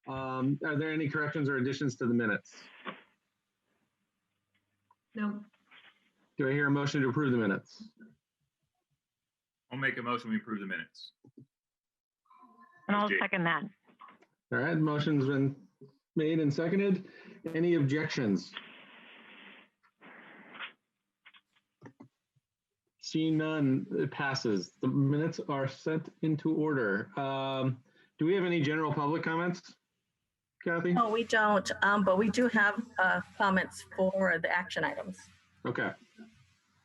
Are there any corrections or additions to the minutes? No. Do I hear a motion to approve the minutes? I'll make a motion, we approve the minutes. And I'll Jake. second that. All right, motion's been made and seconded. Any objections? Seeing none, it passes. The minutes are sent into order. Do we have any general public comments, Kathy? No, we don't, but we do have comments for the action items. Okay.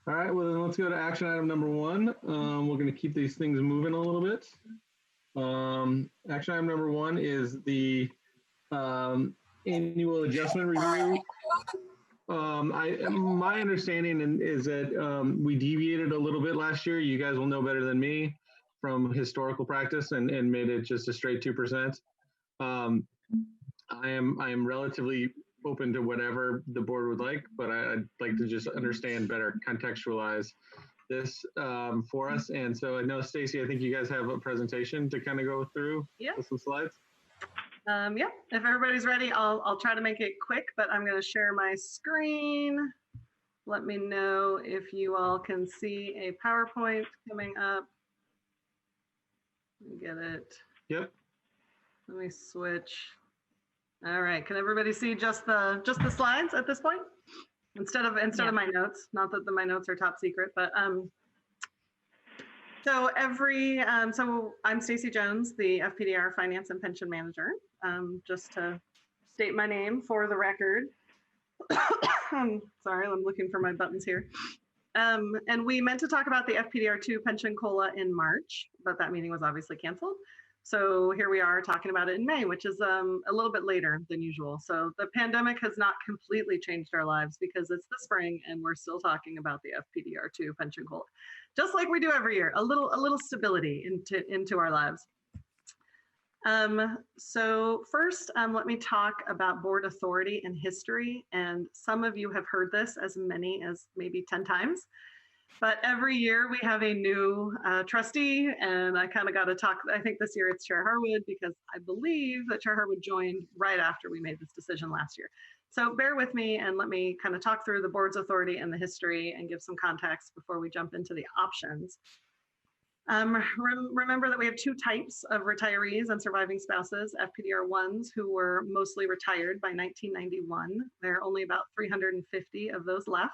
All right, well, then let's go to action item number 1. We're going to keep these things moving a little bit. Action item number 1 is the annual adjustment review. My understanding is that we deviated a little bit last year. You guys will know better than me from historical practice and made it just a straight 2%. I am relatively open to whatever the board would like, but I'd like to just understand better, contextualize this for us. And so I know, Stacy, I think you guys have a presentation to kind of go through with some slides. Yeah, if everybody's ready, I'll try to make it quick, but I'm going to share my screen. Let me know if you all can see a PowerPoint coming up. Get it. Yep. Let me switch. All right, can everybody see just the slides at this point? Instead of my notes, not that my notes are top secret, but so I'm Stacy Jones, the Fpdr Finance and Pension Manager. Just to state my name for the record. Sorry, I'm looking for my buttons here. And we meant to talk about the FPDR2 pension COLA in March, but that meeting was obviously canceled. So here we are talking about it in May, which is a little bit later than usual. So the pandemic has not completely changed our lives because it's the spring and we're still talking about the FPDR2 pension COLA, just like we do every year. A little stability into our lives. So first, let me talk about board authority and history. And some of you have heard this as many as maybe 10 times. But every year we have a new trustee, and I kind of got to talk. I think this year it's Chair Harwood, because I believe that Chair Harwood joined right after we made this decision last year. So bear with me and let me kind of talk through the board's authority and the history and give some context before we jump into the options. Remember that we have 2 types of retirees and surviving spouses, FPDR1s who were mostly retired by 1991. There are only about 350 of those left.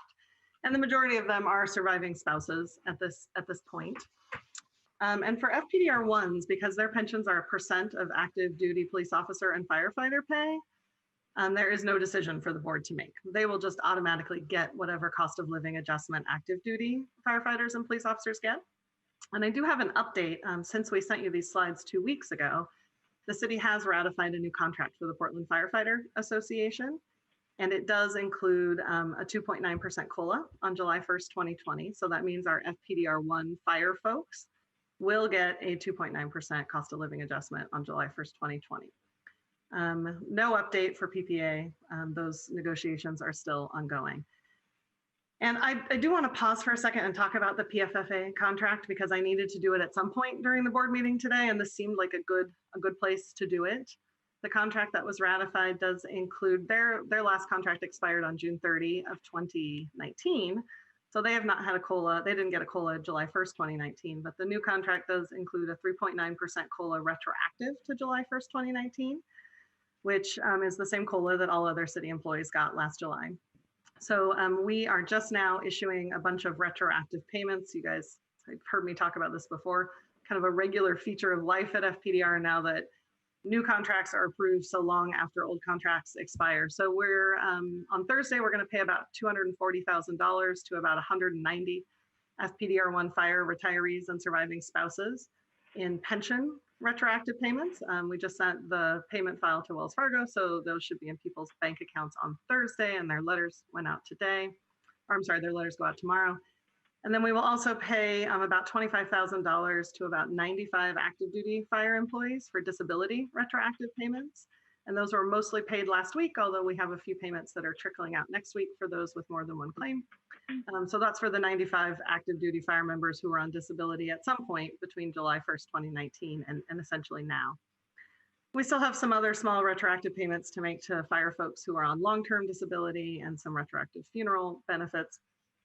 And the majority of them are surviving spouses at this point. And for FPDR1s, because their pensions are a % of active duty police officer and firefighter pay, there is no decision for the board to make. They will just automatically get whatever cost of living adjustment active duty firefighters and police officers get. And I do have an update. Since we sent you these slides 2 weeks ago, the city has ratified a new contract for the Portland Firefighter Association. And it does include a 2.9% COLA on July 1st, 2020. So that means our FPDR1 fire folks will get a 2.9% cost of living adjustment on July 1st, 2020. No update for PPA. Those negotiations are still ongoing. And I do want to pause for a second and talk about the PFFA contract, because I needed to do it at some point during the board meeting today, and this seemed like a good place to do it. The contract that was ratified does include their last contract expired on June 30 of 2019. So they have not had a COLA. They didn't get a COLA July 1st, 2019, but the new contract does include a 3.9% COLA retroactive to July 1st, 2019, which is the same COLA that all other city employees got last July. So we are just now issuing a bunch of retroactive payments. You guys have heard me talk about this before, kind of a regular feature of life at FPDR now that new contracts are approved so long after old contracts expire. So we're on Thursday, we're going to pay about $240,000 to about 190 FPDR1 fire retirees and surviving spouses in pension retroactive payments. We just sent the payment file to Wells Fargo, so those should be in people's bank accounts on Thursday, and their letters went out today. Or I'm sorry, their letters go out tomorrow. And then we will also pay about $25,000 to about 95 active duty fire employees for disability retroactive payments. And those were mostly paid last week, although we have a few payments that are trickling out next week for those with more than one claim. So that's for the 95 active duty fire members who were on disability at some point between July 1st, 2019 and essentially now. We still have some other small retroactive payments to make to fire folks who are on long-term disability and some retroactive funeral benefits.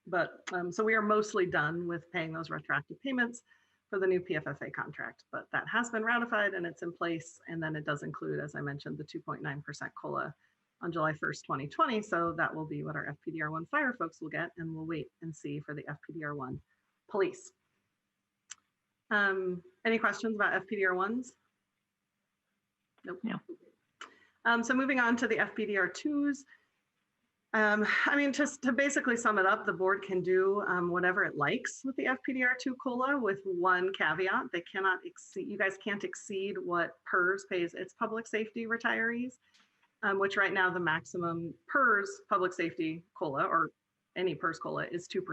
But so we are mostly done with paying those retroactive payments for the new PFFA contract, but that has been ratified and it's in place. And then it does include, as I mentioned, the 2.9% COLA on July 1st, 2020. So that will be what our FPDR1 fire folks will get, and we'll wait and see for the FPDR1 police. Any questions about FPDR1s? Nope. No. So moving on to the FPDR2s. I mean, just to basically sum it up, the board can do whatever it likes with the FPDR2 COLA with one caveat. They cannot exceed, you guys can't exceed what PERS pays its public safety retirees, which right now the maximum PERS public safety COLA or any PERS COLA is 2%.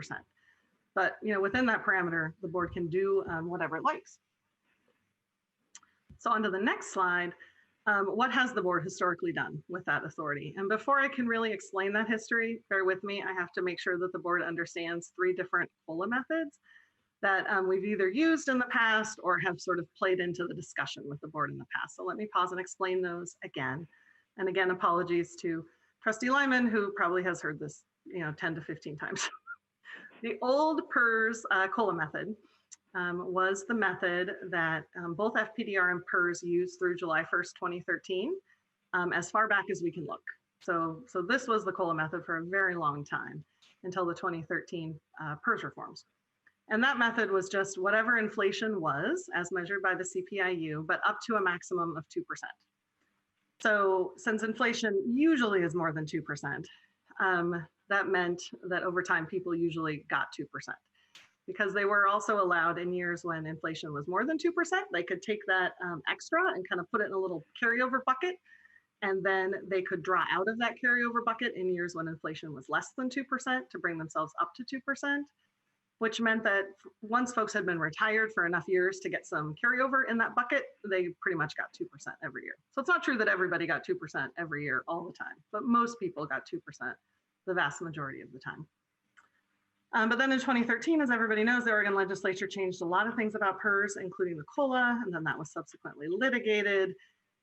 But within that parameter, the board can do whatever it likes. So on to the next slide. What has the board historically done with that authority? And before I can really explain that history, bear with me, I have to make sure that the board understands 3 different COLA methods that we've either used in the past or have sort of played into the discussion with the board in the past. So let me pause and explain those again. And again, apologies to Trustee Lyman, who probably has heard this 10 to 15 times. The old PERS COLA method was the method that both FPDR and PERS used through July 1st, 2013, as far back as we can look. So this was the COLA method for a very long time until the 2013 PERS reforms. And that method was just whatever inflation was as measured by the CPIU, but up to a maximum of 2%. So since inflation usually is more than 2%, that meant that over time people usually got 2%. Because they were also allowed in years when inflation was more than 2%, they could take that extra and kind of put it in a little carryover bucket. And then they could draw out of that carryover bucket in years when inflation was less than 2% to bring themselves up to 2%, which meant that once folks had been retired for enough years to get some carryover in that bucket, they pretty much got 2% every year. So it's not true that everybody got 2% every year all the time, but most people got 2% the vast majority of the time. But then in 2013, as everybody knows, the Oregon legislature changed a lot of things about PERS, including the COLA, and then that was subsequently litigated.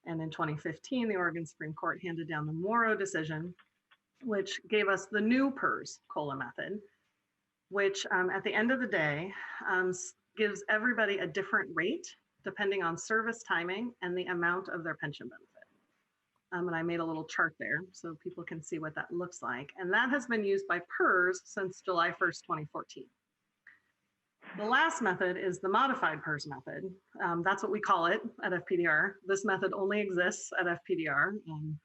And in 2015, the Oregon Supreme Court handed down the Morrow decision, which gave us the new PERS COLA method, which at the end of the day gives everybody a different rate depending on service timing and the amount of their pension benefit. And I made a little chart there so people can see what that looks like. And that has been used by PERS since July 1st, 2014. The last method is the modified PERS method. That's what we call it at FPDR. This method only exists at FPDR.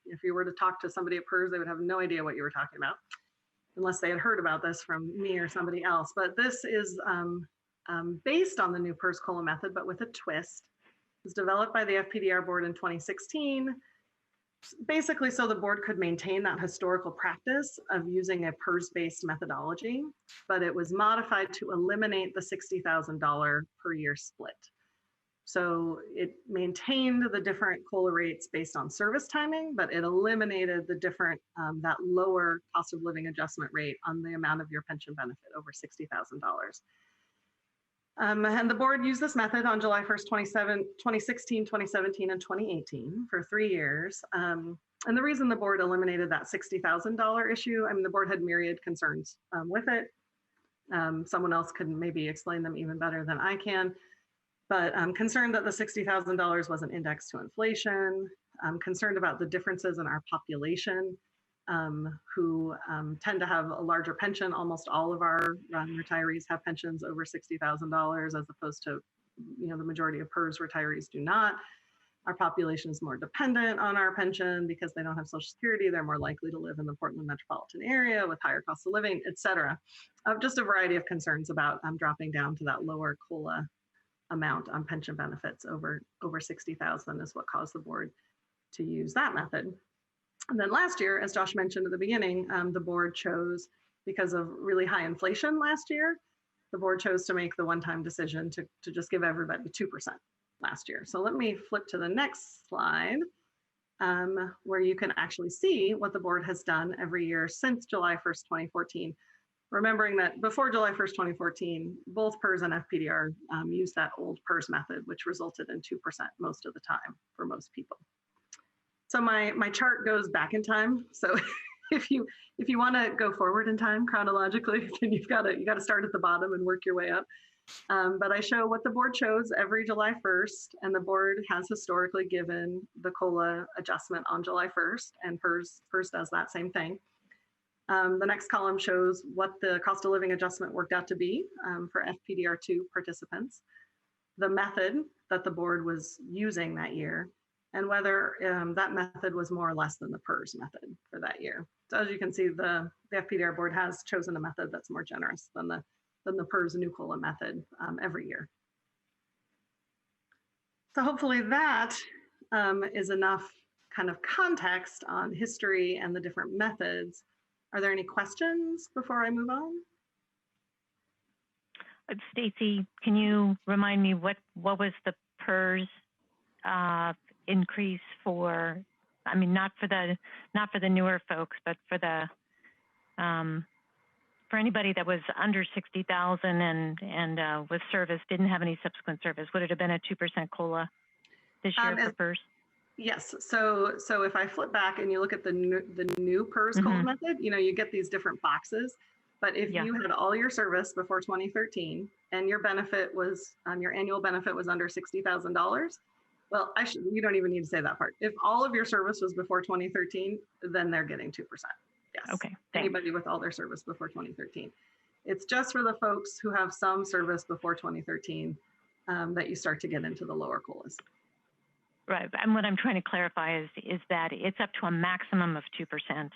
If you were to talk to somebody at PERS, they would have no idea what you were talking about, unless they had heard about this from me or somebody else. But this is based on the new PERS COLA method, but with a twist. It was developed by the FPDR board in 2016. Basically, so the board could maintain that historical practice of using a PERS-based methodology, but it was modified to eliminate the $60,000 per year split. So it maintained the different COLA rates based on service timing, but it eliminated the different, that lower cost of living adjustment rate on the amount of your pension benefit over $60,000. And the board used this method on July 1st, 2016, 2017, and 2018 for 3 years. And the reason the board eliminated that $60,000 issue, I mean, the board had myriad concerns with it. Someone else could maybe explain them even better than I can. But I'm concerned that the $60,000 wasn't indexed to inflation. I'm concerned about the differences in our population who tend to have a larger pension. Almost all of our retirees have pensions over $60,000 as opposed to, the majority of PERS retirees do not. Our population is more dependent on our pension because they don't have Social Security. They're more likely to live in the Portland metropolitan area with higher cost of living, et cetera. Just a variety of concerns about dropping down to that lower COLA amount on pension benefits over $60,000 is what caused the board to use that method. And then last year, as Josh mentioned at the beginning, the board chose, because of really high inflation last year, the board chose to make the one-time decision to just give everybody 2% last year. So let me flip to the next slide, where you can actually see what the board has done every year since July 1st, 2014. Remembering that before July 1st, 2014, both PERS and FPDR used that old PERS method, which resulted in 2% most of the time for most people. So my chart goes back in time. So if you want to go forward in time chronologically, then you got to start at the bottom and work your way up. But I show what the board chose every July 1st, and the board has historically given the COLA adjustment on July 1st, and PERS does that same thing. The next column shows what the cost of living adjustment worked out to be for FPDR2 participants, the method that the board was using that year, and whether that method was more or less than the PERS method for that year. So as you can see, the FPDR board has chosen a method that's more generous than the PERS new COLA method every year. So hopefully that is enough kind of context on history and the different methods. Are there any questions before I move on? Stacy, can you remind me what was the PERS increase for? I mean, not for the newer folks, but for the for anybody that was under 60,000 and with service, didn't have any subsequent service. Would it have been a 2% COLA this year for PERS? Yes. So if I flip back and you look at the new PERS COLA method, you get these different boxes. But if you had all your service before 2013 and your benefit was your annual benefit was under $60,000, well, you don't even need to say that part. If all of your service was before 2013, then they're getting 2%. Yes. Okay. Thanks. Anybody with all their service before 2013. It's just for the folks who have some service before 2013 that you start to get into the lower COLAs. Right. And what I'm trying to clarify is that it's up to a maximum of 2%.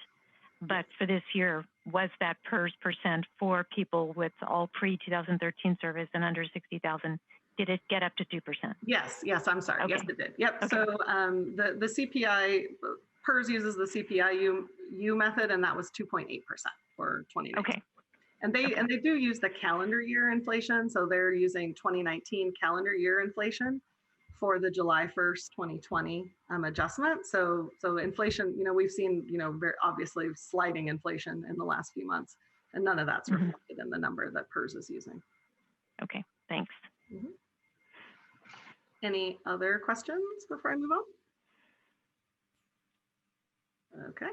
But for this year, was that PERS percent for people with all pre-2013 service and under 60,000? Did it get up to 2%? Yes. I'm sorry. Okay. Yes, it did. Yep. Okay. So the CPI, PERS uses the CPI U method, and that was 2.8% for 2019. Okay. And they do use the calendar year inflation. So they're using 2019 calendar year inflation for the July 1st, 2020 adjustment. So inflation, we've seen, very obviously sliding inflation in the last few months, and none of that's reflected in the number that PERS is using. Okay, thanks. Any other questions before I move on? Okay.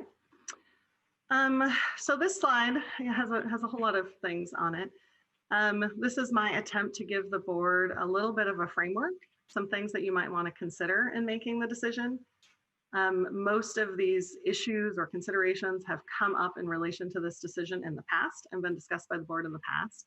So this slide has a whole lot of things on it. This is my attempt to give the board a little bit of a framework, some things that you might want to consider in making the decision. Most of these issues or considerations have come up in relation to this decision in the past and been discussed by the board in the past.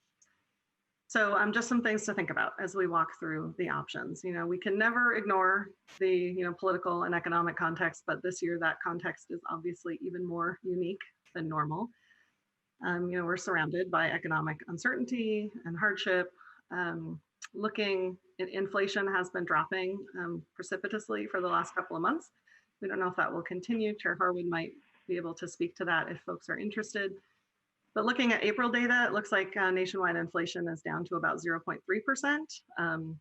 So just some things to think about as we walk through the options. We can never ignore the political and economic context, but this year that context is obviously even more unique than normal. We're surrounded by economic uncertainty and hardship. Inflation has been dropping precipitously for the last couple of months. We don't know if that will continue. Chair Harwood might be able to speak to that if folks are interested. But looking at April data, it looks like nationwide inflation is down to about 0.3%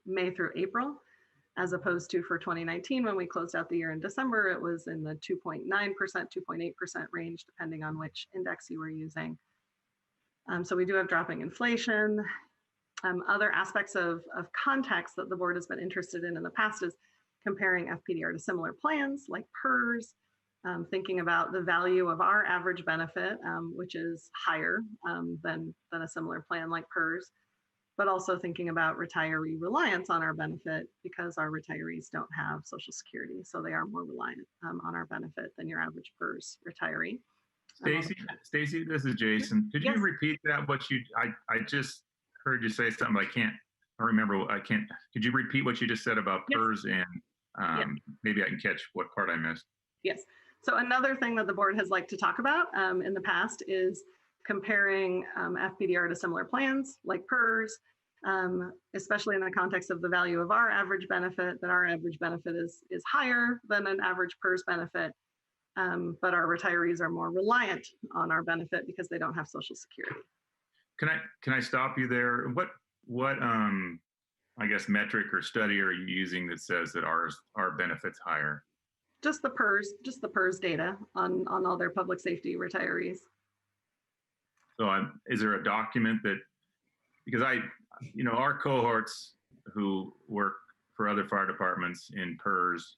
May through April, as opposed to for 2019, when we closed out the year in December, it was in the 2.9%, 2.8% range, depending on which index you were using. So we do have dropping inflation. Other aspects of context that the board has been interested in the past is comparing FPDR to similar plans like PERS, thinking about the value of our average benefit, which is higher than a similar plan like PERS, but also thinking about retiree reliance on our benefit because our retirees don't have Social Security, so they are more reliant on our benefit than your average PERS retiree. Stacy, this is Jason. Could you repeat that? I just heard you say something, but I remember. Could you repeat what you just said about PERS and maybe I can catch what part I missed? Yes. So another thing that the board has liked to talk about in the past is comparing FPDR to similar plans like PERS, especially in the context of the value of our average benefit, that our average benefit is higher than an average PERS benefit, but our retirees are more reliant on our benefit because they don't have Social Security. Can I stop you there? What I guess metric or study are you using that says that our benefit's higher? Just the PERS data on all their public safety retirees. So is there a document that, because our cohorts who work for other fire departments in PERS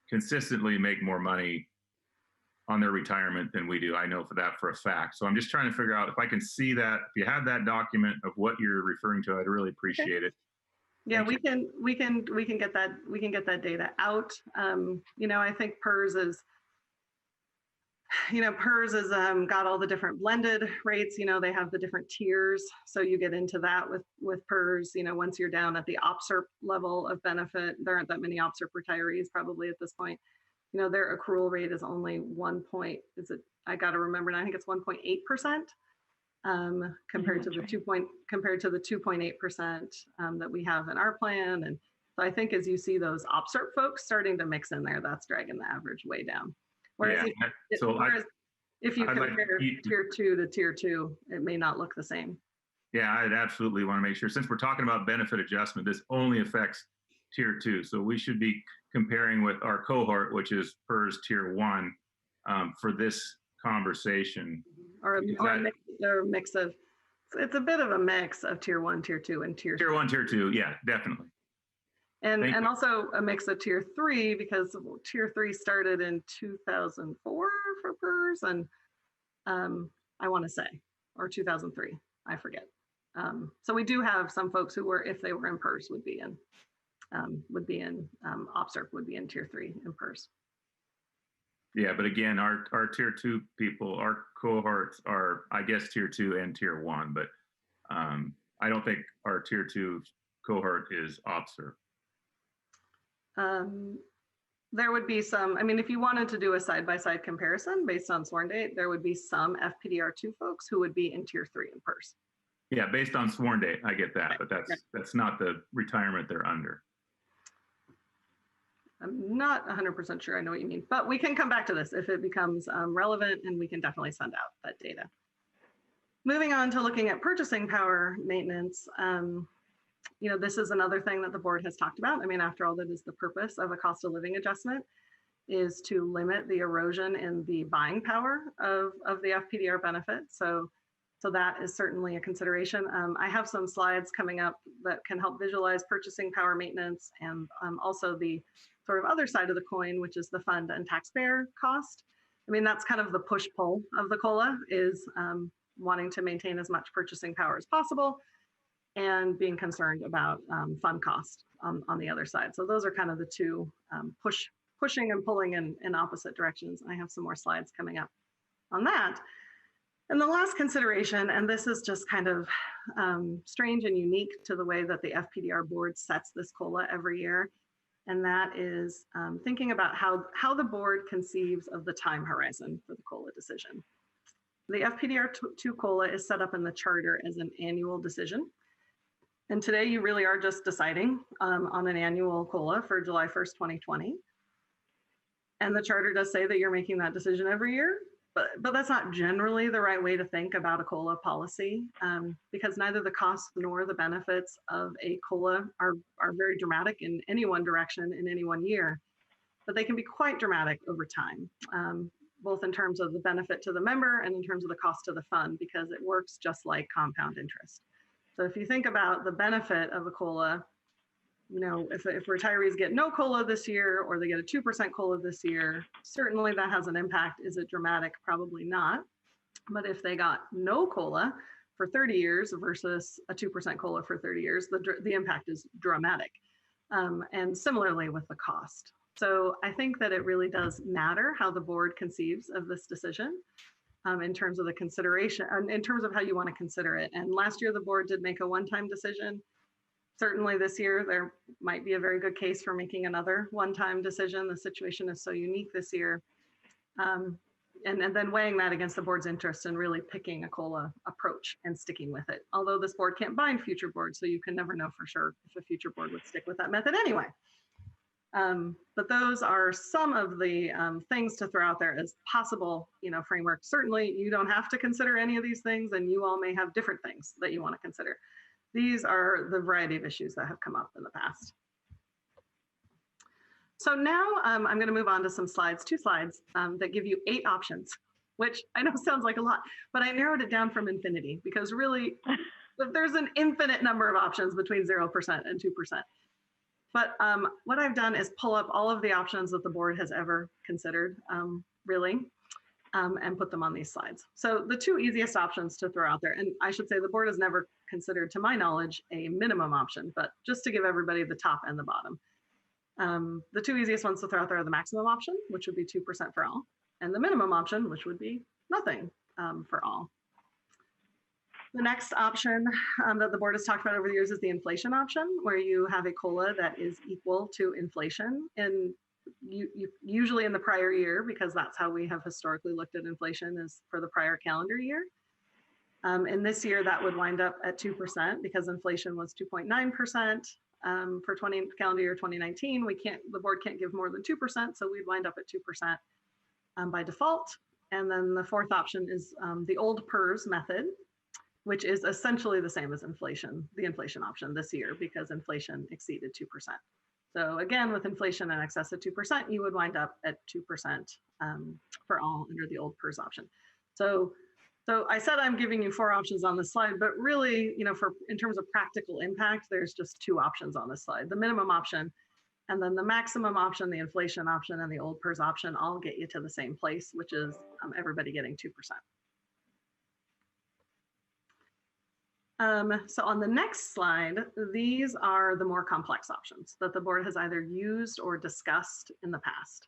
consistently make more money on their retirement than we do. I know for a fact. So I'm just trying to figure out if I can see that. If you have that document of what you're referring to, I'd really appreciate it. Yeah, Thank we can get that data out. I think PERS is got all the different blended rates. They have the different tiers, so you get into that with PERS. Once you're down at the OPSERP level of benefit, there aren't that many OPSERP retirees probably at this point. Their accrual rate is only I got to remember now, I think it's 1.8%. Compared to the 2.8% that we have in our plan. And so I think as you see those OPSERP folks starting to mix in there, that's dragging the average way down. Whereas, if you compare tier 2 to tier 2, it may not look the same. Yeah, I'd absolutely want to make sure, since we're talking about benefit adjustment, this only affects tier 2. So we should be comparing with our cohort, which is PERS tier 1, for this conversation. Or a mix of, it's a bit of a mix of tier 1, tier 2, and tier 1, tier 2. Yeah, definitely. And also a mix of tier 3, because tier 3 started in 2004 for PERS, and I want to say, or 2003, I forget. So we do have some folks who were, if they were in PERS, would be in OPSERP, would be in tier 3 in PERS. Yeah, but again, our tier 2 people, our cohorts are, I guess, tier 2 and tier 1, but I don't think our tier 2 cohort is OPSERP. There would be some, if you wanted to do a side-by-side comparison based on sworn date, there would be some Fpdr2 folks who would be in tier 3 in PERS. Yeah, based on sworn date, I get that, but that's not the retirement they're under. I'm not 100% sure I know what you mean, but we can come back to this if it becomes relevant, and we can definitely send out that data. Moving on to looking at purchasing power maintenance, this is another thing that the board has talked about. After all, that is the purpose of a cost of living adjustment, is to limit the erosion in the buying power of the Fpdr benefit. So that is certainly a consideration. I have some slides coming up that can help visualize purchasing power maintenance, and also the sort of other side of the coin, which is the fund and taxpayer cost. That's kind of the push-pull of the COLA, is wanting to maintain as much purchasing power as possible and being concerned about fund cost on the other side. So those are kind of the two pushing and pulling in opposite directions. I have some more slides coming up on that. And the last consideration, and this is just kind of strange and unique to the way that the Fpdr board sets this COLA every year, and that is thinking about how the board conceives of the time horizon for the COLA decision. The Fpdr2 COLA is set up in the charter as an annual decision. And today you really are just deciding on an annual COLA for July 1st, 2020. And the charter does say that you're making that decision every year, but that's not generally the right way to think about a COLA policy, because neither the costs nor the benefits of a COLA are very dramatic in any one direction in any one year, but they can be quite dramatic over time, both in terms of the benefit to the member and in terms of the cost to the fund, because it works just like compound interest. So if you think about the benefit of a COLA, if retirees get no COLA this year, or they get a 2% COLA this year, certainly that has an impact. Is it dramatic? Probably not. But if they got no COLA for 30 years versus a 2% COLA for 30 years, the impact is dramatic. And similarly with the cost. So I think that it really does matter how the board conceives of this decision in terms of the consideration, in terms of how you want to consider it. And last year, the board did make a one-time decision. Certainly this year, there might be a very good case for making another one-time decision. The situation is so unique this year. And then weighing that against the board's interest and really picking a COLA approach and sticking with it. Although this board can't bind future boards, so you can never know for sure if a future board would stick with that method anyway. But those are some of the things to throw out there as possible, framework. Certainly, you don't have to consider any of these things, and you all may have different things that you want to consider. These are the variety of issues that have come up in the past. So now I'm going to move on to some slides, two slides that give you 8 options, which I know sounds like a lot, but I narrowed it down from infinity because really there's an infinite number of options between 0% and 2%. But what I've done is pull up all of the options that the board has ever considered, really, and put them on these slides. So the two easiest options to throw out there, and I should say the board has never considered, to my knowledge, a minimum option, but just to give everybody the top and the bottom. The two easiest ones to throw out there are the maximum option, which would be 2% for all, and the minimum option, which would be nothing for all. The next option that the board has talked about over the years is the inflation option, where you have a COLA that is equal to inflation, and you usually in the prior year, because that's how we have historically looked at inflation, is for the prior calendar year. And this year that would wind up at 2% because inflation was 2.9%. For calendar year 2019, the board can't give more than 2%, so we'd wind up at 2% by default. And then the fourth option is the old PERS method, which is essentially the same as inflation, the inflation option this year, because inflation exceeded 2%. So again, with inflation in excess of 2%, you would wind up at 2% for all under the old PERS option. So I said I'm giving you 4 options on this slide, but really, in terms of practical impact, there's just 2 options on this slide: the minimum option, and then the maximum option, the inflation option, and the old PERS option all get you to the same place, which is everybody getting 2%. So on the next slide, these are the more complex options that the board has either used or discussed in the past.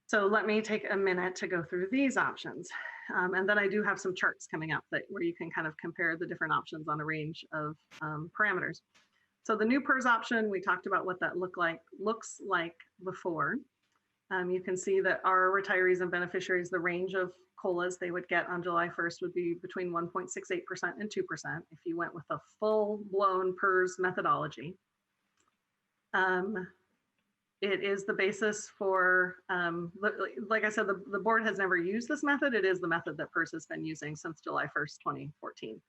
So let me take a minute to go through these options. And then I do have some charts coming up where you can kind of compare the different options on a range of parameters. So the new PERS option, we talked about what that looks like before. You can see that our retirees and beneficiaries, the range of COLAs they would get on July 1st would be between 1.68% and 2% if you went with a full-blown PERS methodology. It is the basis for, like I said, the board has never used this method. It is the method that PERS has been using since July 1st, 2014.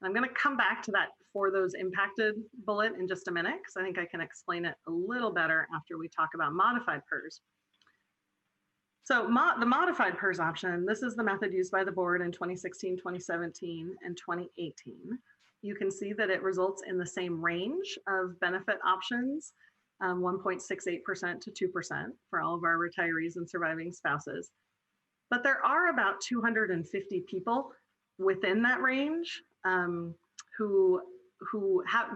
I'm going to come back to that for those impacted bullet in just a minute, because I think I can explain it a little better after we talk about modified PERS. So the modified PERS option, this is the method used by the board in 2016, 2017, and 2018. You can see that it results in the same range of benefit options, 1.68% to 2% for all of our retirees and surviving spouses. But there are about 250 people within that range who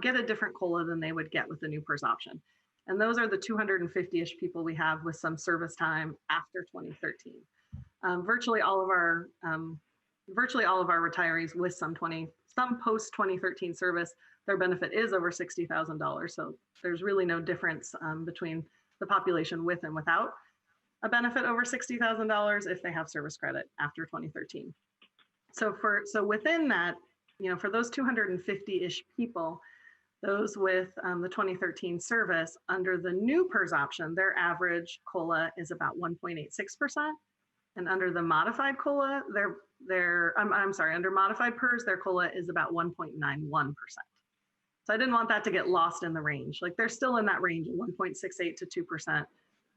get a different COLA than they would get with the new PERS option. And those are the 250-ish people we have with some service time after 2013. Virtually all of our retirees with some post-2013 service, their benefit is over $60,000. So there's really no difference between the population with and without a benefit over $60,000 if they have service credit after 2013. So within that, for those 250-ish people, those with the 2013 service, under the new PERS option, their average COLA is about 1.86%. And under the modified COLA, under modified PERS, their COLA is about 1.91%. So I didn't want that to get lost in the range. Like, they're still in that range of 1.68 to 2%.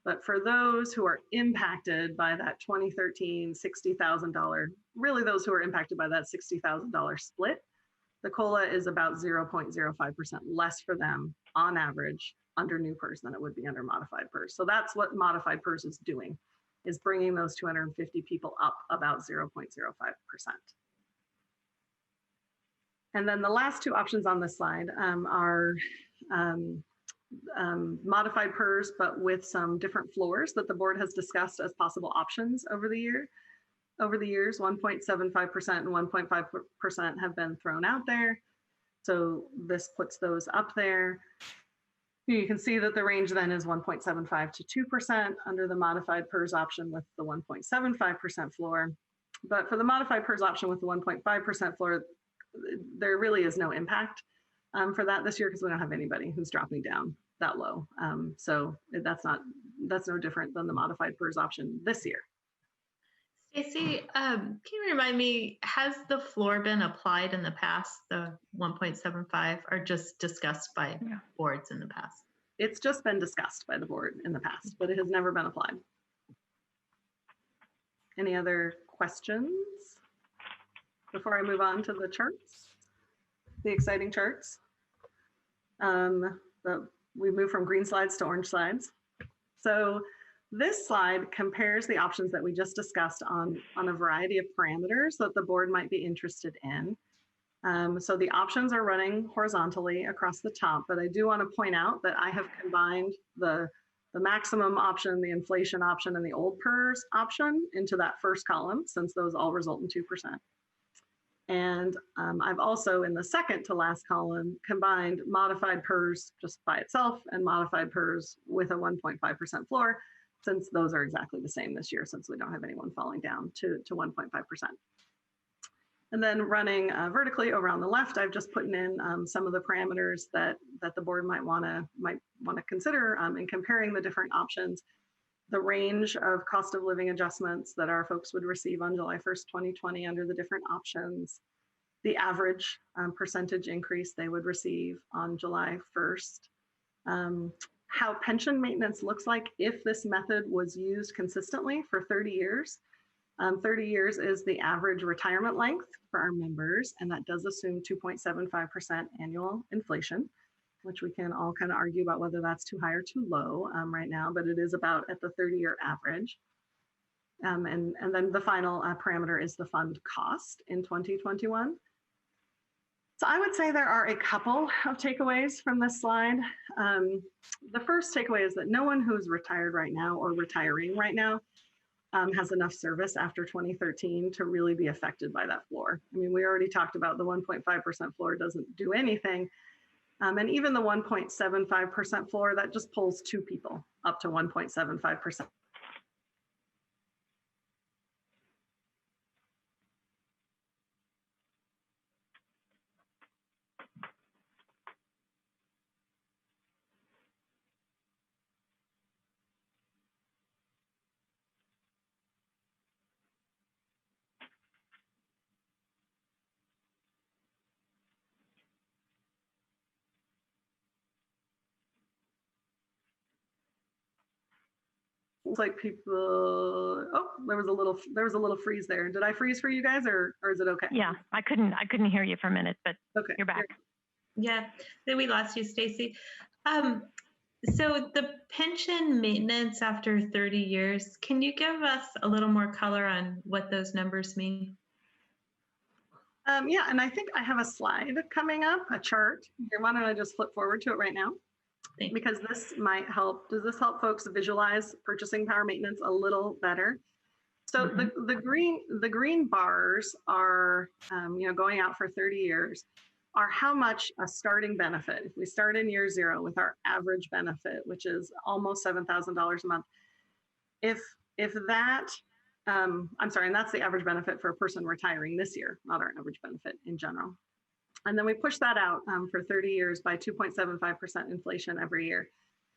But for those who are impacted by that 2013 $60,000, really those who are impacted by that $60,000 split, the COLA is about 0.05% less for them on average under new PERS than it would be under modified PERS. So that's what modified PERS is doing, is bringing those 250 people up about 0.05%. And then the last 2 options on this slide are modified PERS, but with some different floors that the board has discussed as possible options over the years. 1.75% and 1.5% have been thrown out there. So this puts those up there. You can see that the range then is 1.75 to 2% under the modified PERS option with the 1.75% floor. But for the modified PERS option with the 1.5% floor, there really is no impact for that this year because we don't have anybody who's dropping down that low. So that's no different than the modified PERS option this year. Stacey, can you remind me, has the floor been applied in the past, the 1.75, or just discussed by boards in the past? It's just been discussed by the board in the past, but it has never been applied. Any other questions before I move on to the charts, the exciting charts? The we've moved from green slides to orange slides. So this slide compares the options that we just discussed on a variety of parameters that the board might be interested in. So the options are running horizontally across the top, but I do want to point out that I have combined the maximum option, the inflation option, and the old PERS option into that first column, since those all result in 2%. And I've also, in the second to last column, combined modified PERS just by itself and modified PERS with a 1.5% floor, since those are exactly the same this year, since we don't have anyone falling down to 1.5%. And then running vertically over on the left, I've just put in some of the parameters that the board might want to consider in comparing the different options. The range of cost of living adjustments that our folks would receive on July 1st, 2020 under the different options, the average percentage increase they would receive on July 1st, how pension maintenance looks like if this method was used consistently for 30 years. 30 years is the average retirement length for our members, and that does assume 2.75% annual inflation, which we can all kind of argue about whether that's too high or too low right now, but it is about at the 30-year average. And then the final parameter is the fund cost in 2021. So I would say there are a couple of takeaways from this slide. The first takeaway is that no one who's retired right now or retiring right now has enough service after 2013 to really be affected by that floor. I mean, we already talked about the 1.5% floor doesn't do anything. And even the 1.75% floor, that just pulls 2 people up to 1.75%. Like people, oh, there was a little freeze there. Did I freeze for you guys, or is it okay? Yeah, I couldn't hear you for a minute, but okay, you're back. Yeah, then we lost you, Stacy. So the pension maintenance after 30 years, can you give us a little more color on what those numbers mean? Yeah, and I think I have a slide coming up, a chart. Here, why don't I just flip forward to it right now? Because this might help. Does this help folks visualize purchasing power maintenance a little better? So the green bars are, going out for 30 years, are how much a starting benefit. If we start in year 0 with our average benefit, which is almost $7,000 a month, if that, I'm sorry, and that's the average benefit for a person retiring this year, not our average benefit in general. And then we push that out for 30 years by 2.75% inflation every year.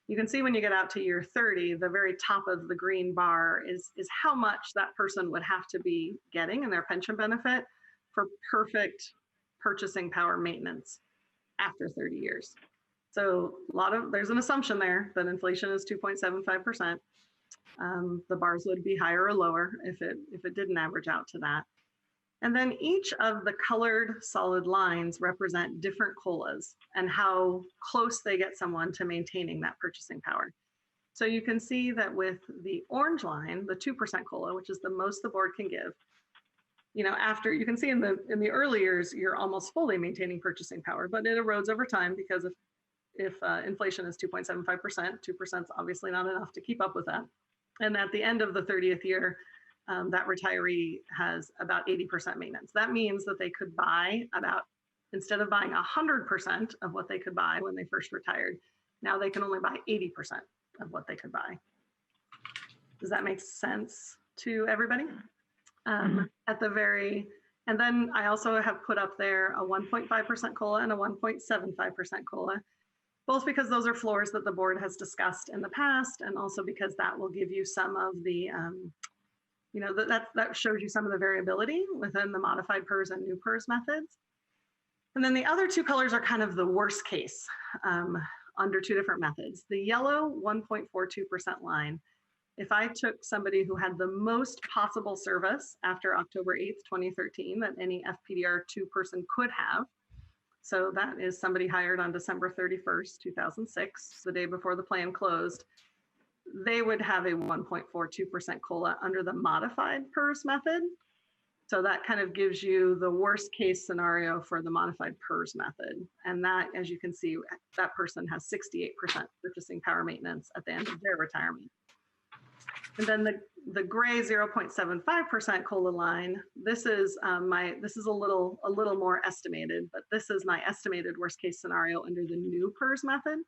You can see when you get out to year 30, the very top of the green bar is how much that person would have to be getting in their pension benefit for perfect purchasing power maintenance after 30 years. So there's an assumption there that inflation is 2.75%. The bars would be higher or lower if it didn't average out to that. And then each of the colored solid lines represent different COLAs and how close they get someone to maintaining that purchasing power. So you can see that with the orange line, the 2% COLA, which is the most the board can give, after you can see in the early years, you're almost fully maintaining purchasing power, but it erodes over time because if inflation is 2.75%, 2% is obviously not enough to keep up with that. And at the end of the 30th year, that retiree has about 80% maintenance. That means that they could buy instead of buying 100% of what they could buy when they first retired, now they can only buy 80% of what they could buy. Does that make sense to everybody? And then I also have put up there a 1.5% COLA and a 1.75% COLA, both because those are floors that the board has discussed in the past, and also because that will give you some of the that shows you some of the variability within the modified PERS and new PERS methods. And then the other 2 colors are kind of the worst case under 2 different methods. The yellow 1.42% line, if I took somebody who had the most possible service after October 8th, 2013 that any FPDR 2 person could have, So that is somebody hired on December 31st, 2006, the day before the plan closed. They would have a 1.42% COLA under the modified PERS method. So that kind of gives you the worst case scenario for the modified PERS method. And that, as you can see, that person has 68% purchasing power maintenance at the end of their retirement. And then the gray 0.75% COLA line, this is a little more estimated, but this is my estimated worst case scenario under the new PERS method.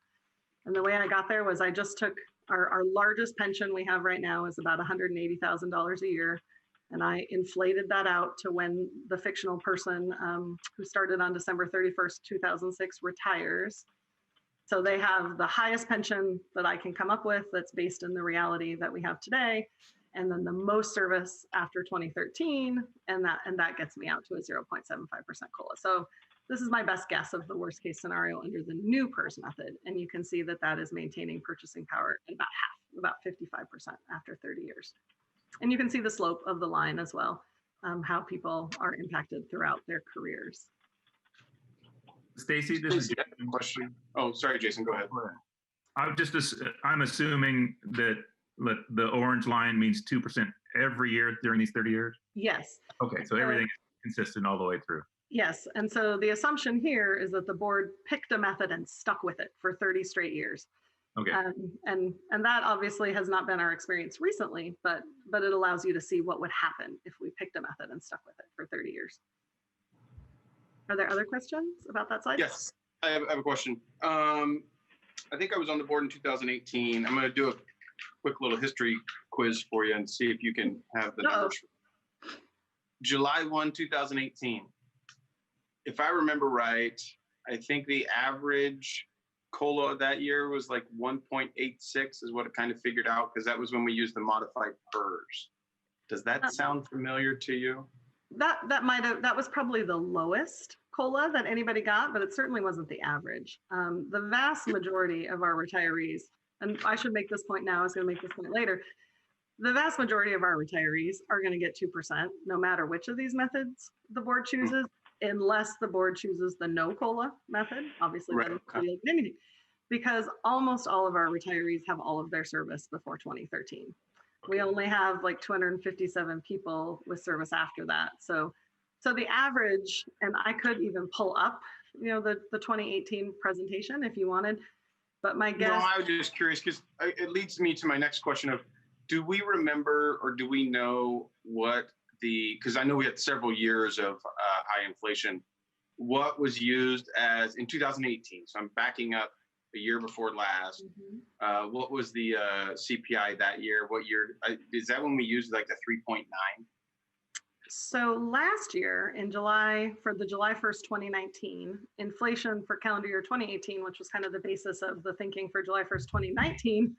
And the way I got there was I just took our largest pension we have right now is about $180,000 a year. And I inflated that out to when the fictional person who started on December 31st, 2006 retires. So they have the highest pension that I can come up with that's based in the reality that we have today. And then the most service after 2013, and that gets me out to a 0.75% COLA. So this is my best guess of the worst case scenario under the new PERS method. And you can see that that is maintaining purchasing power at about half, about 55% after 30 years. And you can see the slope of the line as well, how people are impacted throughout their careers. Stacy, this is a question. Oh, sorry, Jason, go ahead. I'm assuming that the orange line means 2% every year during these 30 years? Yes. Okay, so everything is consistent all the way through. Yes, and so the assumption here is that the board picked a method and stuck with it for 30 straight years. Okay. And that obviously has not been our experience recently, but it allows you to see what would happen if we picked a method and stuck with it for 30 years. Are there other questions about that slide? Yes, I have a question. I think I was on the board in 2018. I'm going to do a quick little history quiz for you and see if you can have the numbers. July 1, 2018. If I remember right, I think the average COLA that year was like 1.86 is what it kind of figured out, because that was when we used the modified PERS. Does that sound familiar to you? That was probably the lowest COLA that anybody got, but it certainly wasn't the average. The vast majority of our retirees, and I should make this point now, I was going to make this point later, the vast majority of our retirees are going to get 2%, no matter which of these methods the board chooses, unless the board chooses the no COLA method. Obviously, right. Anything, because almost all of our retirees have all of their service before 2013. We only have like 257 people with service after that. So the average, and I could even pull up, the 2018 presentation if you wanted, but my guess. No, I was just curious because it leads me to my next question of, do we remember or do we know what because I know we had several years of high inflation, what was used as in 2018? So I'm backing up a year before last. What was the CPI that year? What year? Is that when we used like the 3.9? So last year in July, for the July 1st, 2019, inflation for calendar year 2018, which was kind of the basis of the thinking for July 1st, 2019,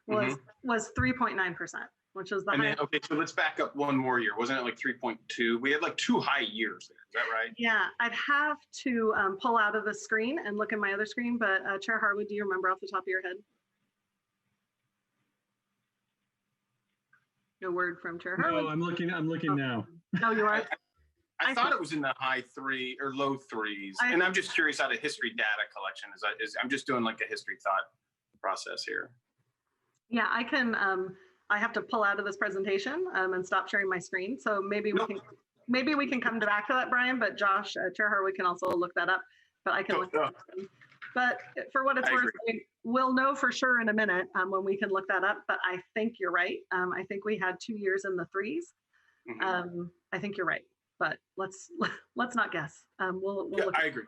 was 3.9%, which was the highest. Okay, so let's back up one more year. Wasn't it like 3.2? We had like 2 high years there. Is that right? Yeah, I'd have to pull out of the screen and look at my other screen, but Chair Harwood, do you remember off the top of your head? No word from Chair Harwood? No, I'm looking now. No, you are? I thought it was in the high 3 or low 3s. And I'm just curious out of history data collection. I'm just doing like a history thought process here. Yeah, I can, I have to pull out of this presentation and stop sharing my screen. So maybe we can come back to that, Brian, but Josh, Chair Harwood can also look that up, but I can look that up. But for what it's worth, we'll know for sure in a minute when we can look that up, but I think you're right. I think we had 2 years in the 3s. I think you're right, but let's not guess. We'll look. I agree.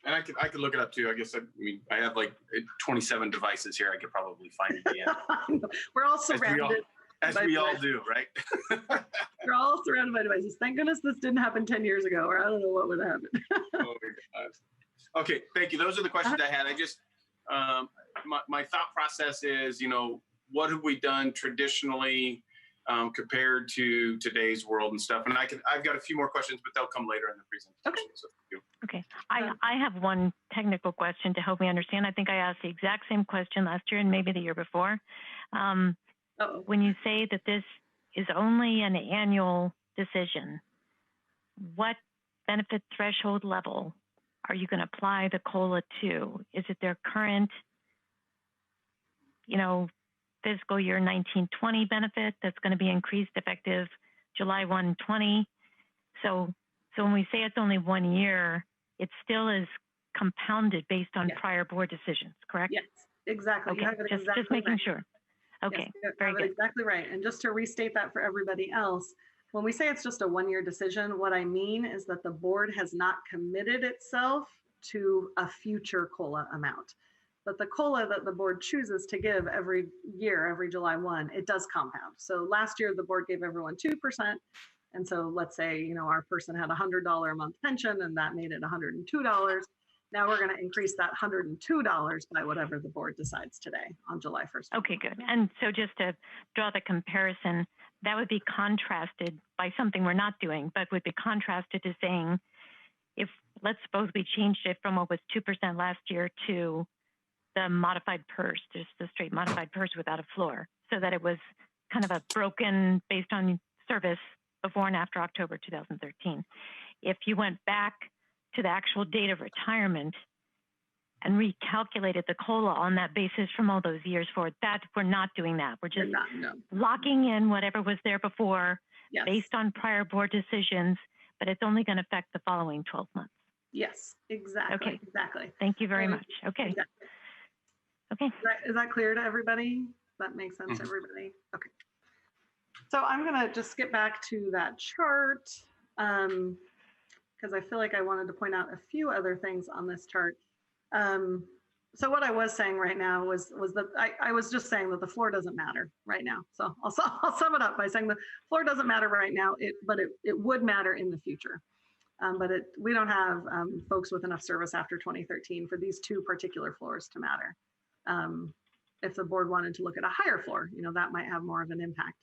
And I could look it up too. I guess I have like 27 devices here. I could probably find it again. We're all surrounded. As we all do, right? We're all surrounded by devices. Thank goodness this didn't happen 10 years ago, or I don't know what would have happened. Oh my God. Okay, thank you. Those are the questions I had. I just, my thought process is, what have we done traditionally compared to today's world and stuff? And I've got a few more questions, but they'll come later in the presentation. Okay. So Okay. I have one technical question to help me understand. I think I asked the exact same question last year and maybe the year before. When you say that this is only an annual decision, what benefit threshold level are you going to apply the COLA to? Is it their current, fiscal year 1920 benefit that's going to be increased effective July 1, 20? So when we say it's only 1 year, it still is compounded based on prior board decisions, correct? Yes, exactly. Okay, You have it just exactly making right. sure. Okay, Yes, very you have it good. exactly right. And just to restate that for everybody else, when we say it's just a 1 year decision, what I mean is that the board has not committed itself to a future COLA amount. But the COLA that the board chooses to give every year, every July 1, it does compound. So last year, the board gave everyone 2%. And so let's say, our person had a $100 a month pension and that made it $102. Now we're going to increase that $102 by whatever the board decides today on July 1st. Okay, good. And so just to draw the comparison, that would be contrasted by something we're not doing, but would be contrasted to saying, if let's suppose we changed it from what was 2% last year to the modified PERS, just the straight modified PERS without a floor, so that it was kind of a broken based on service before and after October 2013. If you went back to the actual date of retirement and recalculated the COLA on that basis from all those years forward, that we're not doing that. We're just locking in whatever was there before based on prior board decisions, but it's only going to affect the following 12 months. Yes, exactly. Okay. Exactly. Thank you very much. Okay. Exactly. Okay. Is that clear to everybody? That makes sense, everybody? Okay. So I'm going to just skip back to that chart because I feel like I wanted to point out a few other things on this chart. So what I was saying right now was that I was just saying that the floor doesn't matter right now. So I'll sum it up by saying the floor doesn't matter right now, but it would matter in the future. But we don't have folks with enough service after 2013 for these two particular floors to matter. If the board wanted to look at a higher floor, that might have more of an impact.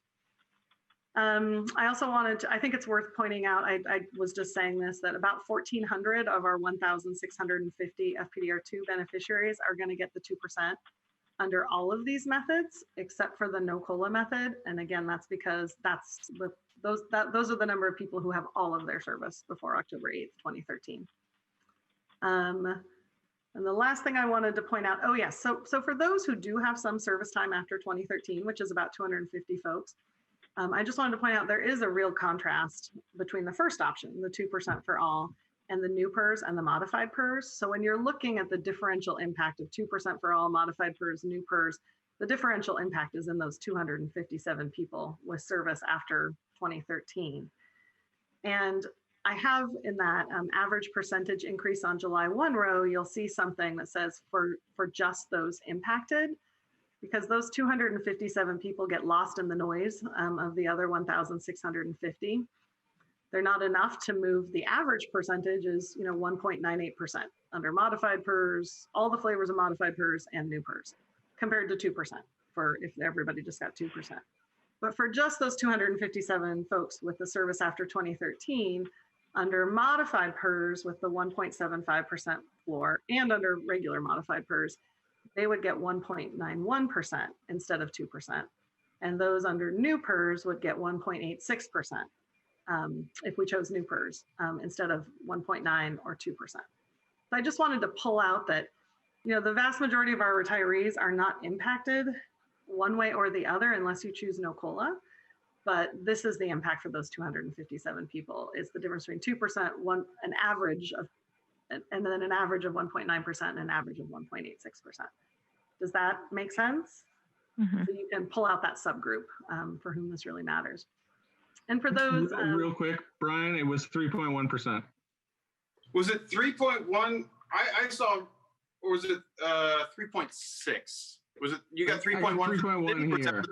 I also I think it's worth pointing out, I was just saying this, that about 1,400 of our 1,650 FPDR2 beneficiaries are going to get the 2% under all of these methods, except for the no COLA method. And again, that's because those are the number of people who have all of their service before October 8th, 2013. And the last thing I wanted to point out, so for those who do have some service time after 2013, which is about 250 folks, I just wanted to point out there is a real contrast between the first option, the 2% for all, and the new PERS and the modified PERS. So when you're looking at the differential impact of 2% for all, modified PERS, new PERS, the differential impact is in those 257 people with service after 2013. And I have in that average percentage increase on July 1 row, you'll see something that says for just those impacted, because those 257 people get lost in the noise of the other 1,650. They're not enough to move the average percentage is 1.98% under modified PERS, all the flavors of modified PERS and new PERS, compared to 2% for if everybody just got 2%. But for just those 257 folks with the service after 2013, under modified PERS with the 1.75% floor and under regular modified PERS, they would get 1.91% instead of 2%. And those under new PERS would get 1.86% if we chose new PERS instead of 1.9 or 2%. So I just wanted to pull out that, the vast majority of our retirees are not impacted one way or the other unless you choose no COLA. But this is the impact for those 257 people. It's the difference between 2%, an average of, and then an average of 1.9% and an average of 1.86%. Does that make sense? Mm-hmm. So you can pull out that subgroup for whom this really matters. And for those... real quick, Brian, it was 3.1%. Was it 3.1? I saw, or was it 3.6? Was it, you got 3.1? 3.1 here.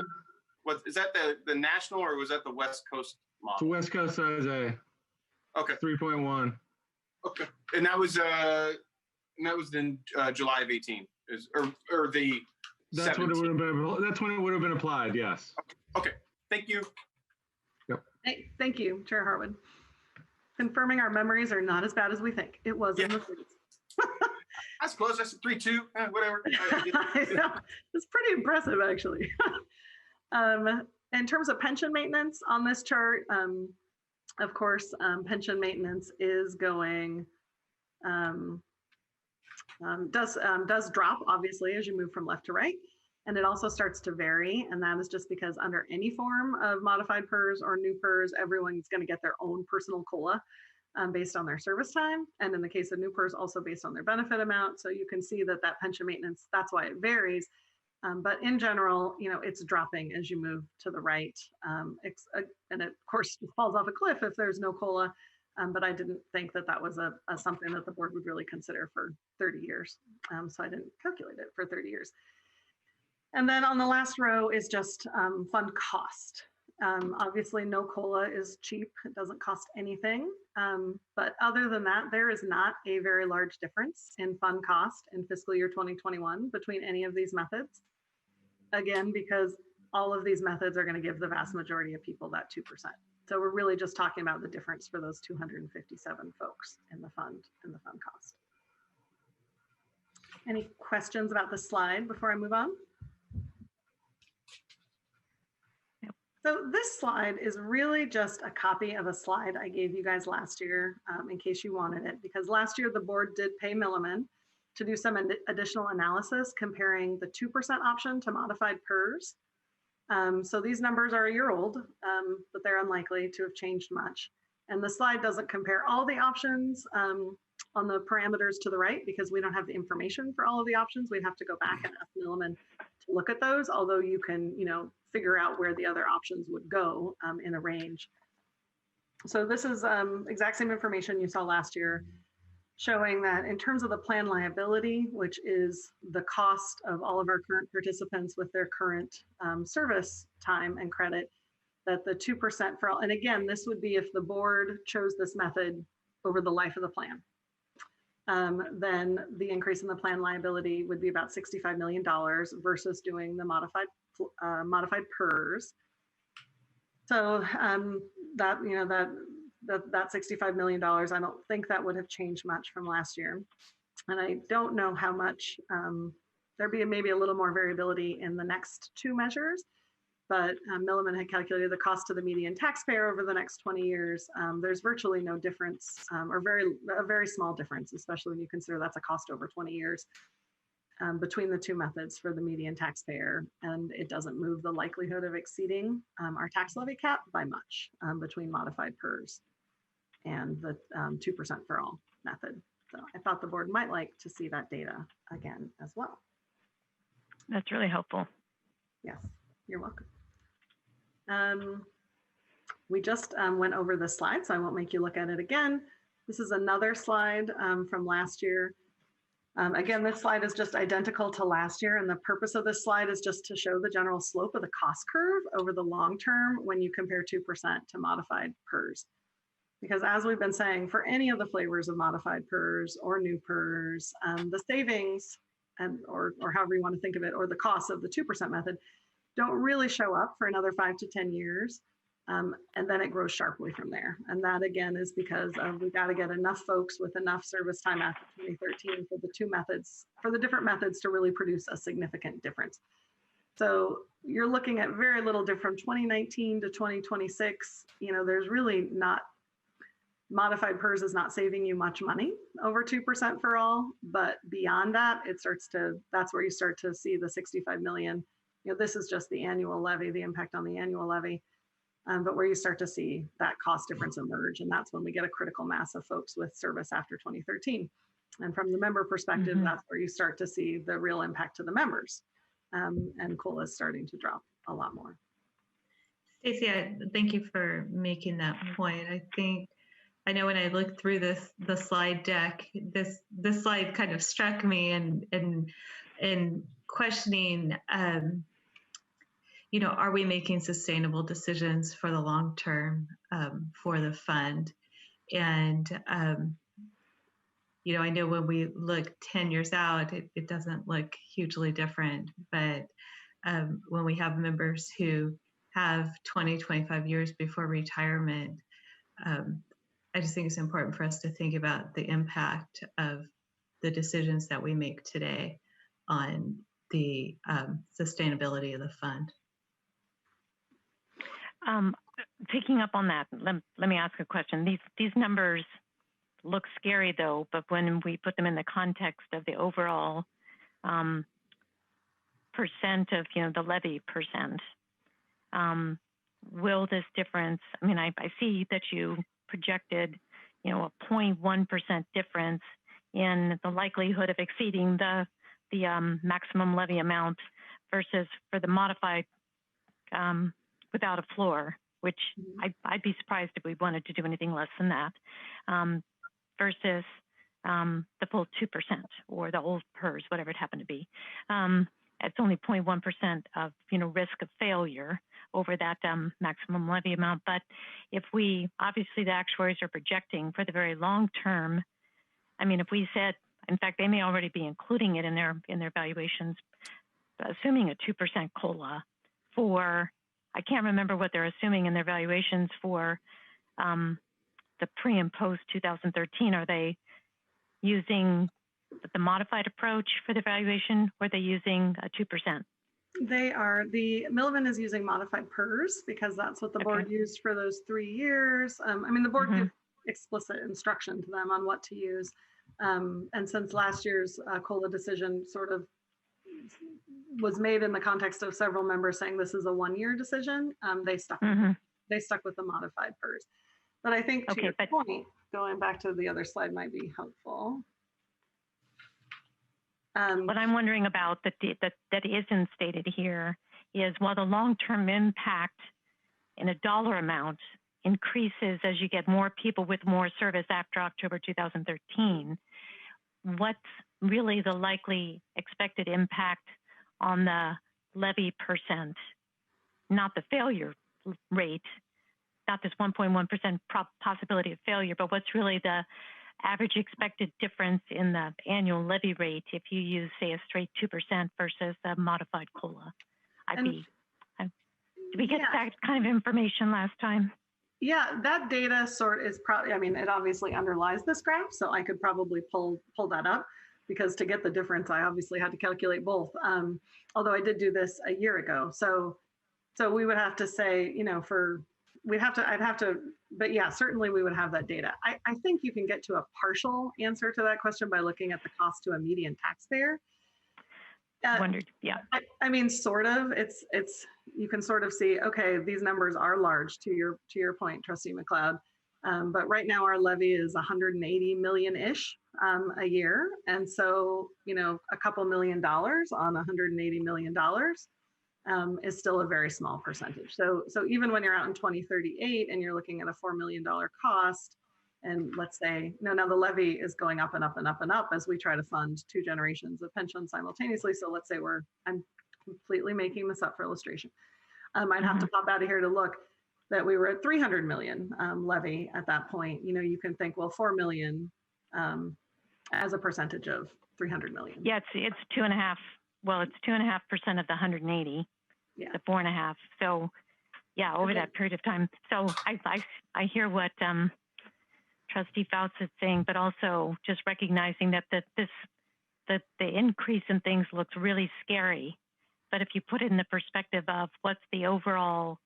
What, is that the national or was that the West Coast model? The West Coast Jose. Okay. 3.1. Okay. And that was in July of 18. Or the that's 17. What it would have been. That's when it would have been applied. Yes. Okay. Thank you. Yep. Hey, thank you, Chair Hartwood. Confirming our memories are not as bad as we think. It was in the 30s. That's close. That's 3.2. Whatever. It's pretty impressive, actually. In terms of pension maintenance on this chart, of course, pension maintenance is going does drop, obviously, as you move from left to right. And it also starts to vary. And that is just because under any form of modified PERS or new PERS, everyone's going to get their own personal COLA based on their service time. And in the case of new PERS, also based on their benefit amount. So you can see that pension maintenance, that's why it varies. But in general, it's dropping as you move to the right. And it, of course, falls off a cliff if there's no COLA. But I didn't think that was a something that the board would really consider for 30 years. So I didn't calculate it for 30 years. And then on the last row is just fund cost. Obviously, no COLA is cheap. It doesn't cost anything. But other than that, there is not a very large difference in fund cost in fiscal year 2021 between any of these methods. Again, because all of these methods are going to give the vast majority of people that 2%. So we're really just talking about the difference for those 257 folks in the fund cost. Any questions about the slide before I move on? So this slide is really just a copy of a slide I gave you guys last year in case you wanted it, because last year the board did pay Milliman to do some additional analysis comparing the 2% option to modified PERS. So these numbers are a year old, but they're unlikely to have changed much. And the slide doesn't compare all the options on the parameters to the right because we don't have the information for all of the options. We'd have to go back and ask Milliman to look at those, although you can, figure out where the other options would go in a range. So this is exact same information you saw last year, showing that in terms of the plan liability, which is the cost of all of our current participants with their current service time and credit, that the 2% for all, and again, this would be if the board chose this method over the life of the plan. Then the increase in the plan liability would be about $65 million versus doing the modified PERS. So that $65 million, I don't think that would have changed much from last year. And I don't know how much, there'd be maybe a little more variability in the next two measures, but Milliman had calculated the cost to the median taxpayer over the next 20 years. There's virtually no difference or a very small difference, especially when you consider that's a cost over 20 years between the two methods for the median taxpayer. And it doesn't move the likelihood of exceeding our tax levy cap by much between modified PERS and the 2% for all method. So I thought the board might like to see that data again as well. That's really helpful. Yes, you're welcome. We just went over the slide, so I won't make you look at it again. This is another slide from last year. Again, this slide is just identical to last year, and the purpose of this slide is just to show the general slope of the cost curve over the long term when you compare 2% to modified PERS. Because as we've been saying, for any of the flavors of modified PERS or new PERS, the savings, or however you want to think of it, or the cost of the 2% method, don't really show up for another 5 to 10 years. And then it grows sharply from there. And that again is because we've got to get enough folks with enough service time after 2013 for the two methods, for the different methods to really produce a significant difference. So you're looking at very little different from 2019 to 2026. There's really not, modified PERS is not saving you much money over 2% for all, but beyond that, that's where you start to see the 65 million. This is just the annual levy, the impact on the annual levy. But where you start to see that cost difference emerge, and that's when we get a critical mass of folks with service after 2013. And from the member perspective, that's where you start to see the real impact to the members, and COLA is starting to drop a lot more. Stacey, thank you for making that point. I know when I looked through the slide deck, this slide kind of struck me in questioning. Are we making sustainable decisions for the long term for the fund? And, I know when we look 10 years out, it doesn't look hugely different. But when we have members who have 20, 25 years before retirement, I just think it's important for us to think about the impact of the decisions that we make today on the sustainability of the fund. Picking up on that, let me ask a question. These numbers look scary though, but when we put them in the context of the overall percent of, the levy percent, will this difference, I mean, I see that you projected, a 0.1% difference in the likelihood of exceeding the maximum levy amount versus for the modified without a floor, which I'd be surprised if we wanted to do anything less than that, versus the full 2% or the old PERS, whatever it happened to be. It's only 0.1% of risk of failure over that maximum levy amount. But if we, obviously the actuaries are projecting for the very long term, I mean, if we said, in fact, they may already be including it in their valuations, assuming a 2% COLA for, I can't remember what they're assuming in their valuations for the pre and post 2013. Are they using the modified approach for the valuation, or are they using a 2%? They are. The Milliman is using modified PERS because that's what the board used for those 3 years. I mean, the board gave explicit instruction to them on what to use. And since last year's COLA decision sort of was made in the context of several members saying this is a 1-year decision, they stuck with the modified PERS. But I think to your point, going back to the other slide might be helpful. What I'm wondering about that isn't stated here is, while the long-term impact in a dollar amount increases as you get more people with more service after October 2013, what's really the likely expected impact on the levy percent, not the failure rate, not this 1.1% possibility of failure, but what's really the average expected difference in the annual levy rate if you use, say, a straight 2% versus a modified COLA? Did we get that kind of information last time? Yeah, that data sort is probably, I mean, it obviously underlies this graph, so I could probably pull that up, because to get the difference, I obviously had to calculate both. Although I did do this a year ago. So we would have to say, I'd have to, but yeah, certainly we would have that data. I think you can get to a partial answer to that question by looking at the cost to a median taxpayer. Wondered, yeah. I mean, sort of. It's you can sort of see, okay, these numbers are large to your point, Trustee McLeod. But right now our levy is 180 million-ish a year, and so a couple $1 million on 180 million is still a very small percentage. So even when you're out in 2038 and you're looking at a $4 million cost, and let's say, now the levy is going up and up and up and up as we try to fund 2 generations of pensions simultaneously. So let's say I'm completely making this up for illustration. I'd have to pop out of here to look that we were at 300 million levy at that point. You can think, well, 4 million as a percentage of 300 million. Yeah, it's 2.5. Well, it's 2.5% of the 180, the 4.5. So, yeah, over that period of time. So I hear what Trustee Fouts is saying, but also just recognizing that the increase in things looks really scary. But if you put it in the perspective of what's the overall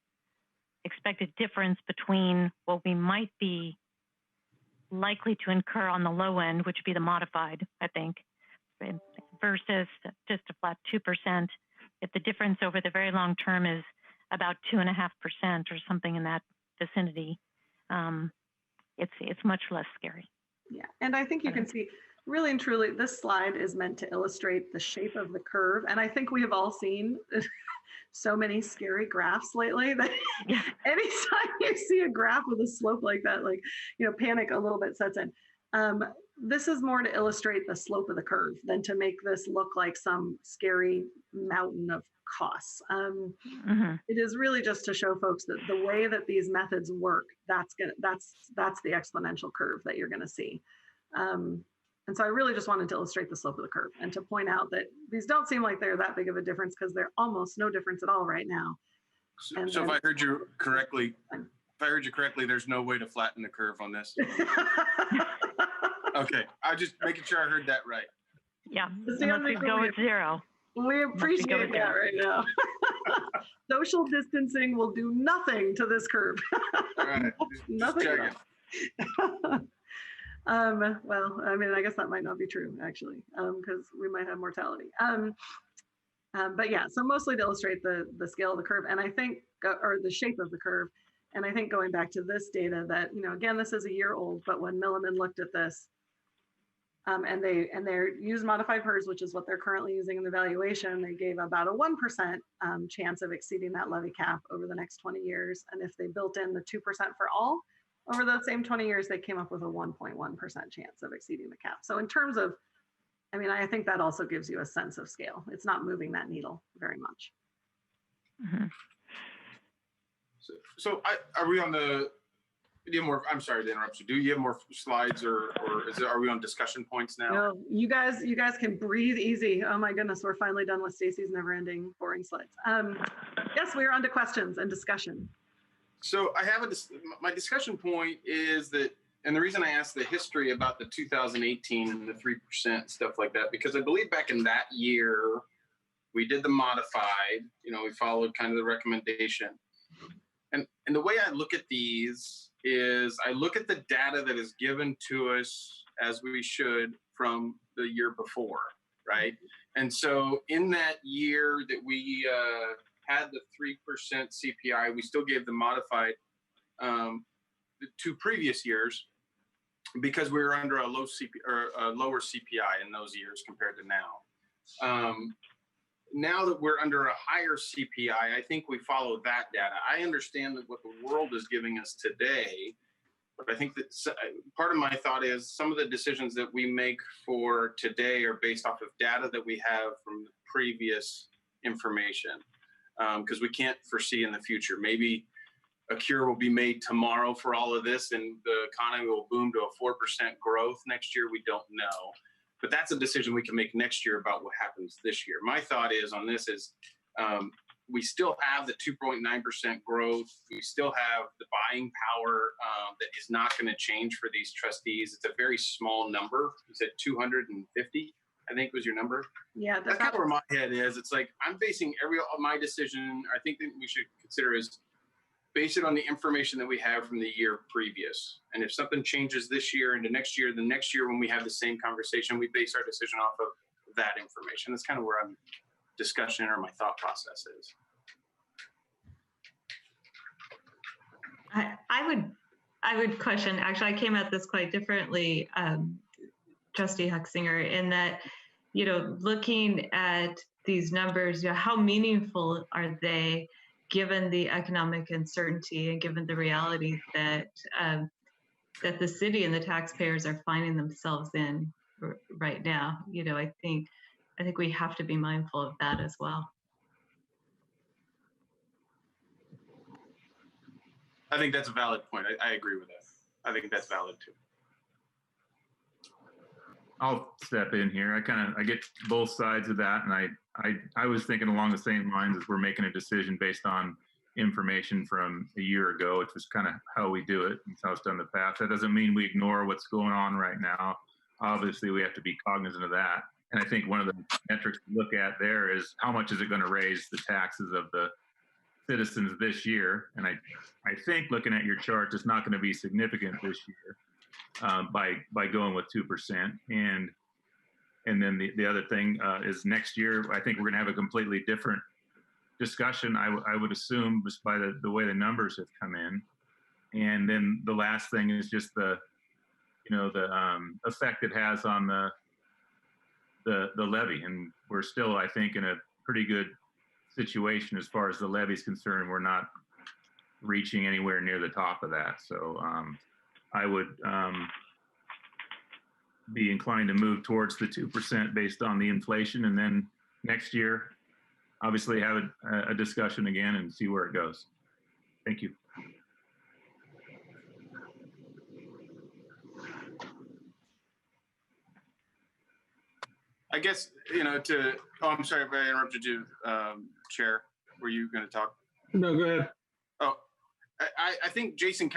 expected difference between what we might be likely to incur on the low end, which would be the modified, I think, versus just a flat 2%, if the difference over the very long term is about 2.5% or something in that vicinity, it's much less scary. Yeah, and I think you can see, really and truly, this slide is meant to illustrate the shape of the curve, and I think we have all seen so many scary graphs lately that anytime you see a graph with a slope like that, panic a little bit sets in. This is more to illustrate the slope of the curve than to make this look like some scary mountain of costs. It is really just to show folks that the way that these methods work, that's the exponential curve that you're going to see. And so I really just wanted to illustrate the slope of the curve and to point out that these don't seem like they're that big of a difference, because they're almost no difference at all right now. So if I heard you correctly, there's no way to flatten the curve on this. Okay, I'm just making sure I heard that right. Yeah, unless we go with 0. We appreciate that right now. Social distancing will do nothing to this curve. All right, nothing. Well, I mean, I guess that might not be true actually, because we might have mortality. But yeah, so mostly to illustrate the scale of the curve, and I think, or the shape of the curve. And I think going back to this data that, again, this is a year old, but when Milliman looked at this, and they used modified PERS, which is what they're currently using in the valuation, they gave about a 1% chance of exceeding that levy cap over the next 20 years. And if they built in the 2% for all over those same 20 years, they came up with a 1.1% chance of exceeding the cap. So in terms of, I mean, I think that also gives you a sense of scale. It's not moving that needle very much. Mhm. So are we on the? Do you have more? I'm sorry to interrupt you. Do you have more slides, or are we on discussion points now? No, you guys can breathe easy. Oh my goodness, we're finally done with Stacy's never-ending boring slides. Yes, we are on to questions and discussion. So I have my discussion point is that, and the reason I asked the history about the 2018 and the 3% stuff like that, because I believe back in that year we did the modified. We followed kind of the recommendation. And the way I look at these is I look at the data that is given to us as we should from the year before, right? And so in that year that we had the 3% CPI, we still gave the modified the 2 previous years because we were under a lower CPI in those years compared to now. Now that we're under a higher CPI, I think we follow that data. I understand that what the world is giving us today, but I think that part of my thought is some of the decisions that we make for today are based off of data that we have from the previous information, because we can't foresee in the future. Maybe a cure will be made tomorrow for all of this and the economy will boom to a 4% growth next year. We don't know. But that's a decision we can make next year about what happens this year. My thought is on this is we still have the 2.9% growth. We still have the buying power that is not going to change for these trustees. It's a very small number. You said 250, I think was your number. Yeah, that's kind of where my head is. It's like I'm basing my decision. I think that we should consider is base it on the information that we have from the year previous. And if something changes this year into next year, the next year when we have the same conversation, we base our decision off of that information. That's kind of where I'm discussion or my thought process is. I would question, actually, I came at this quite differently, Trustee Huxinger, in that, looking at these numbers, how meaningful are they given the economic uncertainty and given the reality that that the city and the taxpayers are finding themselves in right now? I think we have to be mindful of that as well. I think that's a valid point. I agree with that. I think that's valid too. I'll step in here. I get both sides of that, and I was thinking along the same lines as we're making a decision based on information from a year ago, which was kind of how we do it. It's how it's done in the past. That doesn't mean we ignore what's going on right now. Obviously, we have to be cognizant of that. And I think one of the metrics to look at there is how much is it going to raise the taxes of the citizens this year? And I think looking at your chart, it's not going to be significant this year. By going with 2%, and then the other thing is next year I think we're going to have a completely different discussion. I would assume just by the way the numbers have come in, and then the last thing is just the effect it has on the levy, and we're still I think in a pretty good situation as far as the levy is concerned. We're not reaching anywhere near the top of that, so. I would be inclined to move towards the 2% based on the inflation, and then next year, obviously have a discussion again and see where it goes. Thank you. I guess, I'm sorry if I interrupted you, Chair. Were you going to talk? No, go ahead. Oh, I think Jason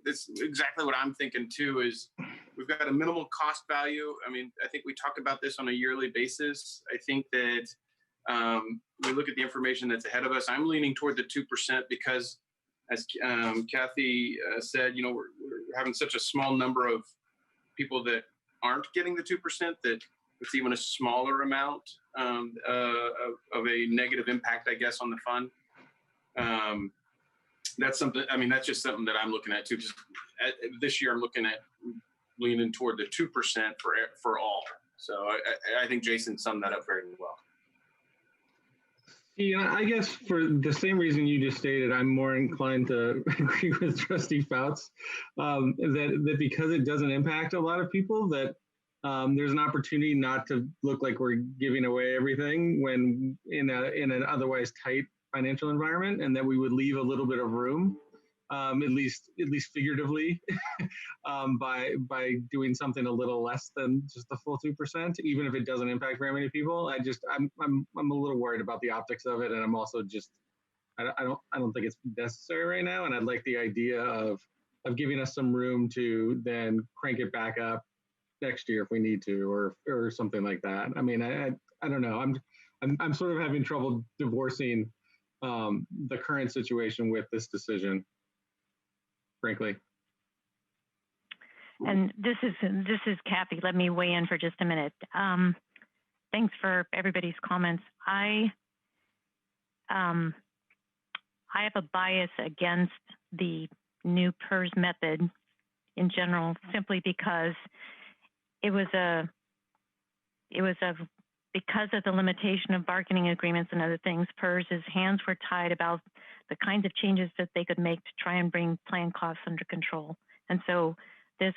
that's exactly what I'm thinking too, is we've got a minimal cost value. I mean, I think we talk about this on a yearly basis. I think that we look at the information that's ahead of us. I'm leaning toward the 2% because as Kathy said, we're having such a small number of people that aren't getting the 2%, that it's even a smaller amount of a negative impact, I guess, on the fund. That's something, I mean, that's just something that I'm looking at too. Just this year, I'm looking at leaning toward the 2% for all. So I think Jason summed that up very well. Yeah, I guess for the same reason you just stated, I'm more inclined to agree with Trustee Fouts, that because it doesn't impact a lot of people, that there's an opportunity not to look like we're giving away everything when in an otherwise tight financial environment, and that we would leave a little bit of room, at least figuratively, by doing something a little less than just the full 2%, even if it doesn't impact very many people. I'm a little worried about the optics of it, and I'm also just I don't think it's necessary right now, and I'd like the idea of giving us some room to then crank it back up next year if we need to, or something like that. I mean, I don't know. I'm sort of having trouble divorcing the current situation with this decision, frankly. And this is Kathy. Let me weigh in for just a minute. Thanks for everybody's comments. I have a bias against the new PERS method in general, simply because because of the limitation of bargaining agreements and other things, PERS's hands were tied about the kinds of changes that they could make to try and bring plan costs under control. And so this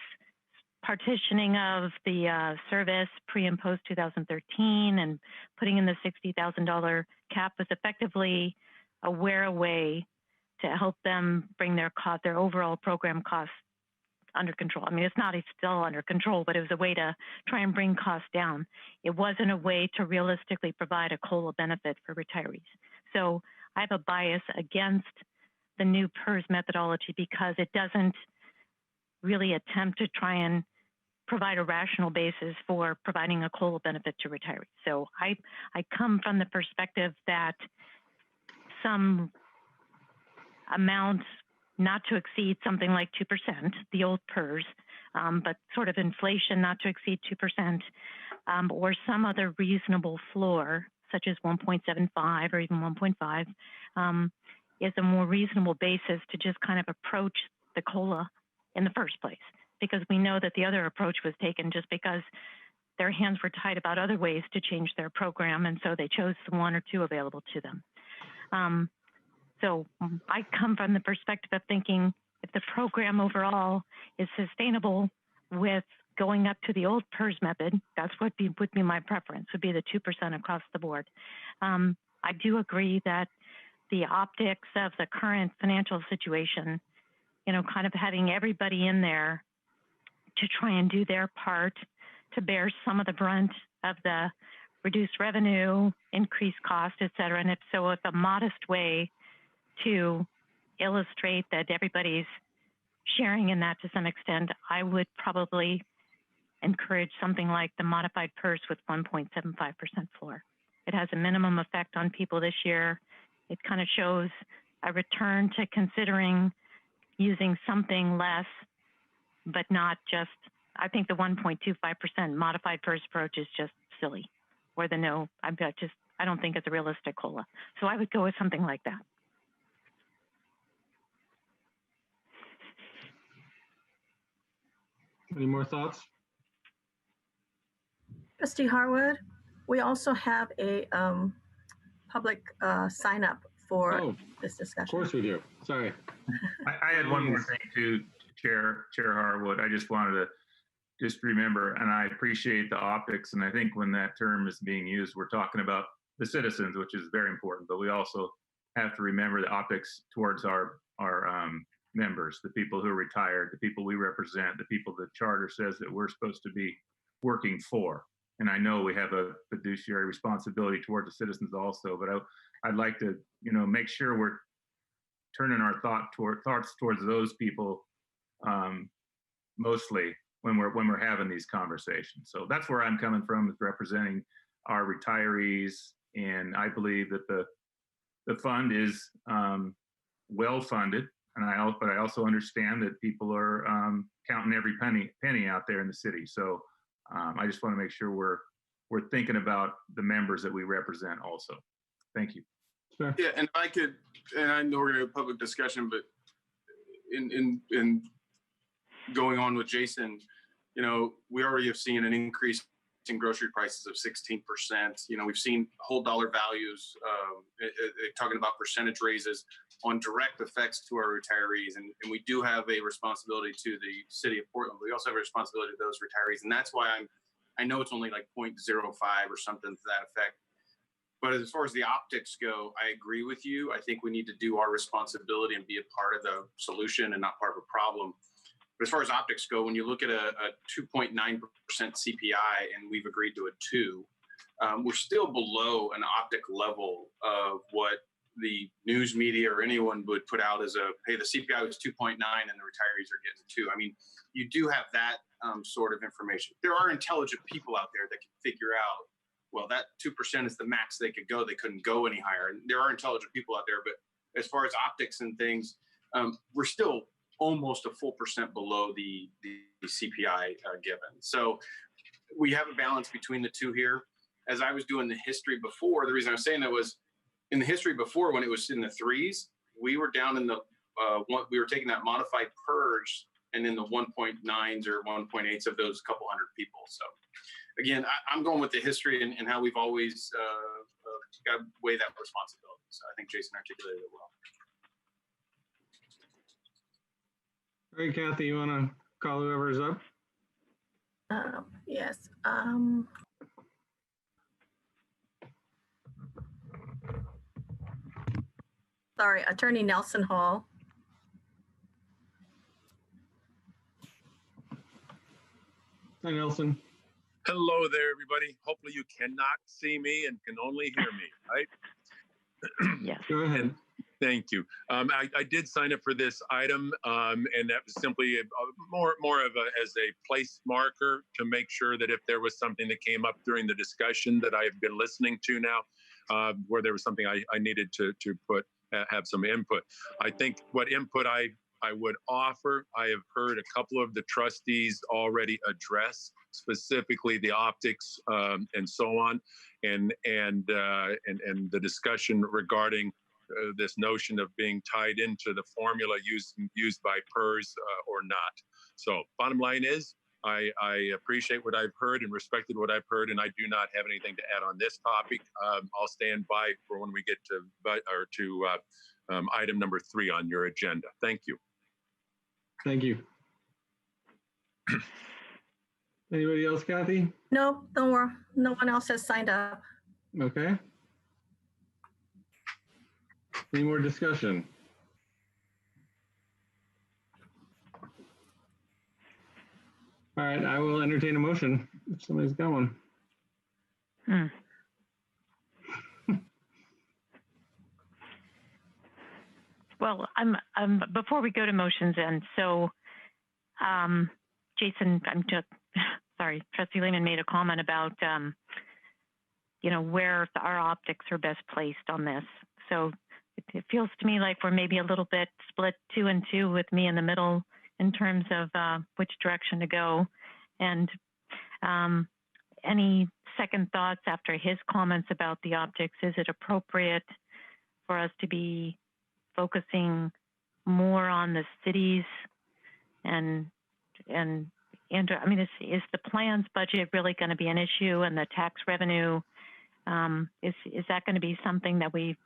partitioning of the service pre and post 2013 and putting in the $60,000 cap was effectively a way to help them bring their overall program costs under control. I mean, it's still under control, but it was a way to try and bring costs down. It wasn't a way to realistically provide a COLA benefit for retirees. So I have a bias against the new PERS methodology because it doesn't really attempt to try and provide a rational basis for providing a COLA benefit to retirees. So I come from the perspective that some amount not to exceed something like 2%, the old PERS, but sort of inflation not to exceed 2%, or some other reasonable floor, such as 1.75 or even 1.5, is a more reasonable basis to just kind of approach the COLA in the first place. Because we know that the other approach was taken just because their hands were tied about other ways to change their program, and so they chose the one or two available to them. So I come from the perspective of thinking if the program overall is sustainable with going up to the old PERS method, that's what would be my preference, would be the 2% across the board. I do agree that the optics of the current financial situation, kind of having everybody in there to try and do their part to bear some of the brunt of the reduced revenue, increased cost, et cetera. And if a modest way to illustrate that everybody's sharing in that to some extent, I would probably encourage something like the modified PERS with 1.75% floor. It has a minimum effect on people this year. It kind of shows a return to considering using something less, but not just, I think the 1.25% modified PERS approach is just silly, or the no, I don't think it's a realistic COLA. So I would go with something like that. Any more thoughts? Trustee Harwood, we also have a public sign up for this discussion. Of course we do. Sorry. I had one more thing to Chair Harwood. I just wanted to remember, and I appreciate the optics, and I think when that term is being used, we're talking about the citizens, which is very important, but we also have to remember the optics towards our members, the people who are retired, the people we represent, the people the charter says that we're supposed to be working for. And I know we have a fiduciary responsibility toward the citizens also, but I'd like to, make sure we're turning our thoughts towards those people mostly when we're having these conversations. So that's where I'm coming from, is representing our retirees, and I believe that the fund is well funded. but I also understand that people are counting every penny out there in the city. So I just want to make sure we're thinking about the members that we represent also. Thank you. Sure. Yeah, and I could, and I know we're going to have public discussion, but in going on with Jason, you know, we already have seen an increase in grocery prices of 16%. You know, we've seen whole dollar values, talking about percentage raises on direct effects to our retirees. And we do have a responsibility to the city of Portland. But we also have a responsibility to those retirees. And that's why I know it's only like 0.05 or something to that effect. But as far as the optics go, I agree with you. I think we need to do our responsibility and be a part of the solution and not part of a problem. But as far as optics go, when you look at a 2.9% CPI and we've agreed to a 2, we're still below an optic level of what the news media or anyone would put out as hey, the CPI was 2.9 and the retirees are getting 2. I mean, you do have that sort of information. There are intelligent people out there that can figure out, well, that 2% is the max they could go. They couldn't go any higher. And there are intelligent people out there. But as far as optics and things, we're still almost a full % below the CPI given. So we have a balance between the two here. As I was doing the history before, the reason I was saying that was in the history before, when it was in the 3s, we were down in the we were taking that modified purge and in the 1.9s or 1.8s of those couple hundred people. So again, I'm going with the history and how we've always got to weigh that responsibility. So I think Jason articulated it well. All right, Kathy, you want to call whoever's up? Yes. Sorry, Attorney Nelson Hall. Hi, Nelson. Hello there, everybody. Hopefully you cannot see me and can only hear me, right? Yes. Go ahead. Thank you. I did sign up for this item, and that was simply more of as a place marker to make sure that if there was something that came up during the discussion that I've been listening to now, where there was something I needed to have some input. I think what input I would offer, I have heard a couple of the trustees already address specifically the optics and so on, and the discussion regarding this notion of being tied into the formula used by PERS or not. So bottom line is, I appreciate what I've heard and respected what I've heard, and I do not have anything to add on this topic. I'll stand by for when we get to item number 3 on your agenda. Thank you. Thank you. Anybody else, Kathy? No, don't worry. No one else has signed up. Okay. Any more discussion? All right, I will entertain a motion if somebody's got one. Well, I'm before we go to motions, and so Jason, sorry, Trustee Lehman made a comment about where our optics are best placed on this. So it feels to me like we're maybe a little bit split 2 and 2 with me in the middle in terms of which direction to go. And any second thoughts after his comments about the optics? Is it appropriate for us to be focusing more on the cities and I mean, is the plan's budget really going to be an issue, and the tax revenue, is that going to be something that we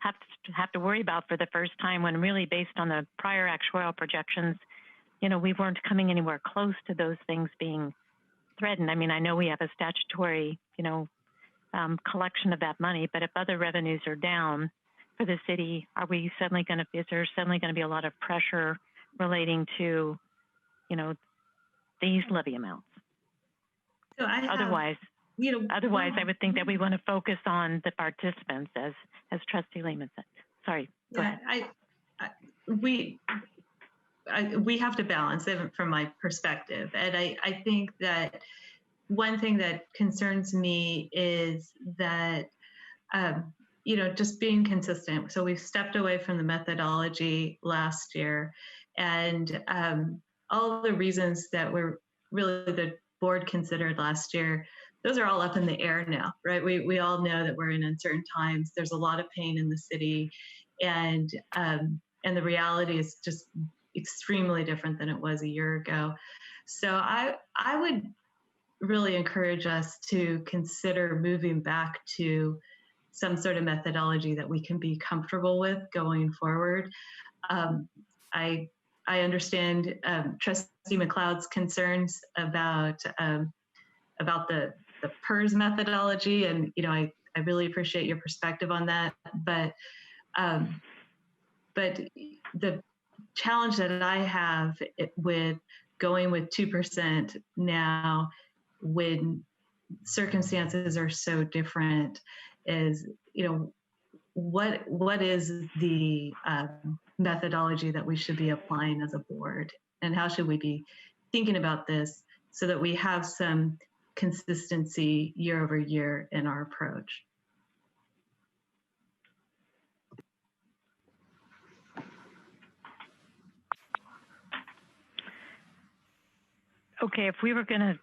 have to worry about for the first time, when really based on the prior actuarial projections, we weren't coming anywhere close to those things being threatened. I mean, I know we have a statutory, collection of that money, but if other revenues are down for the city, is there suddenly going to be a lot of pressure relating to, these levy amounts? So otherwise, I would think that we want to focus on the participants, as Trustee Lehman said. Sorry, go ahead. We have to balance it from my perspective. And I think that one thing that concerns me is that just being consistent. So we've stepped away from the methodology last year, and all the reasons that were really the board considered last year, those are all up in the air now, right? We all know that we're in uncertain times. There's a lot of pain in the city, and the reality is just extremely different than it was a year ago. So I would really encourage us to consider moving back to some sort of methodology that we can be comfortable with going forward. I understand Trustee McLeod's concerns about the PERS methodology, and I really appreciate your perspective on that. But the challenge that I have with going with 2% now, when circumstances are so different, is what is the methodology that we should be applying as a board, and how should we be thinking about this so that we have some consistency year over year in our approach. Okay, if we were gonna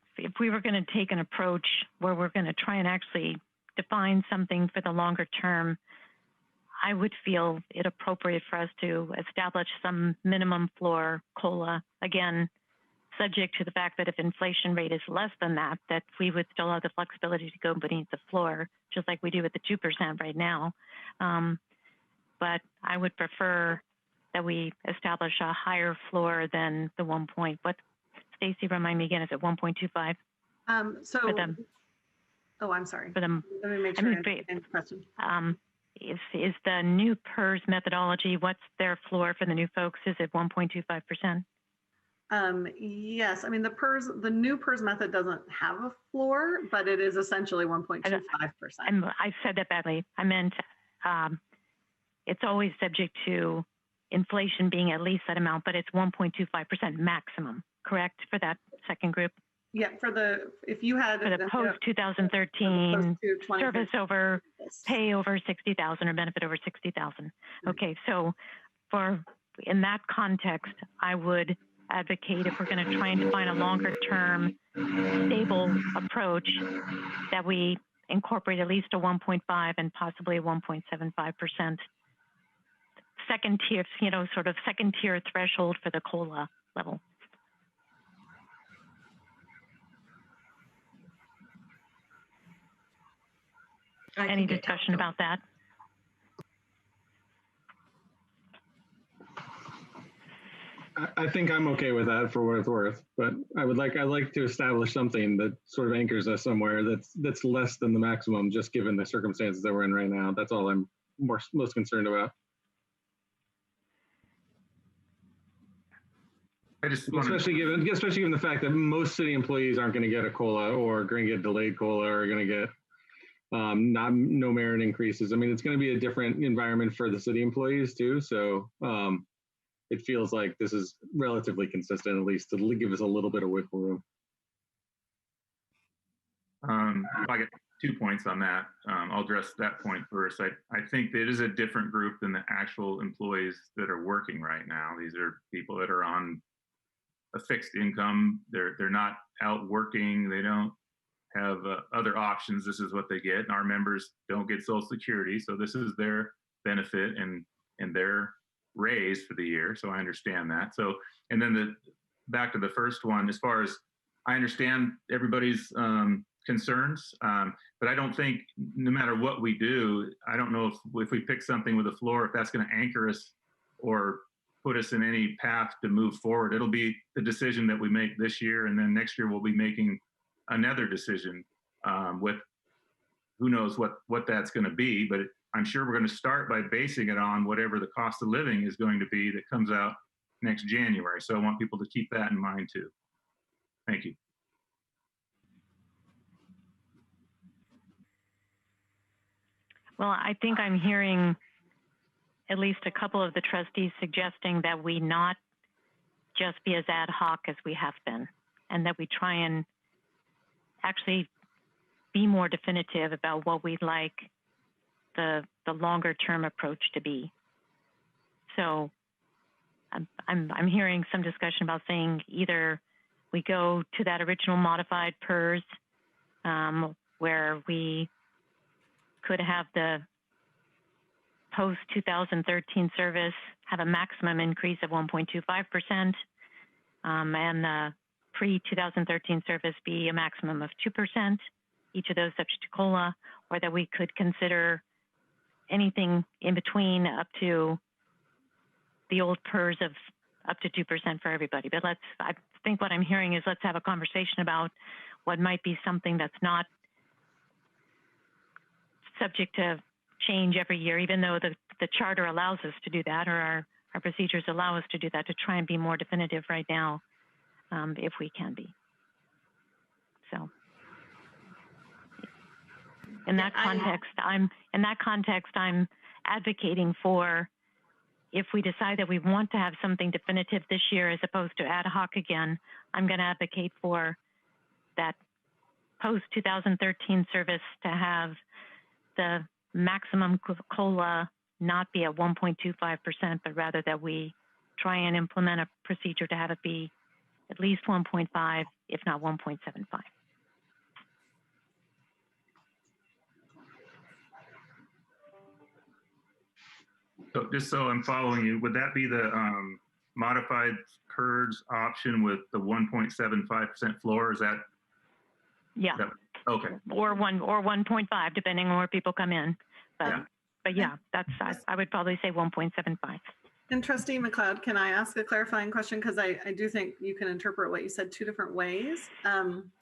take an approach where we're gonna try and actually define something for the longer term, I would feel it appropriate for us to establish some minimum floor COLA, again, subject to the fact that if inflation rate is less than that we would still have the flexibility to go beneath the floor, just like we do with the 2% right now. But I would prefer that we establish a higher floor than the 1 point. What, Stacy, remind me again, is it 1.25? So for them? Oh, I'm sorry. For them, Let me make sure I understand the question. Is the new PERS methodology, what's their floor for the new folks? Is it 1.25%? Yes, I mean the new PERS method doesn't have a floor, but it is essentially 1.25%. I said that badly. I meant it's always subject to inflation being at least that amount, but it's 1.25% maximum, correct, for that second group? Yeah, if you had for the post 2013 service over pay over 60,000 or benefit over 60,000. Okay, so in that context, I would advocate, if we're going to try and define a longer term stable approach, that we incorporate at least a 1.5 and possibly a 1.75% second tier, sort of second tier threshold for the COLA level. Any discussion about that? I think I'm okay with that for what it's worth, but I'd like to establish something that sort of anchors us somewhere that's less than the maximum, just given the circumstances that we're in right now. That's all I'm most concerned about. Especially given the fact that most city employees aren't going to get a COLA, or going to get delayed COLA, or going to get no merit increases. I mean, it's going to be a different environment for the city employees too. So it feels like this is relatively consistent, at least to give us a little bit of wiggle room. I get 2 points on that. I'll address that point first. I think it is a different group than the actual employees that are working right now. These are people that are on a fixed income. They're not out working. They don't have other options. This is what they get. And our members don't get Social Security, so this is their benefit and their raise for the year. So I understand that. So, and then back to the first one, as far as I understand everybody's concerns, but I don't think, no matter what we do, I don't know if we pick something with a floor, if that's going to anchor us or put us in any path to move forward. It'll be the decision that we make this year, and then next year we'll be making another decision with who knows what that's going to be. But I'm sure we're going to start by basing it on whatever the cost of living is going to be that comes out next January. So I want people to keep that in mind too. Thank you. Well, I think I'm hearing at least a couple of the trustees suggesting that we not just be as ad hoc as we have been, and that we try and actually be more definitive about what we'd like the longer term approach to be. So I'm hearing some discussion about saying either we go to that original modified PERS, where we could have the post 2013 service have a maximum increase of 1.25%, and the pre 2013 service be a maximum of 2%, each of those subject to COLA, or that we could consider anything in between up to the old PERS of up to 2% for everybody. But I think what I'm hearing is let's have a conversation about what might be something that's not subject to change every year, even though the charter allows us to do that, or our procedures allow us to do that, to try and be more definitive right now, if we can be. So in that context, I'm advocating for, if we decide that we want to have something definitive this year as opposed to ad hoc again, I'm going to advocate for that post 2013 service to have the maximum COLA not be at 1.25%, but rather that we try and implement a procedure to have it be at least 1.5, if not 1.75. So just so I'm following you, would that be the modified PERS option with the 1.75% floor? Is that? Yeah. Okay. Or 1.5, depending on where people come in. But yeah, I would probably say 1.75. And Trustee McLeod, can I ask a clarifying question? Because I do think you can interpret what you said two different ways.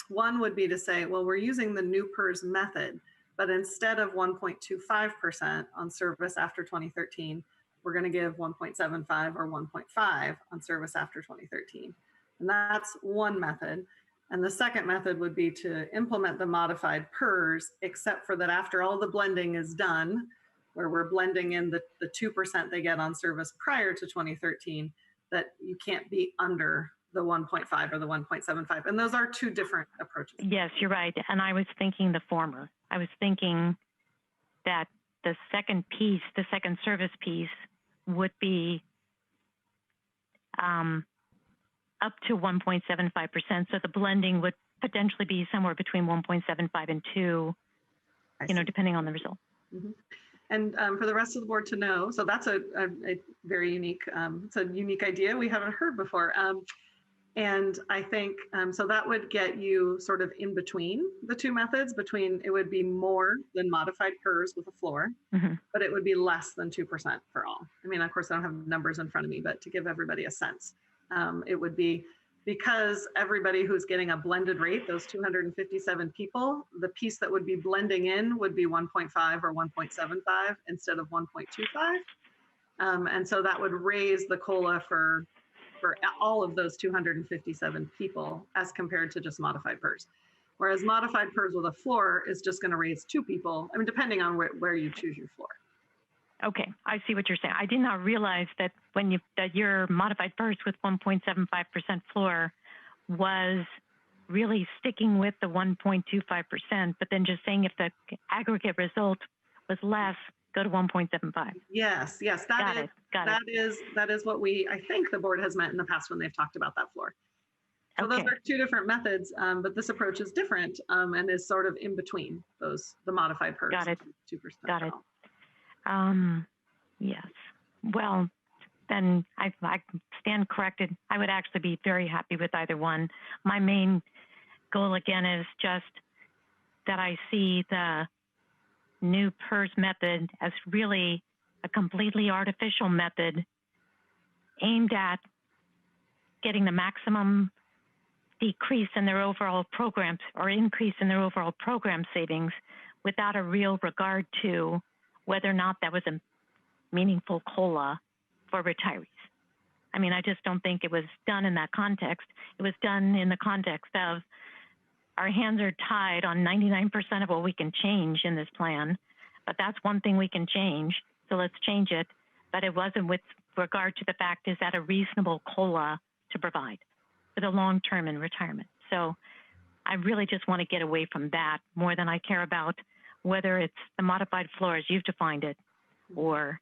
One would be to say, well, we're using the new PERS method, but instead of 1.25% on service after 2013, we're going to give 1.75 or 1.5 on service after 2013. And that's one method. And the second method would be to implement the modified PERS, except for that after all the blending is done, where we're blending in the 2% they get on service prior to 2013, that you can't be under the 1.5 or the 1.75. And those are two different approaches. Yes, you're right. And I was thinking the former. I was thinking that the second piece, the second service piece, would be up to 1.75%. So the blending would potentially be somewhere between 1.75 and 2, depending on the result. Mm-hmm. And for the rest of the board to know, so that's a very unique, it's a unique idea we haven't heard before. And I think, so that would get you sort of in between the two methods, it would be more than modified PERS with a floor, but it would be less than 2% for all. I mean, of course, I don't have numbers in front of me, but to give everybody a sense, it would be, because everybody who's getting a blended rate, those 257 people, the piece that would be blending in would be 1.5 or 1.75 instead of 1.25. And so that would raise the COLA for all of those 257 people as compared to just modified PERS. Whereas modified PERS with a floor is just going to raise 2 people, I mean, depending on where you choose your floor. Okay, I see what you're saying. I did not realize that that your modified PERS with 1.75% floor was really sticking with the 1.25%, but then just saying if the aggregate result was less, go to 1.75. Yes, that is what I think the board has meant in the past when they've talked about that floor. So those are two different methods, but this approach is different and is sort of in between the modified PERS. Got it. 2%. Got it. Yes. Well, then I stand corrected. I would actually be very happy with either one. My main goal again is just that I see the new PERS method as really a completely artificial method aimed at getting the maximum decrease in their overall programs or increase in their overall program savings without a real regard to whether or not that was a meaningful COLA for retirees. I mean, I just don't think it was done in that context. It was done in the context of our hands are tied on 99% of what we can change in this plan, but that's one thing we can change, so let's change it. But it wasn't with regard to the fact, is that a reasonable COLA to provide for the long term in retirement? So I really just want to get away from that more than I care about whether it's the modified floor as you've defined it, or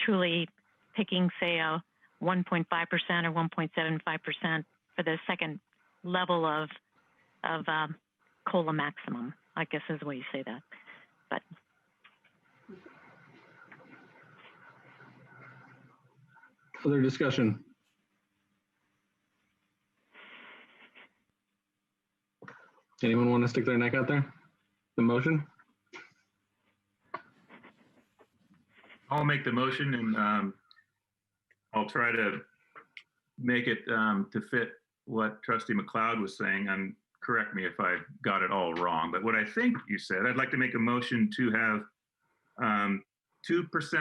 truly picking, say, a 1.5% or 1.75% for the second level of COLA maximum, I guess is the way you say that. But other discussion? Anyone want to stick their neck out there? The motion? I'll make the motion, and I'll try to make it to fit what Trustee McLeod was saying. And correct me if I got it all wrong, but what I think you said, I'd like to make a motion to have 2%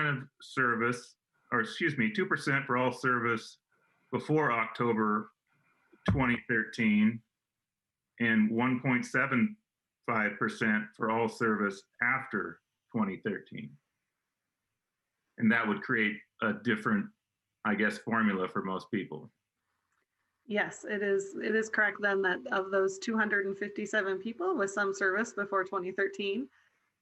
of service, or excuse me, 2% for all service before October 2013, and 1.75% for all service after 2013. And that would create a different, I guess, formula for most people. Yes, it is correct then that of those 257 people with some service before 2013,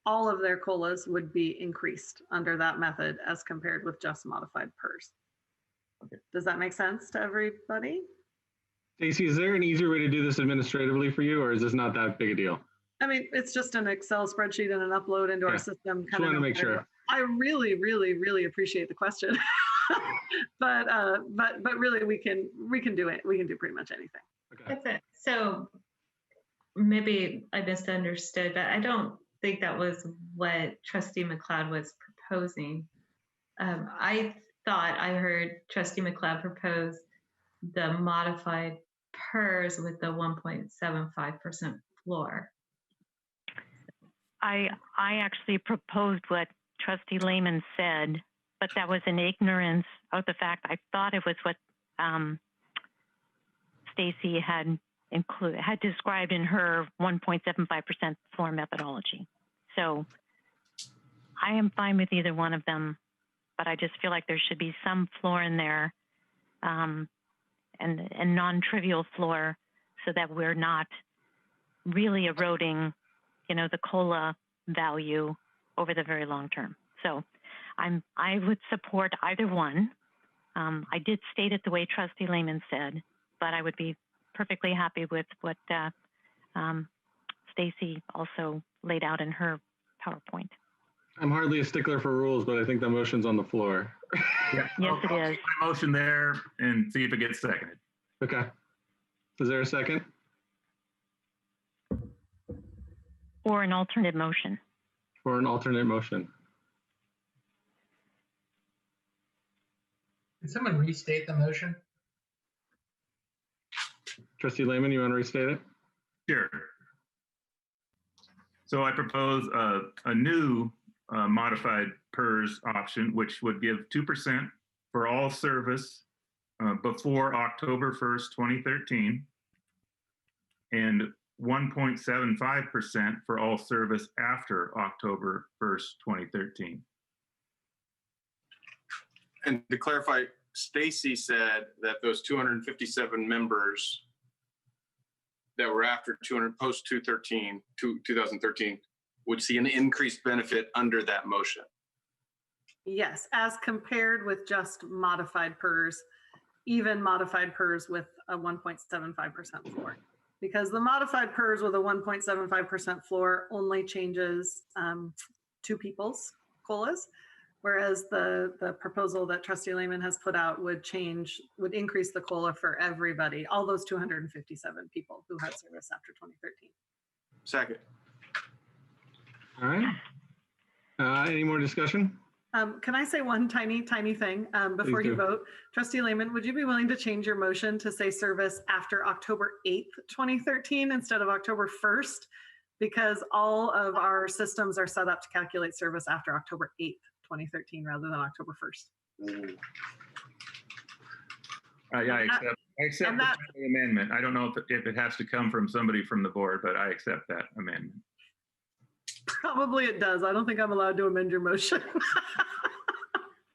all of their COLAs would be increased under that method as compared with just modified PERS. Okay. Does that make sense to everybody? Stacey, is there an easier way to do this administratively for you, or is this not that big a deal? I mean, it's just an Excel spreadsheet and an upload into our system. Just want to make sure. I really, really, really appreciate the question, but really, we can do it. We can do pretty much anything. Okay. That's it. So maybe I misunderstood, but I don't think that was what Trustee McLeod was proposing. I thought I heard Trustee McLeod propose the modified PERS with the 1.75% floor. I actually proposed what Trustee Lehman said, but that was in ignorance of the fact I thought it was what Stacey had described in her 1.75% floor methodology. So I am fine with either one of them, but I just feel like there should be some floor in there, and non-trivial floor, so that we're not really eroding, the COLA value over the very long term. So I would support either one. I did state it the way Trustee Lehman said, but I would be perfectly happy with what Stacey also laid out in her PowerPoint. I'm hardly a stickler for rules, but I think the motion's on the floor. Yeah. Yes, it I'll is. keep my motion there and see if it gets seconded. Okay. Is there a second? Or an alternate motion. Or an alternate motion? Can someone restate the motion? Trustee Lehman, you want to restate it? Sure. So I propose a new modified PERS option, which would give 2% for all service before October 1st, 2013, and 1.75% for all service after October 1st, 2013. And to clarify, Stacey said that those 257 members that were after post 2013 would see an increased benefit under that motion. Yes, as compared with just modified PERS, even modified PERS with a 1.75% floor. Because the modified PERS with a 1.75% floor only changes two people's COLAs, whereas the proposal that Trustee Lehman has put out would increase the COLA for everybody, all those 257 people who had service after 2013. Second. All right. Any more discussion? Can I say one tiny thing before you vote? Trustee Lehman, would you be willing to change your motion to say service after October 8th, 2013 instead of October 1st? Because all of our systems are set up to calculate service after October 8th, 2013 rather than October 1st. I accept the amendment. I don't know if it has to come from somebody from the board, but I accept that amendment. Probably it does. I don't think I'm allowed to amend your motion.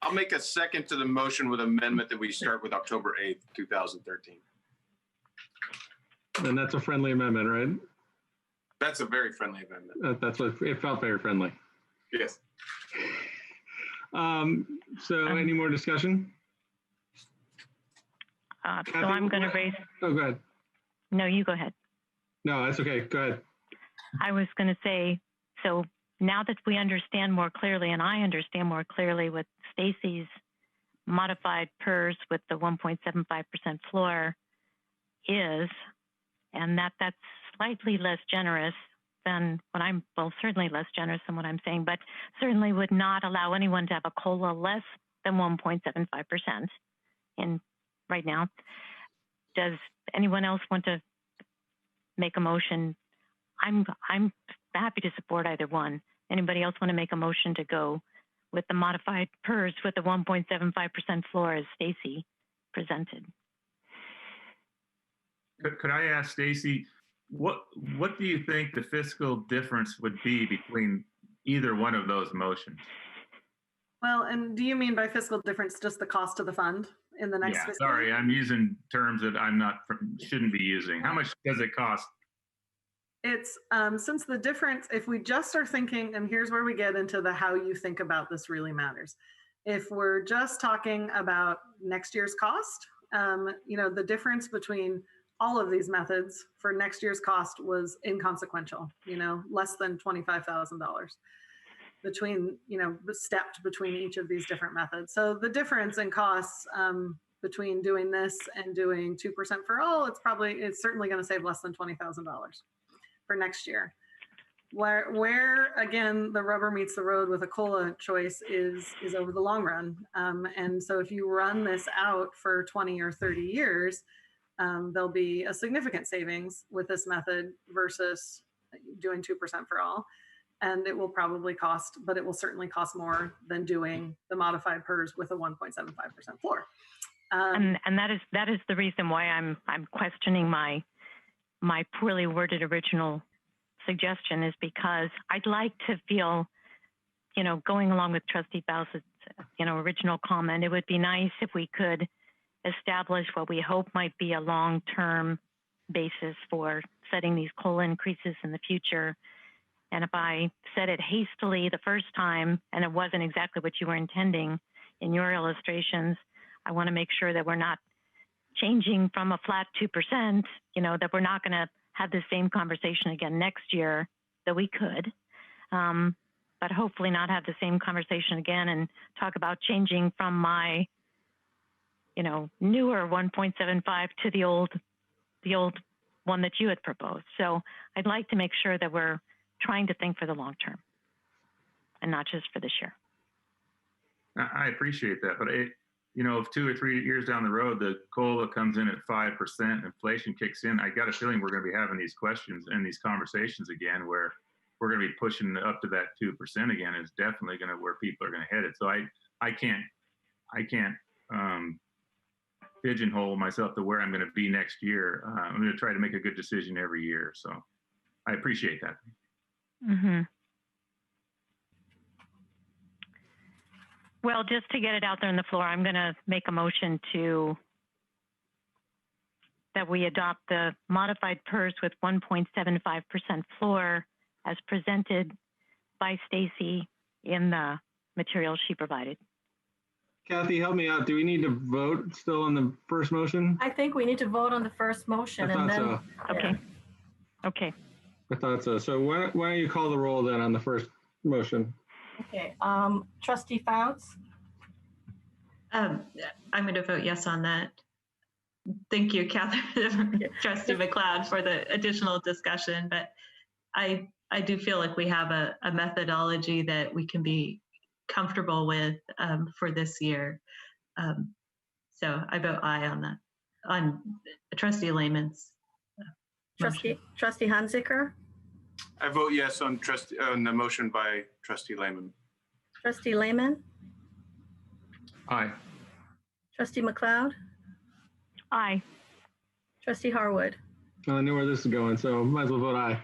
I'll make a second to the motion with amendment that we start with October 8th, 2013. And that's a friendly amendment, right? That's a very friendly amendment. That's what it felt, very friendly. Yes. So any more discussion? So I'm going to raise. Oh, go ahead. No, you go ahead. No, that's okay. Go ahead. I was going to say, so now that we understand more clearly, and I understand more clearly what Stacy's modified PERS with the 1.75% floor is, and that's slightly less generous than what I'm, well, certainly less generous than what I'm saying, but certainly would not allow anyone to have a COLA less than 1.75% in right now. Does anyone else want to make a motion? I'm happy to support either one. Anybody else want to make a motion to go with the modified PERS with the 1.75% floor as Stacy presented? Could I ask Stacy, what do you think the fiscal difference would be between either one of those motions? Well, and do you mean by fiscal difference just the cost of the fund in the next fiscal year? Sorry, I'm using terms that I'm not shouldn't be using. How much does it cost? It's since the difference, if we just are thinking, and here's where we get into the how you think about this really matters. If we're just talking about next year's cost, the difference between all of these methods for next year's cost was inconsequential, less than $25,000 between, stepped between each of these different methods. So the difference in costs between doing this and doing 2% for all, it's certainly going to save less than $20,000 for next year. Where again, the rubber meets the road with a COLA choice is over the long run. And so if you run this out for 20 or 30 years, there'll be a significant savings with this method versus doing 2% for all. And it will probably cost, but it will certainly cost more than doing the modified PERS with a 1.75% floor. And that is the reason why I'm questioning my poorly worded original suggestion, is because I'd like to feel, going along with Trustee Bowser's, original comment, it would be nice if we could establish what we hope might be a long-term basis for setting these COLA increases in the future. And if I said it hastily the first time, and it wasn't exactly what you were intending in your illustrations, I want to make sure that we're not changing from a flat 2%, that we're not going to have the same conversation again next year, that we could, but hopefully not have the same conversation again and talk about changing from my, newer 1.75 to the old one that you had proposed. So I'd like to make sure that we're trying to think for the long term and not just for this year. I appreciate that, but if 2 or 3 years down the road, the COLA comes in at 5%, inflation kicks in, I got a feeling we're going to be having these questions and these conversations again, where we're going to be pushing up to that 2% again. Is definitely going to where people are going to head it. So I can't pigeonhole myself to where I'm going to be next year. I'm going to try to make a good decision every year. So I appreciate that. Mm-hmm. Well, just to get it out there on the floor, I'm going to make a motion that we adopt the modified PERS with 1.75% floor as presented by Stacy in the materials she provided. Kathy, help me out. Do we need to vote still on the first motion? I think we need to vote on the first motion I and then. thought so. Okay. Okay. I thought so. So why don't you call the roll then on the first motion? Okay. Trustee Fouts? I'm going to vote yes on that. Thank you, Catherine, Trustee McLeod, for the additional discussion. But I do feel like we have a methodology that we can be comfortable with for this year. So I vote aye on that, on Trustee Lehman's motion. Trustee Hunziker? I vote yes on the motion by Trustee Lehman. Trustee Lehman? Aye. Trustee McLeod? Aye. Trustee Harwood? Well, I know where this is going, so might as well vote aye.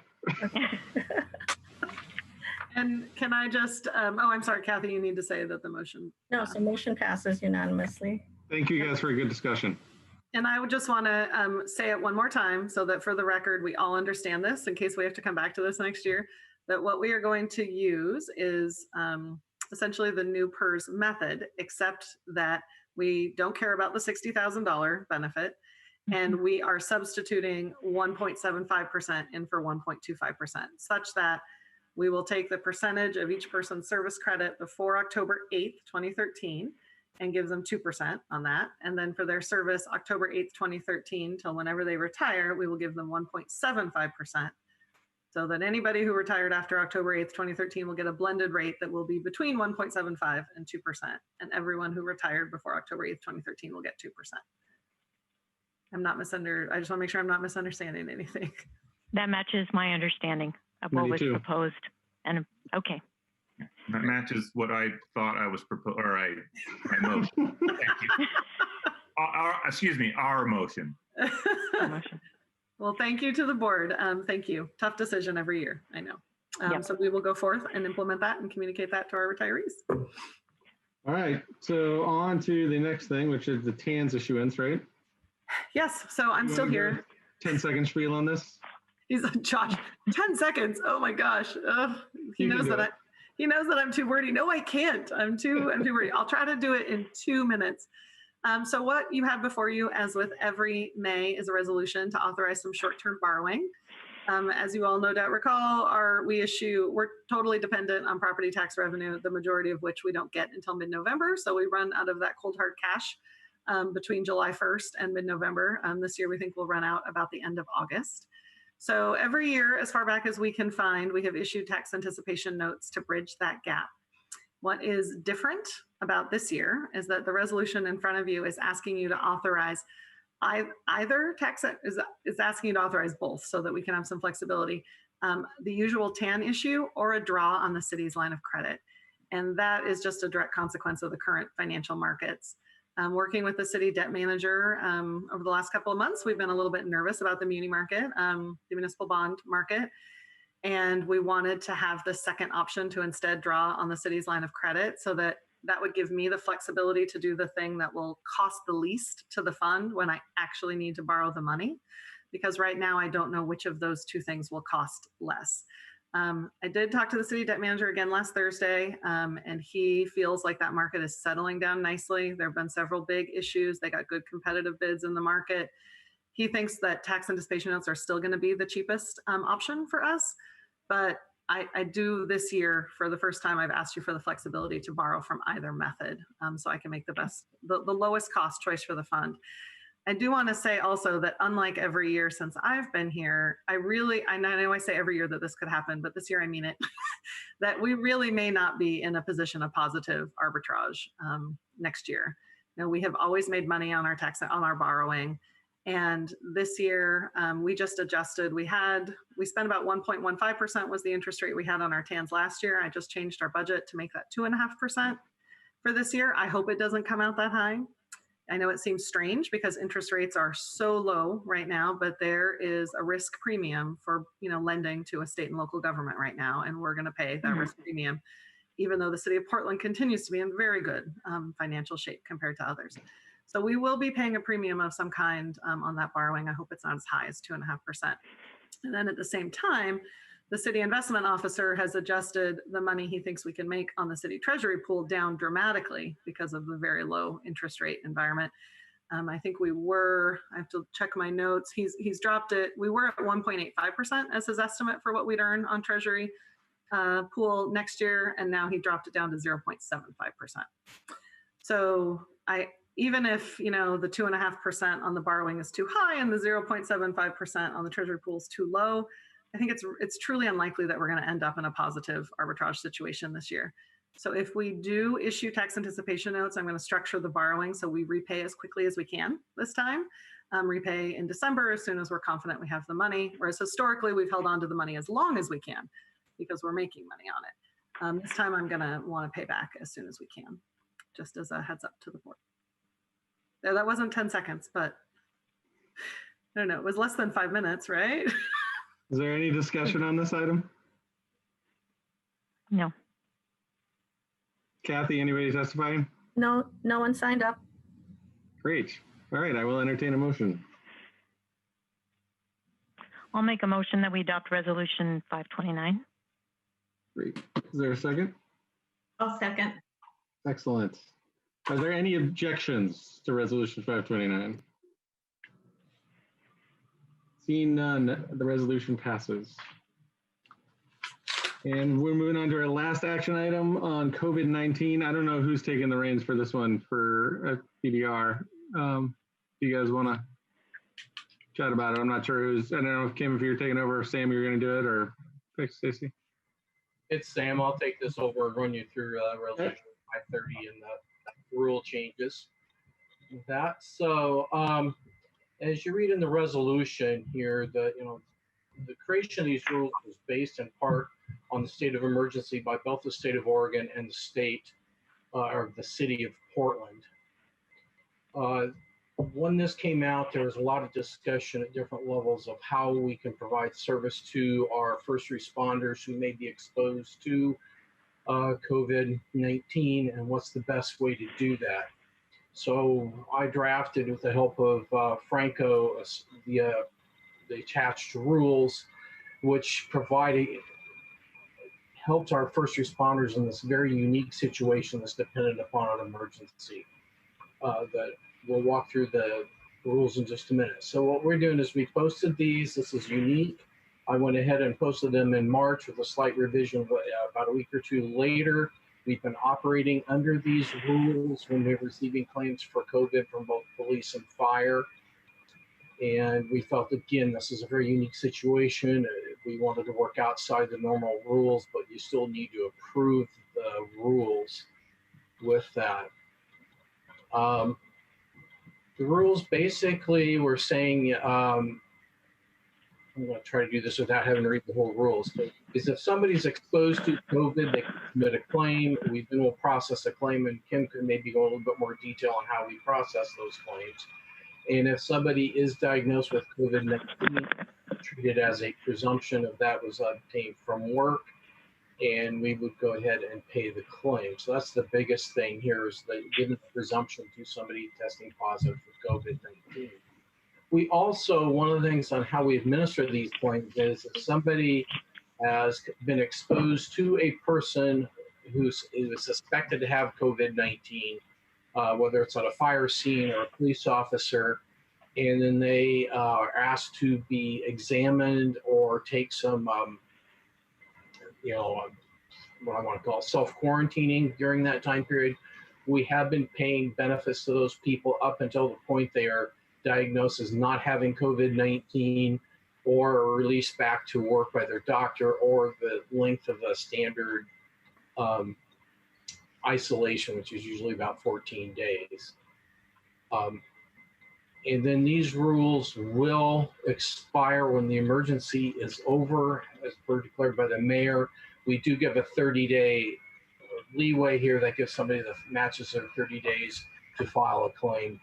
And can I just, I'm sorry, Kathy, you need to say that the motion. No, so motion passes unanimously. Thank you guys for a good discussion. And I would just want to say it one more time so that for the record, we all understand this in case we have to come back to this next year, that what we are going to use is essentially the new PERS method, except that we don't care about the $60,000 benefit. And we are substituting 1.75% in for 1.25%, such that we will take the percentage of each person's service credit before October 8th, 2013, and give them 2% on that. And then for their service October 8th, 2013 till whenever they retire, we will give them 1.75%. So that anybody who retired after October 8th, 2013 will get a blended rate that will be between 1.75 and 2%. And everyone who retired before October 8th, 2013 will get 2%. I just want to make sure I'm not misunderstanding anything. That matches my understanding of what was proposed. And okay. That matches what I thought I was proposed, or my motion. Thank you. Excuse me, our motion. Well, thank you to the board. Thank you. Tough decision every year, I know. So we will go forth and implement that and communicate that to our retirees. All right, so on to the next thing, which is the TANs issuance, right? Yes, so I'm still here. 10 seconds spiel on this. He's like, Josh, 10 seconds. Oh my gosh. He knows that I'm too wordy. No, I can't. I'm too wordy. I'll try to do it in 2 minutes. So what you have before you, as with every May, is a resolution to authorize some short-term borrowing. As you all no doubt recall, we're totally dependent on property tax revenue, the majority of which we don't get until mid-November. So we run out of that cold hard cash between July 1st and mid-November. This year, we think we'll run out about the end of August. So every year, as far back as we can find, we have issued tax anticipation notes to bridge that gap. What is different about this year is that the resolution in front of you is asking you to authorize is asking you to authorize both so that we can have some flexibility. The usual TAN issue or a draw on the city's line of credit. And that is just a direct consequence of the current financial markets. Working with the city debt manager over the last couple of months, we've been a little bit nervous about the muni market, the municipal bond market. And we wanted to have the second option to instead draw on the city's line of credit so that would give me the flexibility to do the thing that will cost the least to the fund when I actually need to borrow the money. Because right now I don't know which of those two things will cost less. I did talk to the city debt manager again last Thursday, and he feels like that market is settling down nicely. There have been several big issues. They got good competitive bids in the market. He thinks that tax anticipation notes are still going to be the cheapest option for us. But I do this year, for the first time, I've asked you for the flexibility to borrow from either method so I can make the lowest cost choice for the fund. I do want to say also that unlike every year since I've been here, I know I say every year that this could happen, but this year I mean it, that we really may not be in a position of positive arbitrage next year. You know, we have always made money on our borrowing. And this year we just adjusted. We spent about 1.15% was the interest rate we had on our TANs last year. I just changed our budget to make that 2.5% for this year. I hope it doesn't come out that high. I know it seems strange because interest rates are so low right now, but there is a risk premium for lending to a state and local government right now, and we're going to pay that risk premium, even though the city of Portland continues to be in very good financial shape compared to others. So we will be paying a premium of some kind on that borrowing. I hope it's not as high as 2.5%. And then at the same time, the city investment officer has adjusted the money he thinks we can make on the city treasury pool down dramatically because of the very low interest rate environment. I think I have to check my notes. He's dropped it. We were at 1.85% as his estimate for what we'd earn on treasury pool next year. And now he dropped it down to 0.75%. So even if the 2.5% on the borrowing is too high and the 0.75% on the treasury pool is too low, I think it's truly unlikely that we're going to end up in a positive arbitrage situation this year. So if we do issue tax anticipation notes, I'm going to structure the borrowing so we repay as quickly as we can this time. Repay in December as soon as we're confident we have the money, whereas historically we've held on to the money as long as we can because we're making money on it. This time I'm going to want to pay back as soon as we can, just as a heads up to the board. That wasn't 10 seconds, but I don't know, it was less than 5 minutes, right? Is there any discussion on this item? No. Kathy, anybody testifying? No one signed up. Great. All right, I will entertain a motion. I'll make a motion that we adopt Resolution 529. Great. Is there a second? I'll second. Excellent. Are there any objections to Resolution 529? Seeing none, the resolution passes. And we're moving on to our last action item on COVID-19. I don't know who's taking the reins for this one for Fpdr. Do you guys want to chat about it? I'm not sure who's, I don't know if Kim, if you're taking over, or Sam, you're going to do it, or Stacy? It's Sam. I'll take this over and run you through Resolution 530 and the rule changes. That so, as you read in the resolution here, the creation of these rules was based in part on the state of emergency by both the state of Oregon and the state or the city of Portland. When this came out, there was a lot of discussion at different levels of how we can provide service to our first responders who may be exposed to COVID-19 and what's the best way to do that. So I drafted, with the help of Franco, the attached rules, which helped our first responders in this very unique situation that's dependent upon an emergency. That we'll walk through the rules in just a minute. So what we're doing is we posted these. This is unique. I went ahead and posted them in March with a slight revision about a week or two later. We've been operating under these rules when we're receiving claims for COVID from both police and fire. And we felt, again, this is a very unique situation. We wanted to work outside the normal rules, but you still need to approve the rules with that. The rules basically were saying, I'm going to try to do this without having to read the whole rules, is if somebody's exposed to COVID, they can submit a claim. We then will process a claim, and Kim could maybe go a little bit more detail on how we process those claims. And if somebody is diagnosed with COVID-19, treated as a presumption of that was obtained from work, and we would go ahead and pay the claim. So that's the biggest thing here, is that giving the presumption to somebody testing positive for COVID-19. We also, one of the things on how we administer these claims is if somebody has been exposed to a person who is suspected to have COVID-19, whether it's at a fire scene or a police officer, and then they are asked to be examined or take some, what I want to call self-quarantining during that time period. We have been paying benefits to those people up until the point they are diagnosed as not having COVID-19 or are released back to work by their doctor, or the length of a standard isolation, which is usually about 14 days. And then these rules will expire when the emergency is over, as per declared by the mayor. We do give a 30-day leeway here that gives somebody that matches their 30 days to file a claim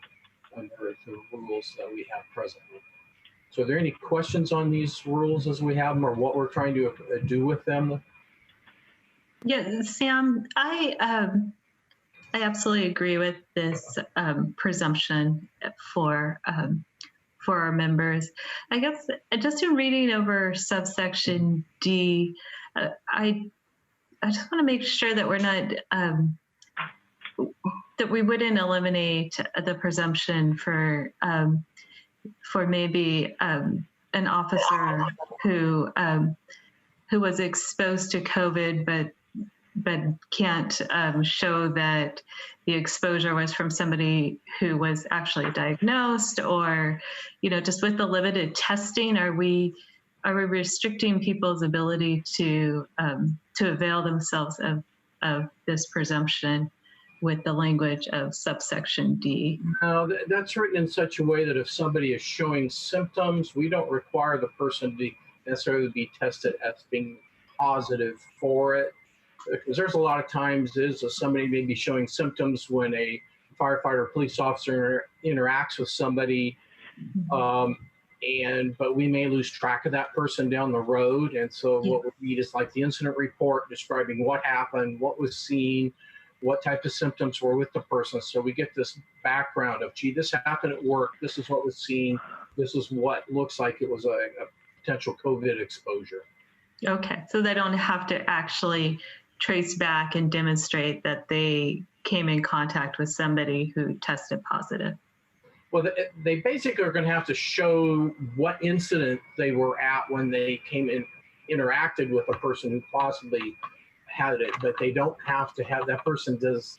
under the rules that we have presently. So are there any questions on these rules as we have them, or what we're trying to do with them? Yeah, Sam, I absolutely agree with this presumption for our members. I guess just in reading over subsection D, I just want to make sure that we're not that we wouldn't eliminate the presumption for maybe an officer who was exposed to COVID, but can't show that the exposure was from somebody who was actually diagnosed, or, just with the limited testing, are we restricting people's ability to avail themselves of this presumption with the language of subsection D? No, that's written in such a way that if somebody is showing symptoms, we don't require the person to necessarily be tested as being positive for it. Because there's a lot of times somebody may be showing symptoms when a firefighter or police officer interacts with somebody, but we may lose track of that person down the road. And so what we need is like the incident report describing what happened, what was seen, what type of symptoms were with the person. So we get this background of, gee, this happened at work. This is what was seen. This is what looks like it was a potential COVID exposure. Okay, so they don't have to actually trace back and demonstrate that they came in contact with somebody who tested positive. Well, they basically are going to have to show what incident they were at when they came in, interacted with a person who possibly had it, but they don't have to have that person does,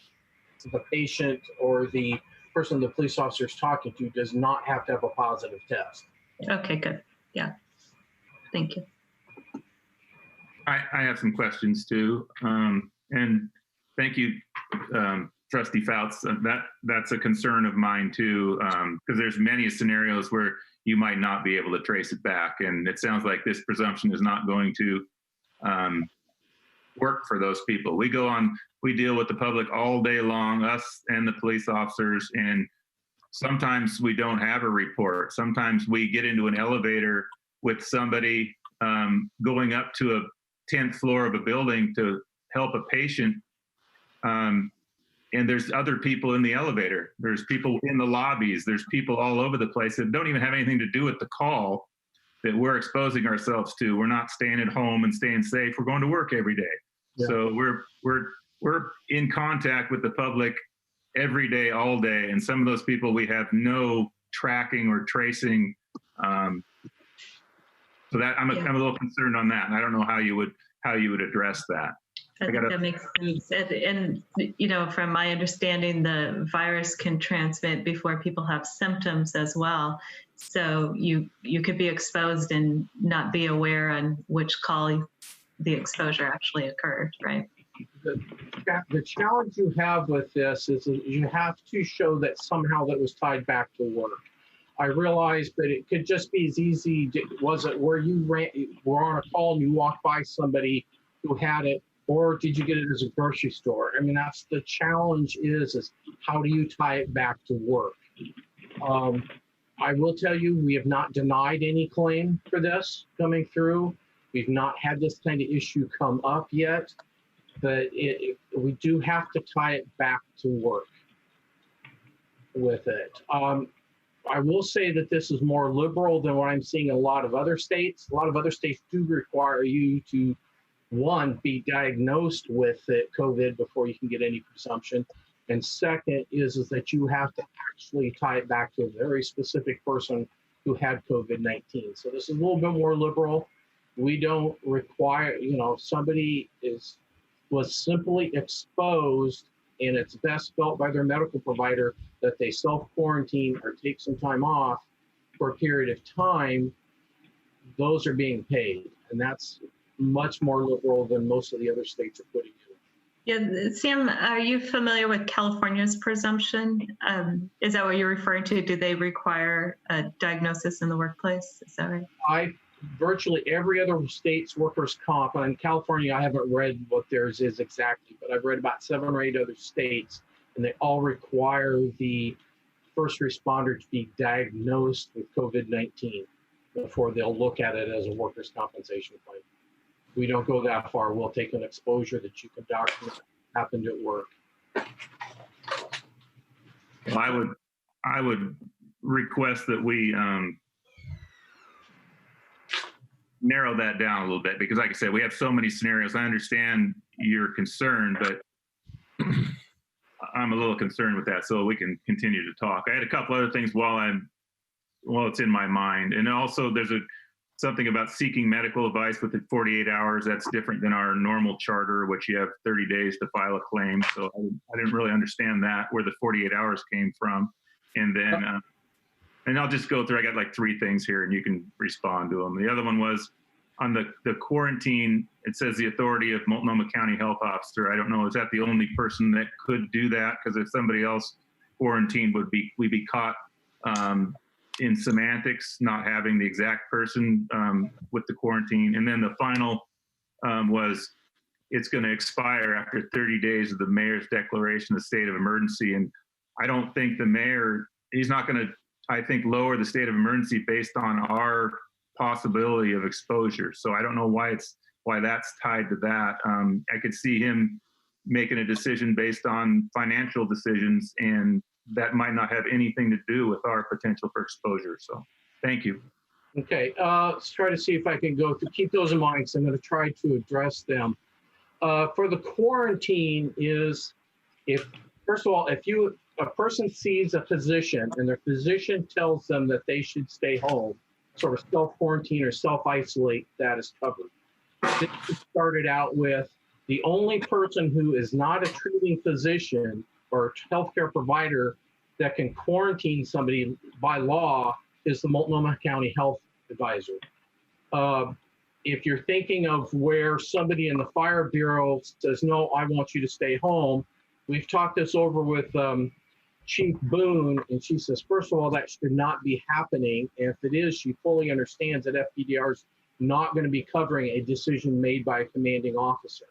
the patient or the person the police officer is talking to does not have to have a positive test. Okay, good. Yeah. Thank you. I have some questions too. And thank you, Trustee Fouts. That's a concern of mine too, because there's many scenarios where you might not be able to trace it back. And it sounds like this presumption is not going to work for those people. We deal with the public all day long, us and the police officers, and sometimes we don't have a report. Sometimes we get into an elevator with somebody going up to a 10th floor of a building to help a patient, and there's other people in the elevator. There's people in the lobbies. There's people all over the place that don't even have anything to do with the call that we're exposing ourselves to. We're not staying at home and staying safe. We're going to work every day. Yeah. So we're in contact with the public every day, all day, and some of those people we have no tracking or tracing. So that I'm a little concerned on that, and I don't know how you would address that. That makes sense. And you know, from my understanding, the virus can transmit before people have symptoms as well. So you could be exposed and not be aware on which call the exposure actually occurred, right? The challenge you have with this is that you have to show that somehow that was tied back to work. I realize that it could just be as easy. Was it where you were on a call and you walked by somebody who had it, or did you get it as a grocery store? I mean, that's the challenge is how do you tie it back to work? I will tell you, we have not denied any claim for this coming through. We've not had this kind of issue come up yet, but we do have to tie it back to work with it. I will say that this is more liberal than what I'm seeing in a lot of other states. A lot of other states do require you to, one, be diagnosed with COVID before you can get any presumption. And second is that you have to actually tie it back to a very specific person who had COVID-19. So this is a little bit more liberal. We don't require, you know, if somebody was simply exposed and it's best felt by their medical provider that they self-quarantine or take some time off for a period of time, those are being paid. And that's much more liberal than most of the other states are putting in. Yeah, Sam, are you familiar with California's presumption? Is that what you're referring to? Do they require a diagnosis in the workplace? Is that right? Virtually every other state's workers' comp, and in California, I haven't read what theirs is exactly, but I've read about 7 or 8 other states, and they all require the first responder to be diagnosed with COVID-19 before they'll look at it as a workers' compensation claim. We don't go that far. We'll take an exposure that you can document happened at work. Well, I would request that we narrow that down a little bit, because like I said, we have so many scenarios. I understand your concern, but I'm a little concerned with that, so we can continue to talk. I had a couple other things while it's in my mind. And also there's something about seeking medical advice within 48 hours. That's different than our normal charter, which you have 30 days to file a claim. So I didn't really understand that, where the 48 hours came from. And then, and I'll just go through, I got like 3 things here and you can respond to them. The other one was on the quarantine. It says the authority of Multnomah County Health Officer. I don't know, is that the only person that could do that? Because if somebody else quarantined, we'd be caught in semantics, not having the exact person with the quarantine. And then the final was it's going to expire after 30 days of the mayor's declaration of state of emergency. And I don't think the mayor, he's not going to, I think, lower the state of emergency based on our possibility of exposure. So I don't know why that's tied to that. I could see him making a decision based on financial decisions, and that might not have anything to do with our potential for exposure. So thank you. Okay, let's try to see if I can go to keep those in mind. So I'm going to try to address them. For the quarantine is, if first of all, if a person sees a physician and their physician tells them that they should stay home, sort of self-quarantine or self-isolate, that is covered. This started out with the only person who is not a treating physician or healthcare provider that can quarantine somebody by law is the Multnomah County Health Advisor. If you're thinking of where somebody in the Fire Bureau says, no, I want you to stay home, we've talked this over with Chief Boone, and she says, first of all, that should not be happening. And if it is, she fully understands that FPDR is not going to be covering a decision made by a commanding officer.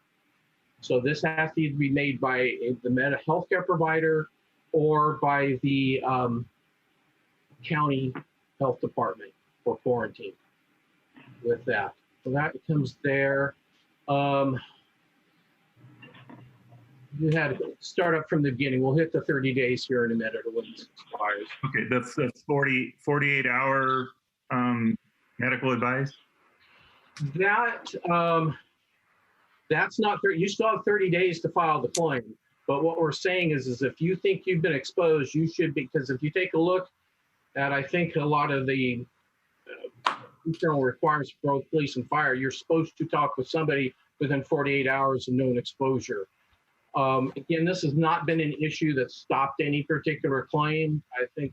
So this has to either be made by the healthcare provider or by the county health department for quarantine with that. So that comes there. You had to start up from the beginning. We'll hit the 30 days here in a minute when it expires. Okay, that's 48-hour medical advice? That's not, you still have 30 days to file the claim. But what we're saying is if you think you've been exposed, you should be, because if you take a look at, I think, a lot of the internal requirements for both police and fire, you're supposed to talk with somebody within 48 hours of known exposure. Again, this has not been an issue that stopped any particular claim. I think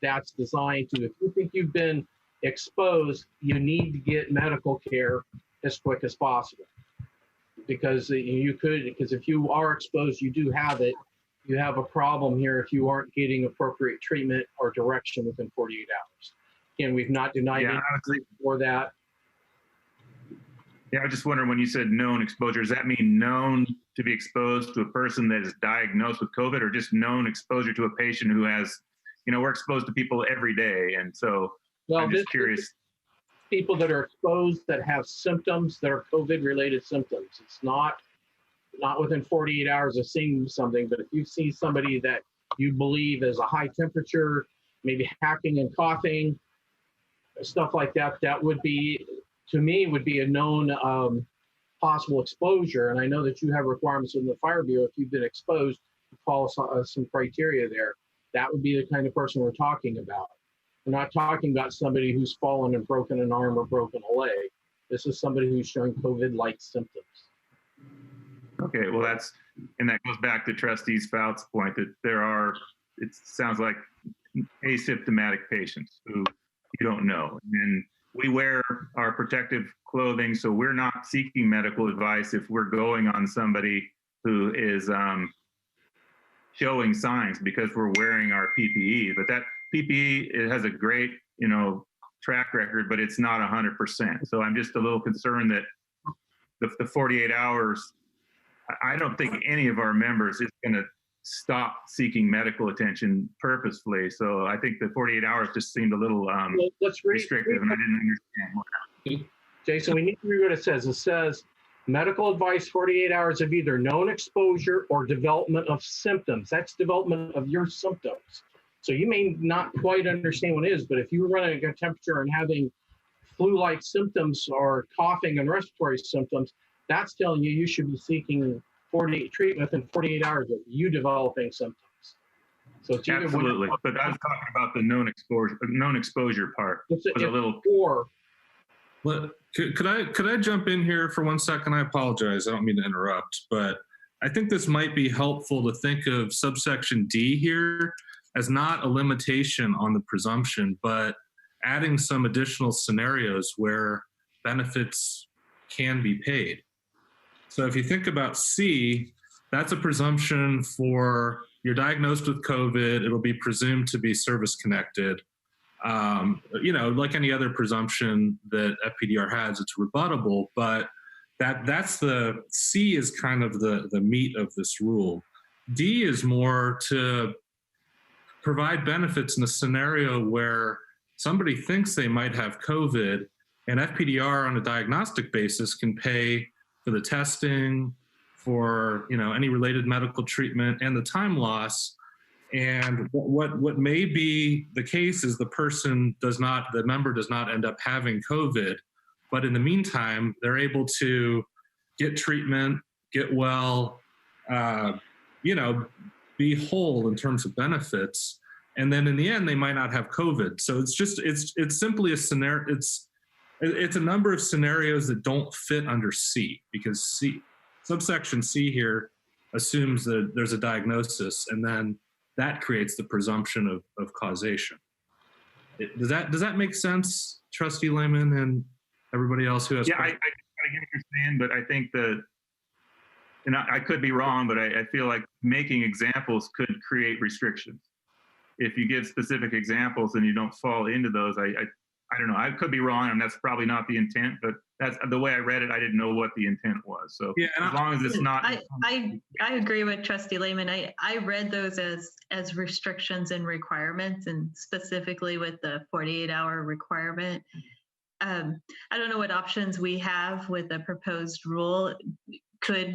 that's designed to, if you think you've been exposed, you need to get medical care as quick as possible. Because because if you are exposed, you do have it. You have a problem here if you aren't getting appropriate treatment or direction within 48 hours. Again, we've not denied anything for that. Yeah, I was just wondering, when you said known exposure, does that mean known to be exposed to a person that is diagnosed with COVID, or just known exposure to a patient who has, we're exposed to people every day. And so I'm just curious. People that are exposed that have symptoms that are COVID-related symptoms. It's not within 48 hours of seeing something, but if you see somebody that you believe is a high temperature, maybe hacking and coughing, stuff like that, that would be, to me, would be a known possible exposure. And I know that you have requirements in the Fire Bureau. If you've been exposed, follow some criteria there. That would be the kind of person we're talking about. We're not talking about somebody who's fallen and broken an arm or broken a leg. This is somebody who's showing COVID-like symptoms. Okay, well, that goes back to Trustee Spout's point that it sounds like asymptomatic patients who you don't know. And we wear our protective clothing, so we're not seeking medical advice if we're going on somebody who is showing signs because we're wearing our PPE. But that PPE, it has a great, track record, but it's not 100%. So I'm just a little concerned that the 48 hours, I don't think any of our members is going to stop seeking medical attention purposefully. So I think the 48 hours just seemed a little restrictive, and I didn't understand what. Jason, we need to read what it says. It says, medical advice 48 hours of either known exposure or development of symptoms. That's development of your symptoms. So you may not quite understand what it is, but if you're running a temperature and having flu-like symptoms or coughing and respiratory symptoms, that's telling you you should be seeking treatment within 48 hours of you developing symptoms. So it's absolutely, but I was talking about the known exposure part. It's a little poor. Could I jump in here for 1 second? I apologize. I don't mean to interrupt, but I think this might be helpful to think of subsection D here as not a limitation on the presumption, but adding some additional scenarios where benefits can be paid. So if you think about C, that's a presumption for you're diagnosed with COVID, it'll be presumed to be service connected. Like any other presumption that FPDR has, it's rebuttable, but that's the C is kind of the meat of this rule. D is more to provide benefits in a scenario where somebody thinks they might have COVID, and FPDR on a diagnostic basis can pay for the testing, for, you know, any related medical treatment and the time loss. And what may be the case is the member does not end up having COVID, but in the meantime, they're able to get treatment, get well, you know, be whole in terms of benefits. And then in the end, they might not have COVID. So it's simply a scenario. It's a number of scenarios that don't fit under C, because subsection C here assumes that there's a diagnosis, and then that creates the presumption of causation. Does that make sense, Trustee Lehman and everybody else who has? Yeah, I get what you're saying, but I think and I could be wrong, but I feel like making examples could create restrictions. If you give specific examples and you don't fall into those, I don't know. I could be wrong, and that's probably not the intent, but that's the way I read it. I didn't know what the intent was. So yeah, as long as it's not. I agree with Trustee Lehman. I read those as restrictions and requirements, and specifically with the 48-hour requirement. I don't know what options we have with the proposed rule. Could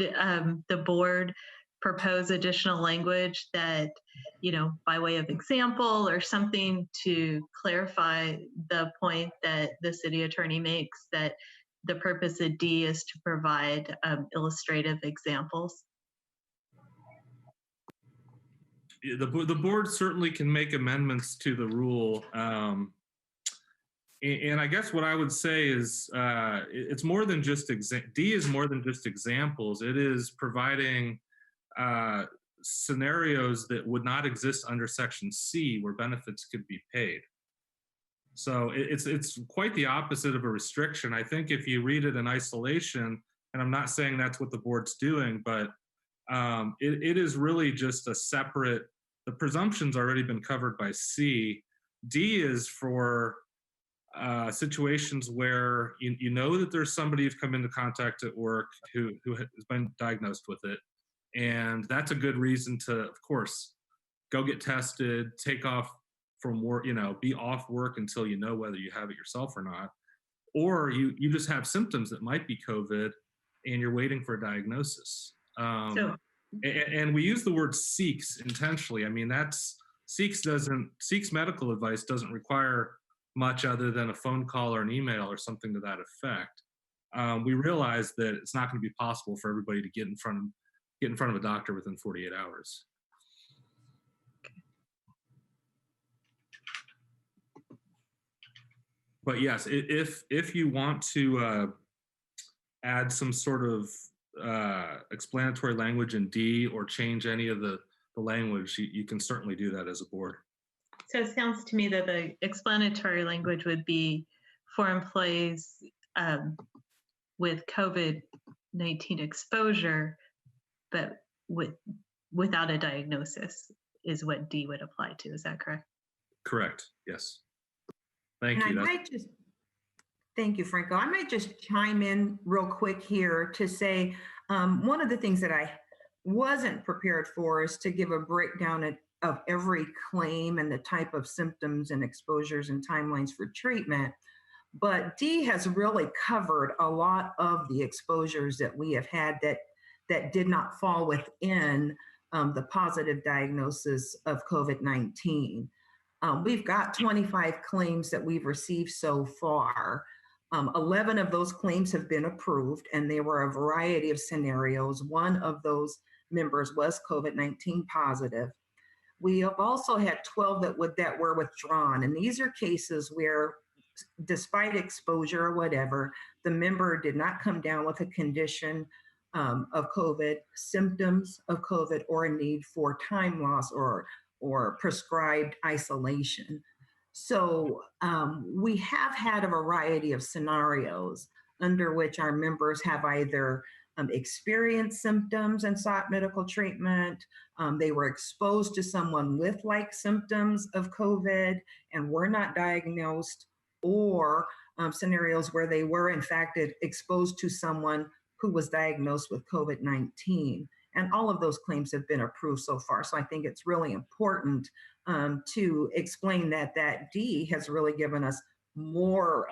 the board propose additional language that, you know, by way of example or something to clarify the point that the city attorney makes, that the purpose of D is to provide illustrative examples? The board certainly can make amendments to the rule. And I guess what I would say is it's more than just D is more than just examples. It is providing scenarios that would not exist under Section C, where benefits could be paid. So it's quite the opposite of a restriction. I think if you read it in isolation, and I'm not saying that's what the board's doing, but it is really just a separate. The presumption's already been covered by C. D is for situations where you know that there's somebody you've come into contact at work who has been diagnosed with it. And that's a good reason to, of course, go get tested, take off from work, you know, be off work until you know whether you have it yourself or not. Or you just have symptoms that might be COVID and you're waiting for a diagnosis. And we use the word seeks intentionally. I mean, Seeks medical advice doesn't require much other than a phone call or an email or something to that effect. We realize that it's not going to be possible for everybody to get in front of a doctor within 48 hours. But yes, if you want to add some sort of explanatory language in D or change any of the language, you can certainly do that as a board. So it sounds to me that the explanatory language would be for employees with COVID-19 exposure, but without a diagnosis is what D would apply to. Is that correct? Correct. Yes. Thank you. Thank you, Franco. I might just chime in real quick here to say one of the things that I wasn't prepared for is to give a breakdown of every claim and the type of symptoms and exposures and timelines for treatment. But D has really covered a lot of the exposures that we have had that did not fall within the positive diagnosis of COVID-19. We've got 25 claims that we've received so far. 11 of those claims have been approved, and they were a variety of scenarios. One of those members was COVID-19 positive. We have also had 12 that were withdrawn, and these are cases where, despite exposure or whatever, the member did not come down with a condition of COVID, symptoms of COVID, or a need for time loss or prescribed isolation. So we have had a variety of scenarios under which our members have either experienced symptoms and sought medical treatment, they were exposed to someone with like symptoms of COVID and were not diagnosed, or scenarios where they were in fact exposed to someone who was diagnosed with COVID-19. And all of those claims have been approved so far. So I think it's really important to explain that D has really given us more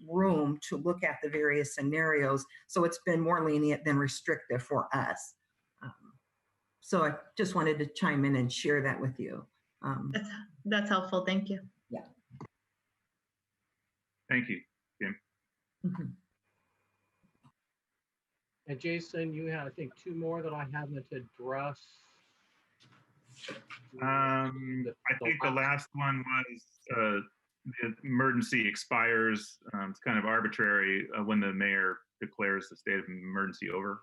room to look at the various scenarios. So it's been more lenient than restrictive for us. So I just wanted to chime in and share that with you. That's helpful. Thank you. Yeah. Thank you, Jim. Mhm. And Jason, you had, I think, two more that I haven't addressed. I think the last one was the emergency expires. It's kind of arbitrary when the mayor declares the state of emergency over.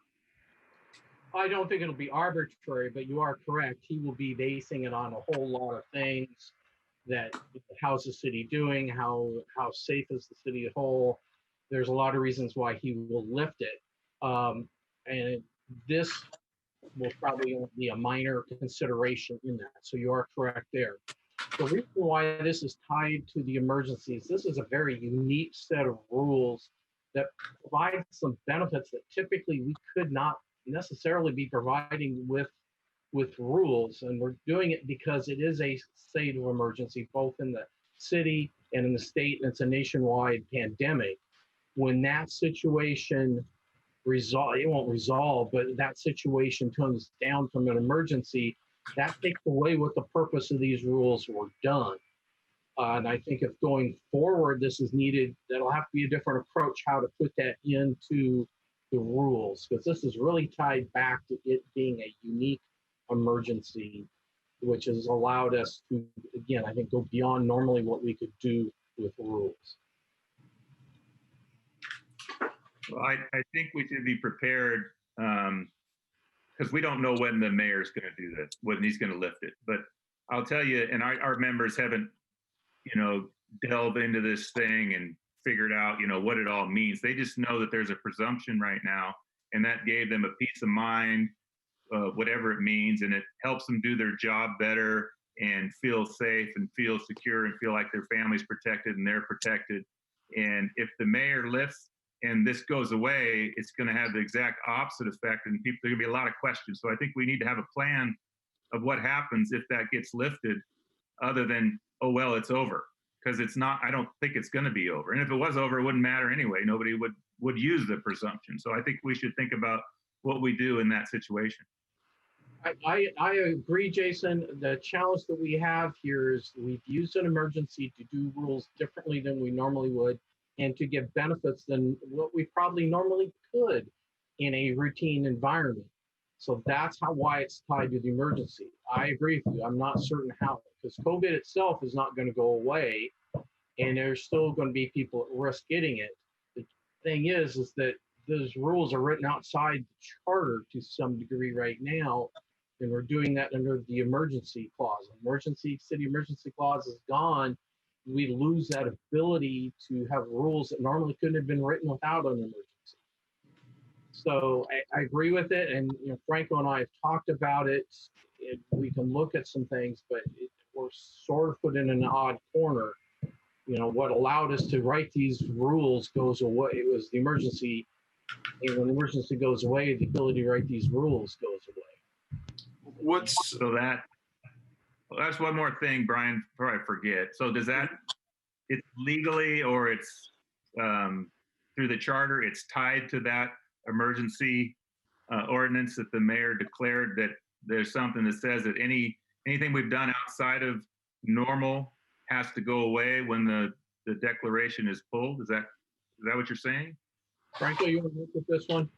I don't think it'll be arbitrary, but you are correct. He will be basing it on a whole lot of things. That how's the city doing? How safe is the city at whole? There's a lot of reasons why he will lift it, and this will probably only be a minor consideration in that. So you are correct there. The reason why this is tied to the emergencies, this is a very unique set of rules that provide some benefits that typically we could not necessarily be providing with rules. And we're doing it because it is a state of emergency, both in the city and in the state, and it's a nationwide pandemic. When that situation it won't resolve, but that situation comes down from an emergency, that takes away what the purpose of these rules were done. And I think if going forward this is needed, that'll have to be a different approach how to put that into the rules, because this is really tied back to it being a unique emergency, which has allowed us to, again, I think, go beyond normally what we could do with rules. Well, I think we should be prepared because we don't know when the mayor's going to do this, when he's going to lift it. But I'll tell you, and our members haven't, delved into this thing and figured out, what it all means. They just know that there's a presumption right now, and that gave them a peace of mind, whatever it means, and it helps them do their job better and feel safe and feel secure and feel like their family's protected and they're protected. And if the mayor lifts and this goes away, it's going to have the exact opposite effect, and there's going to be a lot of questions. So I think we need to have a plan of what happens if that gets lifted, other than, oh, well, it's over. Because it's not, I don't think it's going to be over. And if it was over, it wouldn't matter anyway. Nobody would use the presumption. So I think we should think about what we do in that situation. I agree, Jason. The challenge that we have here is we've used an emergency to do rules differently than we normally would, and to give benefits than what we probably normally could in a routine environment. So that's why it's tied to the emergency. I agree with you. I'm not certain how, because COVID itself is not going to go away, and there's still going to be people at risk getting it. The thing is that those rules are written outside the charter to some degree right now, and we're doing that under the emergency clause. City emergency clause is gone. We lose that ability to have rules that normally couldn't have been written without an emergency. So I agree with it, and Franco and I have talked about it. We can look at some things, but we're sort of put in an odd corner. What allowed us to write these rules goes away. It was the emergency, and when the emergency goes away, the ability to write these rules goes away. That's one more thing, Brian, before I forget. So does that, it's legally, or it's through the charter, it's tied to that emergency ordinance that the mayor declared, that there's something that says that anything we've done outside of normal has to go away when the declaration is pulled? Is that what you're saying? Franco, you want to look at this one?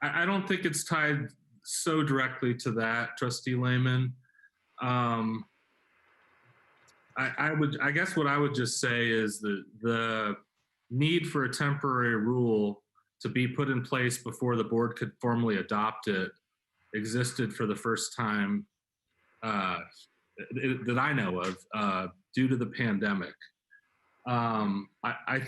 I don't think it's tied so directly to that, Trustee Lehman. I guess what I would just say is the need for a temporary rule to be put in place before the board could formally adopt it existed for the first time that I know of due to the pandemic. I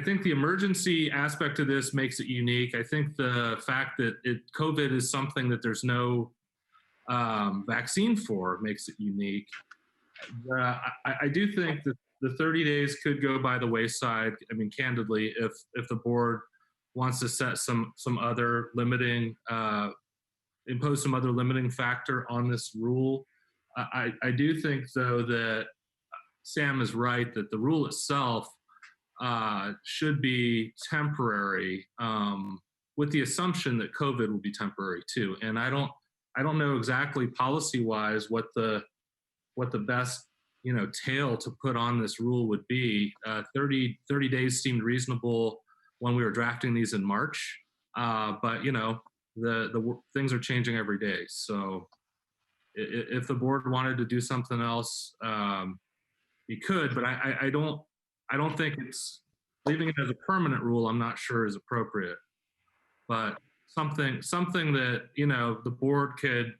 think the emergency aspect of this makes it unique. I think the fact that COVID is something that there's no vaccine for makes it unique. I do think that the 30 days could go by the wayside. I mean, candidly, if the board wants to set some other limiting, impose some other limiting factor on this rule. I do think, though, that Sam is right that the rule itself should be temporary. with the assumption that COVID will be temporary too. And I don't know exactly policy-wise what the best, tail to put on this rule would be. 30 days seemed reasonable when we were drafting these in March, but the things are changing every day. So if the board wanted to do something else, you could, but I don't think it's leaving it as a permanent rule. I'm not sure is appropriate, but something that the board could,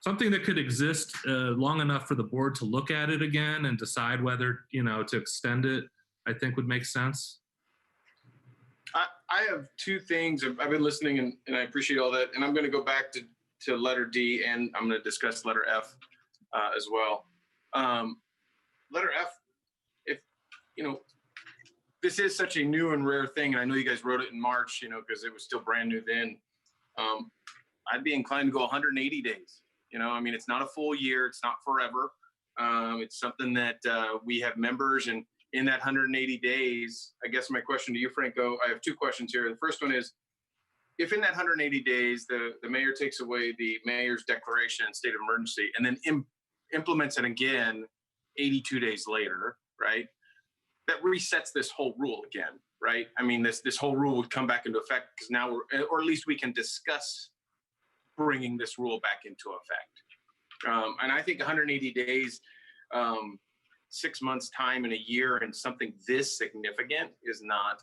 something that could exist long enough for the board to look at it again and decide whether to extend it, I think would make sense. I have two things. I've been listening and I appreciate all that. And I'm going to go back to letter D, and I'm going to discuss letter F as well. Letter F, if, this is such a new and rare thing, and I know you guys wrote it in March, because it was still brand new then. I'd be inclined to go 180 days. It's not a full year. It's not forever. It's something that we have members, and in that 180 days, I guess my question to you, Franco, I have two questions here. The first one is, if in that 180 days, the mayor takes away the mayor's declaration and state of emergency and then implements it again 82 days later, right? That resets this whole rule again, right? This whole rule would come back into effect because now or at least we can discuss bringing this rule back into effect. And I think 180 days, 6 months time in a year and something this significant is not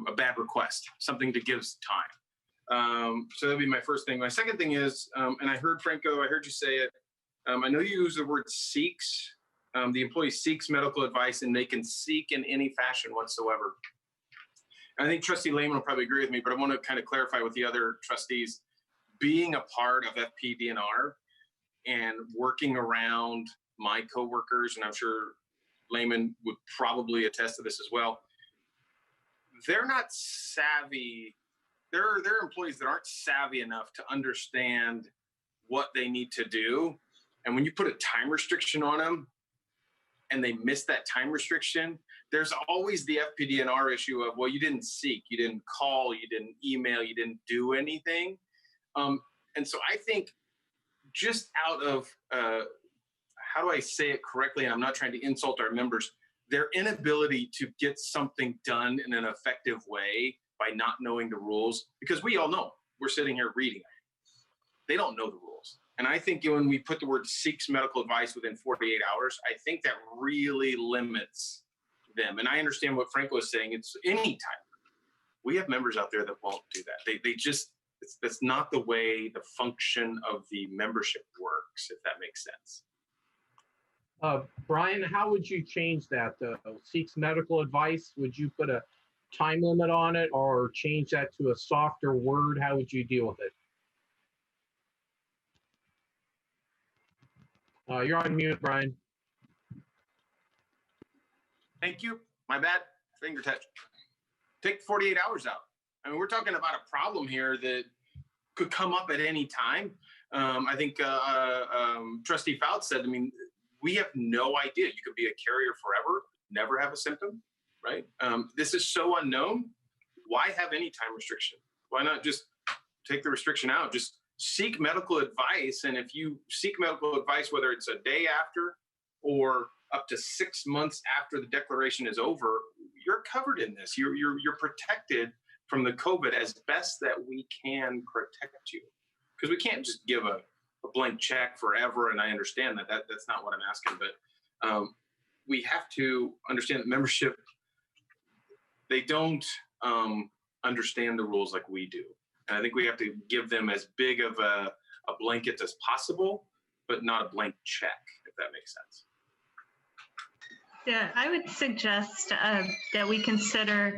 a bad request, something to give time. So that'd be my first thing. My second thing is, and I heard Franco, I heard you say it. I know you use the word seeks. The employee seeks medical advice, and they can seek in any fashion whatsoever. And I think Trustee Lehman will probably agree with me, but I want to kind of clarify with the other trustees. Being a part of Fpdr and working around my coworkers, and I'm sure Lehman would probably attest to this as well, they're not savvy. There are employees that aren't savvy enough to understand what they need to do. And when you put a time restriction on them and they miss that time restriction, there's always the Fpdr issue of, well, you didn't seek, you didn't call, you didn't email, you didn't do anything. And so I think just out of, how do I say it correctly? And I'm not trying to insult our members, their inability to get something done in an effective way by not knowing the rules, because we all know, we're sitting here reading it. They don't know the rules. And I think when we put the word seeks medical advice within 48 hours, I think that really limits them. And I understand what Franco is saying. It's any time. We have members out there that won't do that. They just, that's not the way the function of the membership works, if that makes sense. Brian, how would you change that? Seeks medical advice, would you put a time limit on it or change that to a softer word? How would you deal with it? You're on mute, Brian. Thank you. My bad. Finger touch. Take 48 hours out. We're talking about a problem here that could come up at any time. I think Trustee Fouts said, we have no idea. You could be a carrier forever, never have a symptom, right? This is so unknown. Why have any time restriction? Why not just take the restriction out? Just seek medical advice. And if you seek medical advice, whether it's a day after or up to 6 months after the declaration is over, you're covered in this. You're protected from the COVID as best that we can protect you. Because we can't just give a blank check forever. And I understand that's not what I'm asking, but we have to understand that membership, they don't understand the rules like we do. And I think we have to give them as big of a blanket as possible, but not a blank check, if that makes sense. Yeah, I would suggest that we consider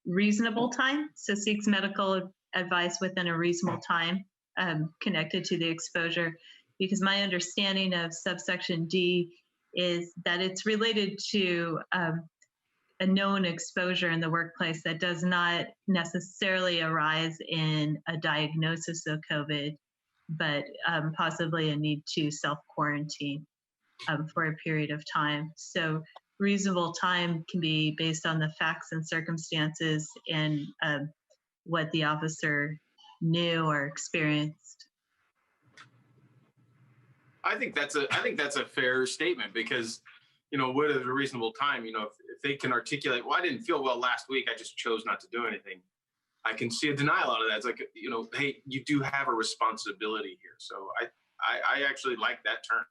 reasonable time. So seeks medical advice within a reasonable time connected to the exposure, because my understanding of subsection D is that it's related to a known exposure in the workplace that does not necessarily arise in a diagnosis of COVID, but possibly a need to self-quarantine for a period of time. So reasonable time can be based on the facts and circumstances and what the officer knew or experienced. I think that's a fair statement because, you know, what is a reasonable time? You know, if they can articulate, well, I didn't feel well last week, I just chose not to do anything. I can see a denial out of that. It's like, you know, hey, you do have a responsibility here. So I actually like that term.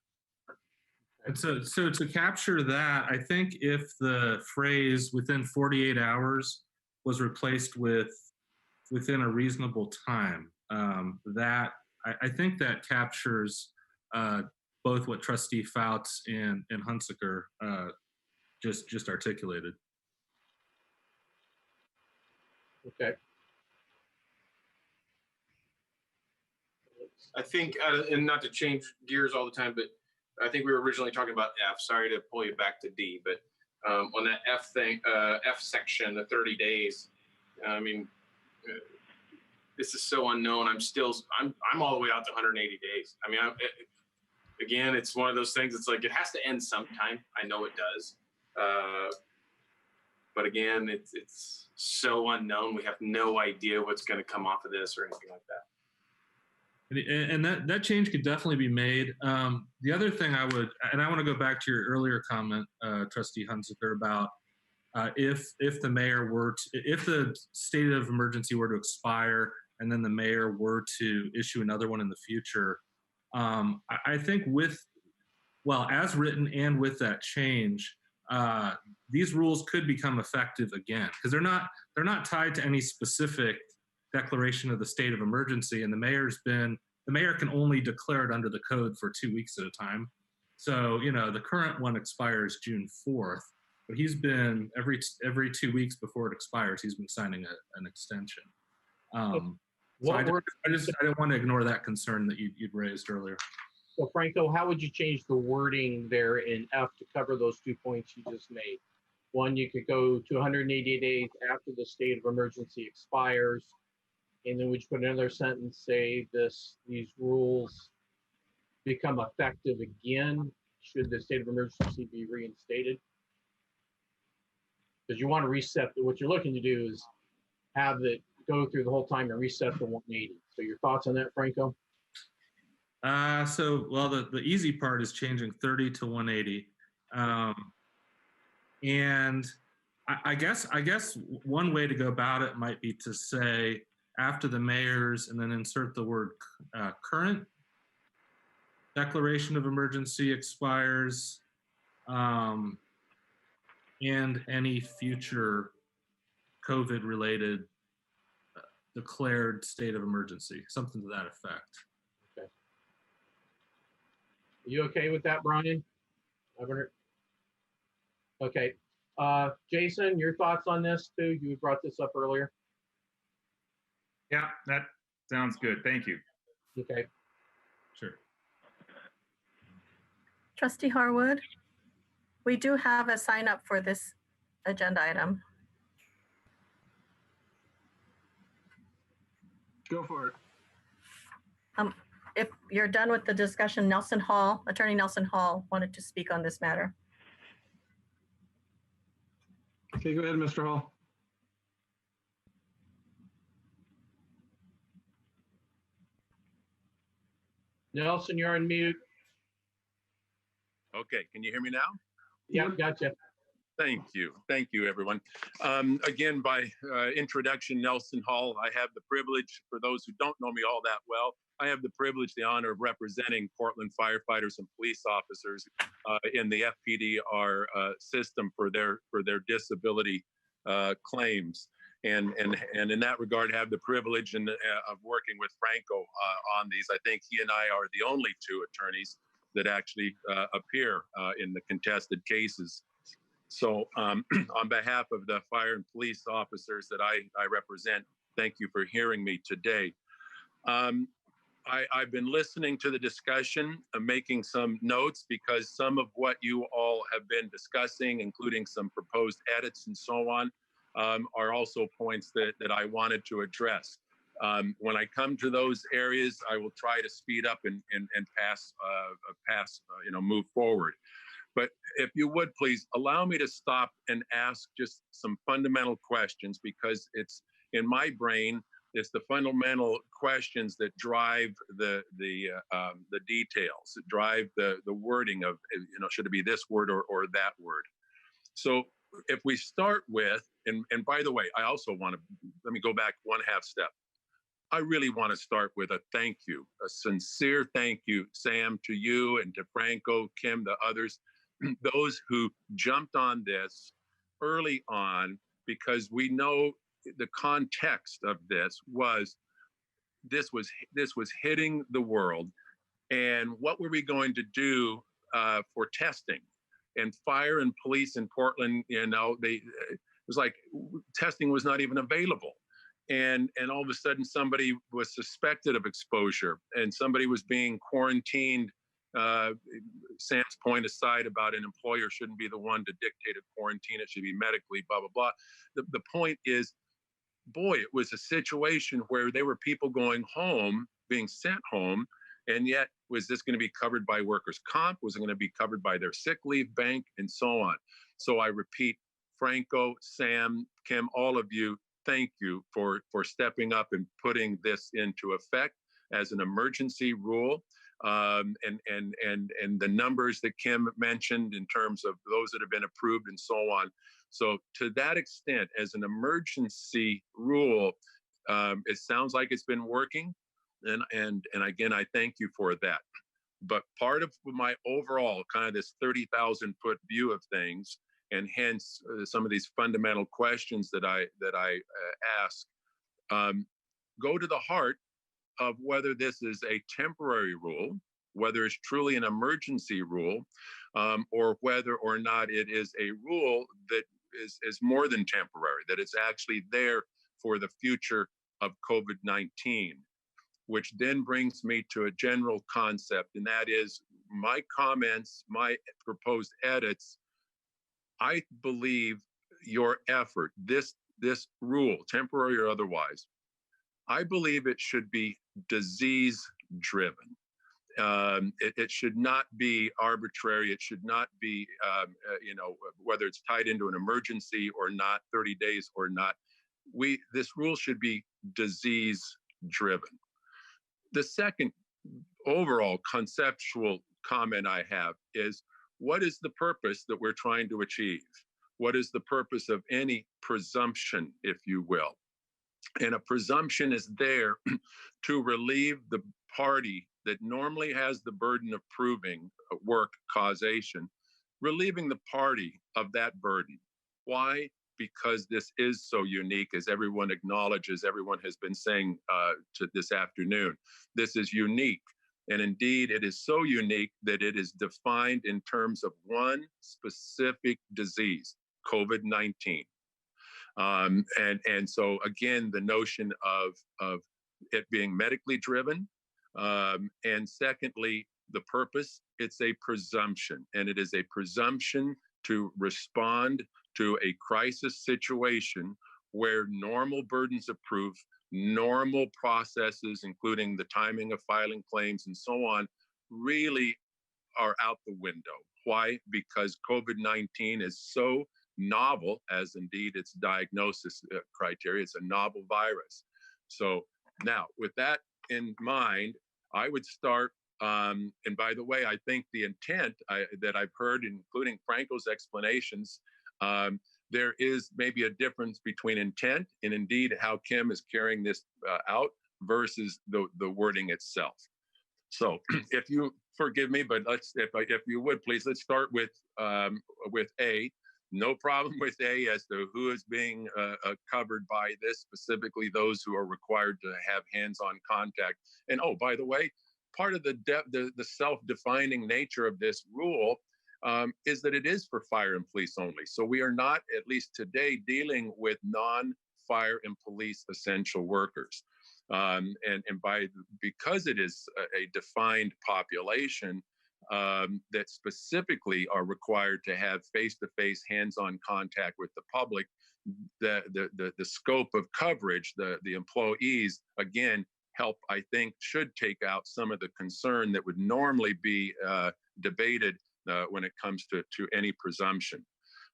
And so to capture that, I think if the phrase within 48 hours was replaced with within a reasonable time, that I think that captures both what Trustee Fouts and Hunsaker just articulated. Okay. I think, and not to change gears all the time, but I think we were originally talking about F. Sorry to pull you back to D, but on that F thing, F section, the 30 days. I mean, this is so unknown. I'm all the way out to 180 days. I mean, again, it's one of those things. It's like it has to end sometime. I know it does, but again, it's so unknown. We have no idea what's going to come off of this or anything like that. And that change could definitely be made. The other thing I want to go back to your earlier comment, Trustee Hunsaker, about if the state of emergency were to expire and then the mayor were to issue another one in the future, I think as written and with that change, these rules could become effective again because they're not tied to any specific declaration of the state of emergency, and the mayor can only declare it under the code for 2 weeks at a time. So, you know, the current one expires June 4th, but he's been every 2 weeks before it expires, he's been signing an extension. So I don't want to ignore that concern that you'd raised earlier. So Franco, how would you change the wording there in F to cover those 2 points you just made? One, you could go to 180 days after the state of emergency expires. And then would you put another sentence, say these rules become effective again should the state of emergency be reinstated? Because you want to reset, what you're looking to do is have it go through the whole time and reset to 180. So your thoughts on that, Franco? The easy part is changing 30 to 180. And I guess one way to go about it might be to say, after the mayor's, and then insert the word current declaration of emergency expires, and any future COVID-related declared state of emergency, something to that effect. Okay. Are you okay with that, Brian? Okay. Jason, your thoughts on this too? You brought this up earlier. Yeah, that sounds good. Thank you. Okay. Sure. Trustee Harwood, we do have a sign up for this agenda item. Go for it. If you're done with the discussion, Attorney Nelson Hall wanted to speak on this matter. Okay, go ahead, Mr. Hall. Nelson, you're on mute. Okay, can you hear me now? Yeah, gotcha. Thank you, everyone. Again, by introduction, Nelson Hall, I have the privilege, for those who don't know me all that well, I have the privilege, the honor of representing Portland firefighters and police officers in the Fpdr system for their disability claims. And in that regard, have the privilege of working with Franco on these. I think he and I are the only two attorneys that actually appear in the contested cases. So on behalf of the fire and police officers that I represent, thank you for hearing me today. I've been listening to the discussion, making some notes because some of what you all have been discussing, including some proposed edits and so on, are also points that I wanted to address. When I come to those areas, I will try to speed up and move forward. But if you would please allow me to stop and ask just some fundamental questions, because it's in my brain, it's the fundamental questions that drive the details, that drive the wording of, should it be this word or that word. So if we start with, and by the way, I also want to, let me go back one half step. I really want to start with a thank you, a sincere thank you, Sam, to you and to Franco, Kim, the others, those who jumped on this early on, because we know the context of this was hitting the world. And what were we going to do for testing? And fire and police in Portland, it was like testing was not even available. And all of a sudden somebody was suspected of exposure and somebody was being quarantined. Sam's point aside about an employer shouldn't be the one to dictate a quarantine, it should be medically, blah, blah, blah. The point is, boy, it was a situation where there were people going home, being sent home, and yet was this going to be covered by workers' comp? Was it going to be covered by their sick leave bank, and so on? So I repeat, Franco, Sam, Kim, all of you, thank you for stepping up and putting this into effect as an emergency rule. And the numbers that Kim mentioned in terms of those that have been approved and so on. So to that extent, as an emergency rule, it sounds like it's been working. And again, I thank you for that. But part of my overall kind of this 30,000 foot view of things, and hence some of these fundamental questions that I ask, go to the heart of whether this is a temporary rule, whether it's truly an emergency rule, or whether or not it is a rule that is more than temporary, that it's actually there for the future of COVID-19, which then brings me to a general concept, and that is my comments, my proposed edits. I believe your effort, this rule, temporary or otherwise, I believe it should be disease-driven. It should not be arbitrary. It should not be, whether it's tied into an emergency or not, 30 days or not. This rule should be disease-driven. The second overall conceptual comment I have is, what is the purpose that we're trying to achieve? What is the purpose of any presumption, if you will? And a presumption is there to relieve the party that normally has the burden of proving work causation, relieving the party of that burden. Why? Because this is so unique, as everyone acknowledges, everyone has been saying to this afternoon. This is unique. And indeed, it is so unique that it is defined in terms of one specific disease, COVID-19. And so again, the notion of it being medically driven, and secondly, the purpose, it's a presumption, and it is a presumption to respond to a crisis situation where normal burdens of proof, normal processes, including the timing of filing claims and so on, really are out the window. Why? Because COVID-19 is so novel, as indeed its diagnosis criteria. It's a novel virus. So now, with that in mind, I would start, and by the way, I think the intent that I've heard, including Franco's explanations, there is maybe a difference between intent and indeed how Kim is carrying this out versus the wording itself. So if you forgive me, but if you would please, let's start with A. No problem with A as to who is being covered by this, specifically those who are required to have hands-on contact. And oh, by the way, part of the self-defining nature of this rule is that it is for fire and police only. So we are not, at least today, dealing with non-fire and police essential workers. Because it is a defined population that specifically are required to have face-to-face, hands-on contact with the public, the scope of coverage, the employees, again, should take out some of the concern that would normally be debated when it comes to any presumption.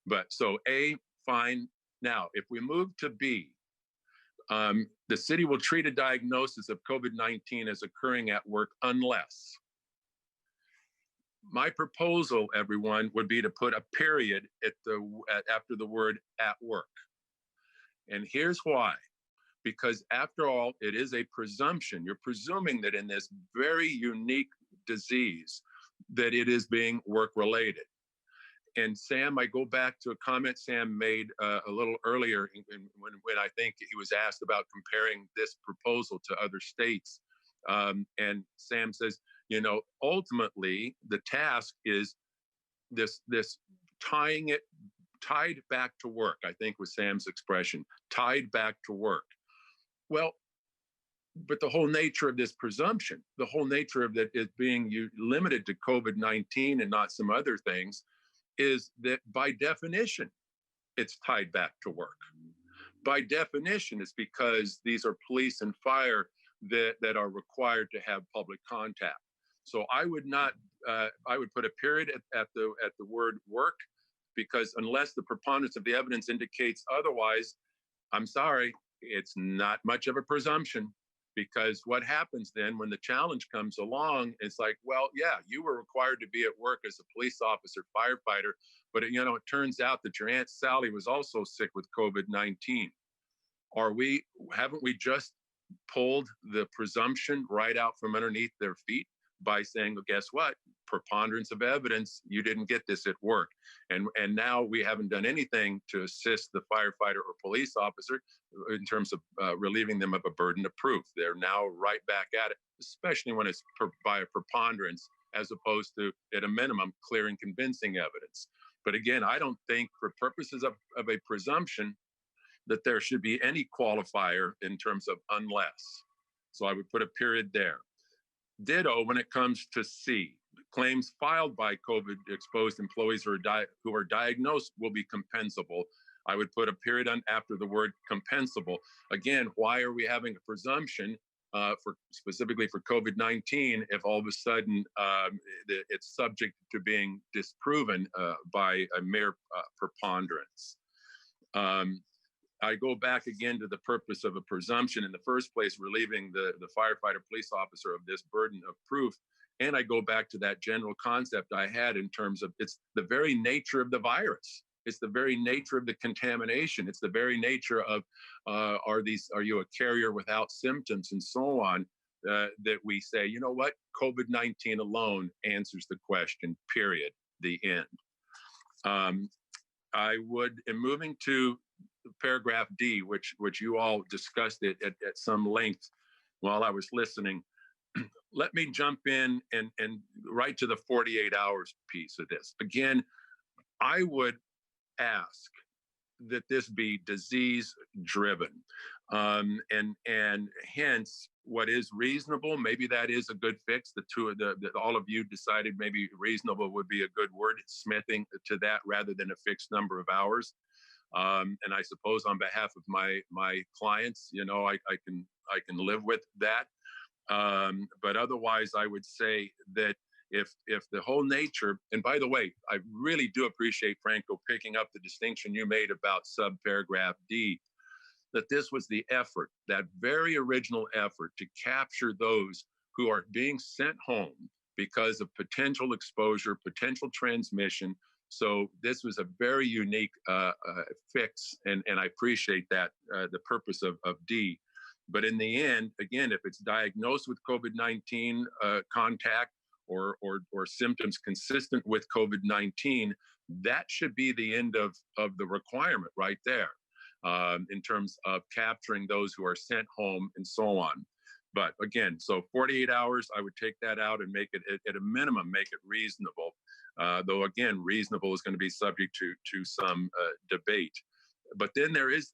But so A, fine. Now, if we move to B, the city will treat a diagnosis of COVID-19 as occurring at work unless. My proposal, everyone, would be to put a period after the word at work. And here's why. Because after all, it is a presumption. You're presuming that in this very unique disease, that it is being work-related. And Sam, I go back to a comment Sam made a little earlier when I think he was asked about comparing this proposal to other states. And Sam says, you know, ultimately the task is this tied back to work, I think was Sam's expression, tied back to work. Well, but the whole nature of this presumption, the whole nature of that is being limited to COVID-19 and not some other things, is that by definition, it's tied back to work. By definition, it's because these are police and fire that are required to have public contact. So I would not, I would put a period at the word work, because unless the preponderance of the evidence indicates otherwise, I'm sorry, it's not much of a presumption. Because what happens then when the challenge comes along, it's like, well, yeah, you were required to be at work as a police officer, firefighter, but it turns out that your Aunt Sally was also sick with COVID-19. Haven't we just pulled the presumption right out from underneath their feet by saying, well, guess what? Preponderance of evidence, you didn't get this at work. And now we haven't done anything to assist the firefighter or police officer in terms of relieving them of a burden of proof. They're now right back at it, especially when it's by a preponderance, as opposed to, at a minimum, clear and convincing evidence. But again, I don't think for purposes of a presumption that there should be any qualifier in terms of unless. So I would put a period there. Ditto when it comes to C. Claims filed by COVID-exposed employees who are diagnosed will be compensable. I would put a period after the word compensable. Again, why are we having a presumption specifically for COVID-19 if all of a sudden it's subject to being disproven by a mere preponderance? I go back again to the purpose of a presumption in the first place, relieving the firefighter police officer of this burden of proof. And I go back to that general concept I had in terms of it's the very nature of the virus. It's the very nature of the contamination. It's the very nature of are you a carrier without symptoms and so on, that we say, you know what, COVID-19 alone answers the question, period, the end. I would, in moving to paragraph D, which you all discussed it at some length while I was listening, let me jump in and right to the 48 hours piece of this. Again, I would ask that this be disease driven. And hence what is reasonable, maybe that is a good fix. All of you decided maybe reasonable would be a good word, smithing to that rather than a fixed number of hours. And I suppose on behalf of my clients, I can live with that. But otherwise, I would say that if the whole nature, and by the way, I really do appreciate Franco picking up the distinction you made about subparagraph D, that this was the effort, that very original effort to capture those who are being sent home because of potential exposure, potential transmission. So this was a very unique fix, and I appreciate that, the purpose of D. But in the end, again, if it's diagnosed with COVID-19 contact or symptoms consistent with COVID-19, that should be the end of the requirement right there, in terms of capturing those who are sent home and so on. But again, so 48 hours, I would take that out and make it, at a minimum, make it reasonable. Though again, reasonable is going to be subject to some debate. But then there is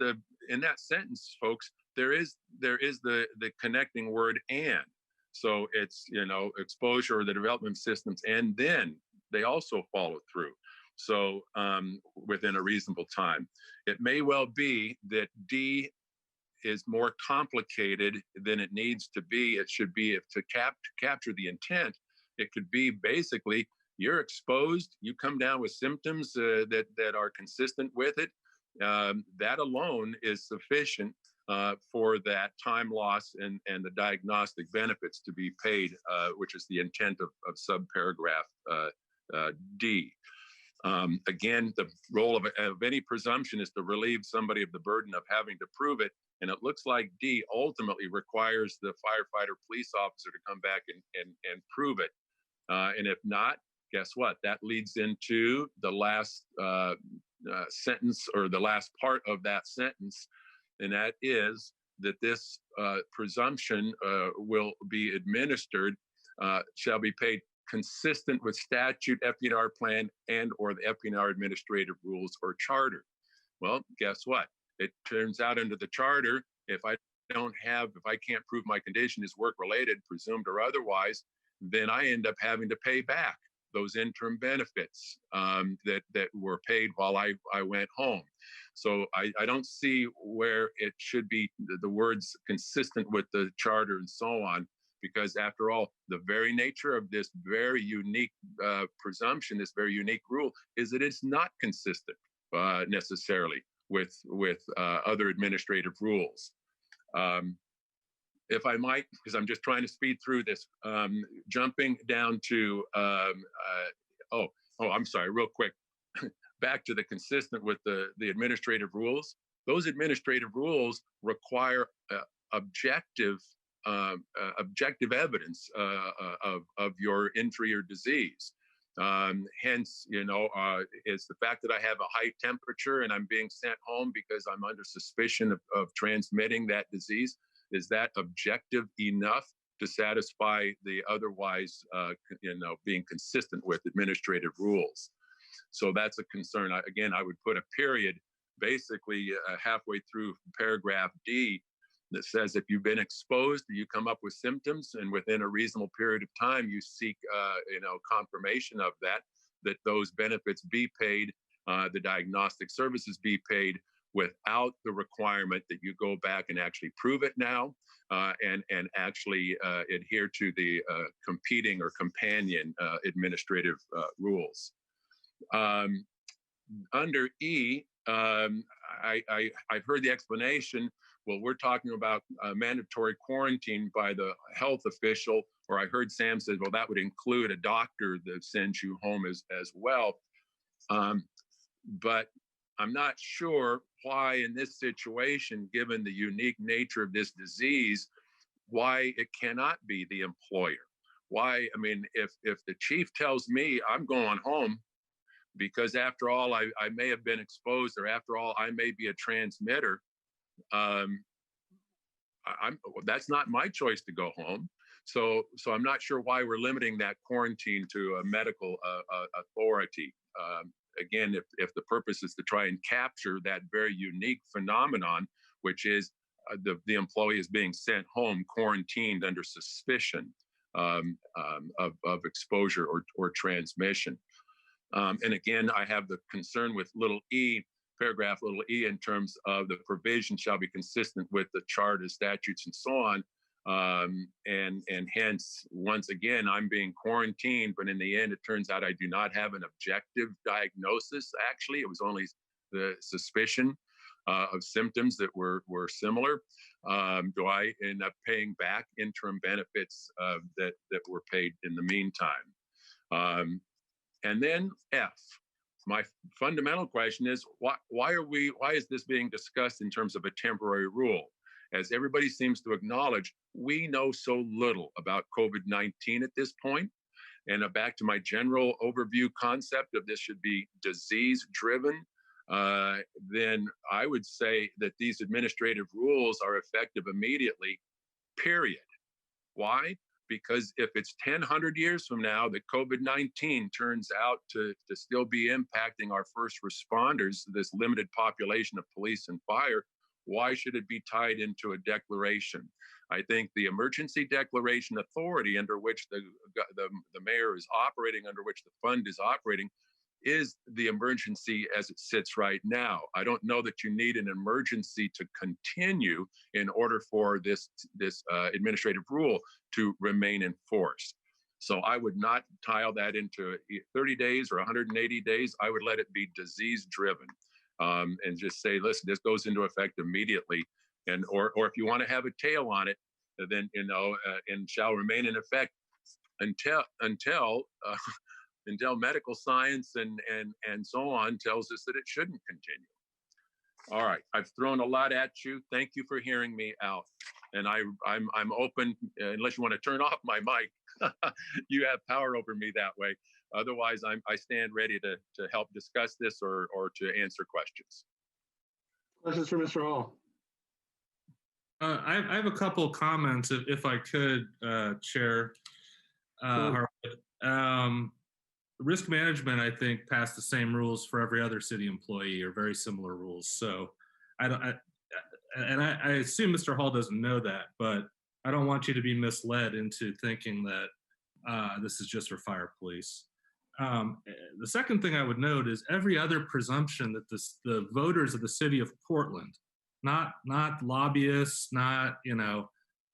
in that sentence, folks, there is the connecting word and. So it's, exposure or the development systems, and then they also follow through. So within a reasonable time. It may well be that D is more complicated than it needs to be. It should be, if to capture the intent, it could be basically, you're exposed, you come down with symptoms that are consistent with it, that alone is sufficient for that time loss and the diagnostic benefits to be paid, which is the intent of subparagraph D. Again, the role of any presumption is to relieve somebody of the burden of having to prove it. And it looks like D ultimately requires the firefighter police officer to come back and prove it. And if not, guess what? That leads into the last sentence, or the last part of that sentence. And that is that this presumption will be administered, shall be paid consistent with statute, FPDR plan, and or the FPDR administrative rules or charter. Well, guess what? It turns out under the charter, if I can't prove my condition is work-related, presumed or otherwise, then I end up having to pay back those interim benefits that were paid while I went home. So I don't see where it should be the words consistent with the charter and so on, because after all, the very nature of this very unique presumption, this very unique rule, is that it's not consistent necessarily with other administrative rules. If I might, because I'm just trying to speed through this, jumping down to, I'm sorry, real quick, back to the consistent with the administrative rules. Those administrative rules require objective evidence of your injury or disease. Hence, it's the fact that I have a high temperature and I'm being sent home because I'm under suspicion of transmitting that disease. Is that objective enough to satisfy the otherwise, being consistent with administrative rules? So that's a concern. Again, I would put a period basically halfway through paragraph D that says if you've been exposed, you come up with symptoms, and within a reasonable period of time, you seek, confirmation of that those benefits be paid, the diagnostic services be paid, without the requirement that you go back and actually prove it now, and actually adhere to the competing or companion administrative rules. Under E, I've heard the explanation. Well, we're talking about mandatory quarantine by the health official, or I heard Sam say, well, that would include a doctor that sends you home as well. But I'm not sure why in this situation, given the unique nature of this disease, why it cannot be the employer. Why, I mean, if the chief tells me I'm going home because after all, I may have been exposed, or after all, I may be a transmitter, that's not my choice to go home. So I'm not sure why we're limiting that quarantine to a medical authority. Again, if the purpose is to try and capture that very unique phenomenon, which is the employee is being sent home quarantined under suspicion of exposure or transmission. And again, I have the concern with little e, paragraph little e, in terms of the provision shall be consistent with the charter, statutes, and so on. And hence, once again, I'm being quarantined, but in the end, it turns out I do not have an objective diagnosis. Actually, it was only the suspicion of symptoms that were similar. Do I end up paying back interim benefits that were paid in the meantime? And then F. My fundamental question is, why is this being discussed in terms of a temporary rule? As everybody seems to acknowledge, we know so little about COVID-19 at this point. And back to my general overview concept of this should be disease-driven, then I would say that these administrative rules are effective immediately, period. Why? Because if it's 100 years from now that COVID-19 turns out to still be impacting our first responders, this limited population of police and fire, why should it be tied into a declaration? I think the emergency declaration authority under which the mayor is operating, under which the fund is operating, is the emergency as it sits right now. I don't know that you need an emergency to continue in order for this administrative rule to remain in force. So I would not tile that into 30 days or 180 days. I would let it be disease driven, and just say, listen, this goes into effect immediately. And, or if you want to have a tail on it, then, and shall remain in effect until medical science and so on tells us that it shouldn't continue. All right, I've thrown a lot at you. Thank you for hearing me out. And I'm open, unless you want to turn off my mic. You have power over me that way. Otherwise, I stand ready to help discuss this or to answer questions. Questions for Mr. Hall? I have a couple of comments, if I could, Chair. Risk management, I think, passed the same rules for every other city employee, or very similar rules. So I assume Mr. Hall doesn't know that, but I don't want you to be misled into thinking that this is just for fire police. The second thing I would note is every other presumption that the voters of the city of Portland, not lobbyists, not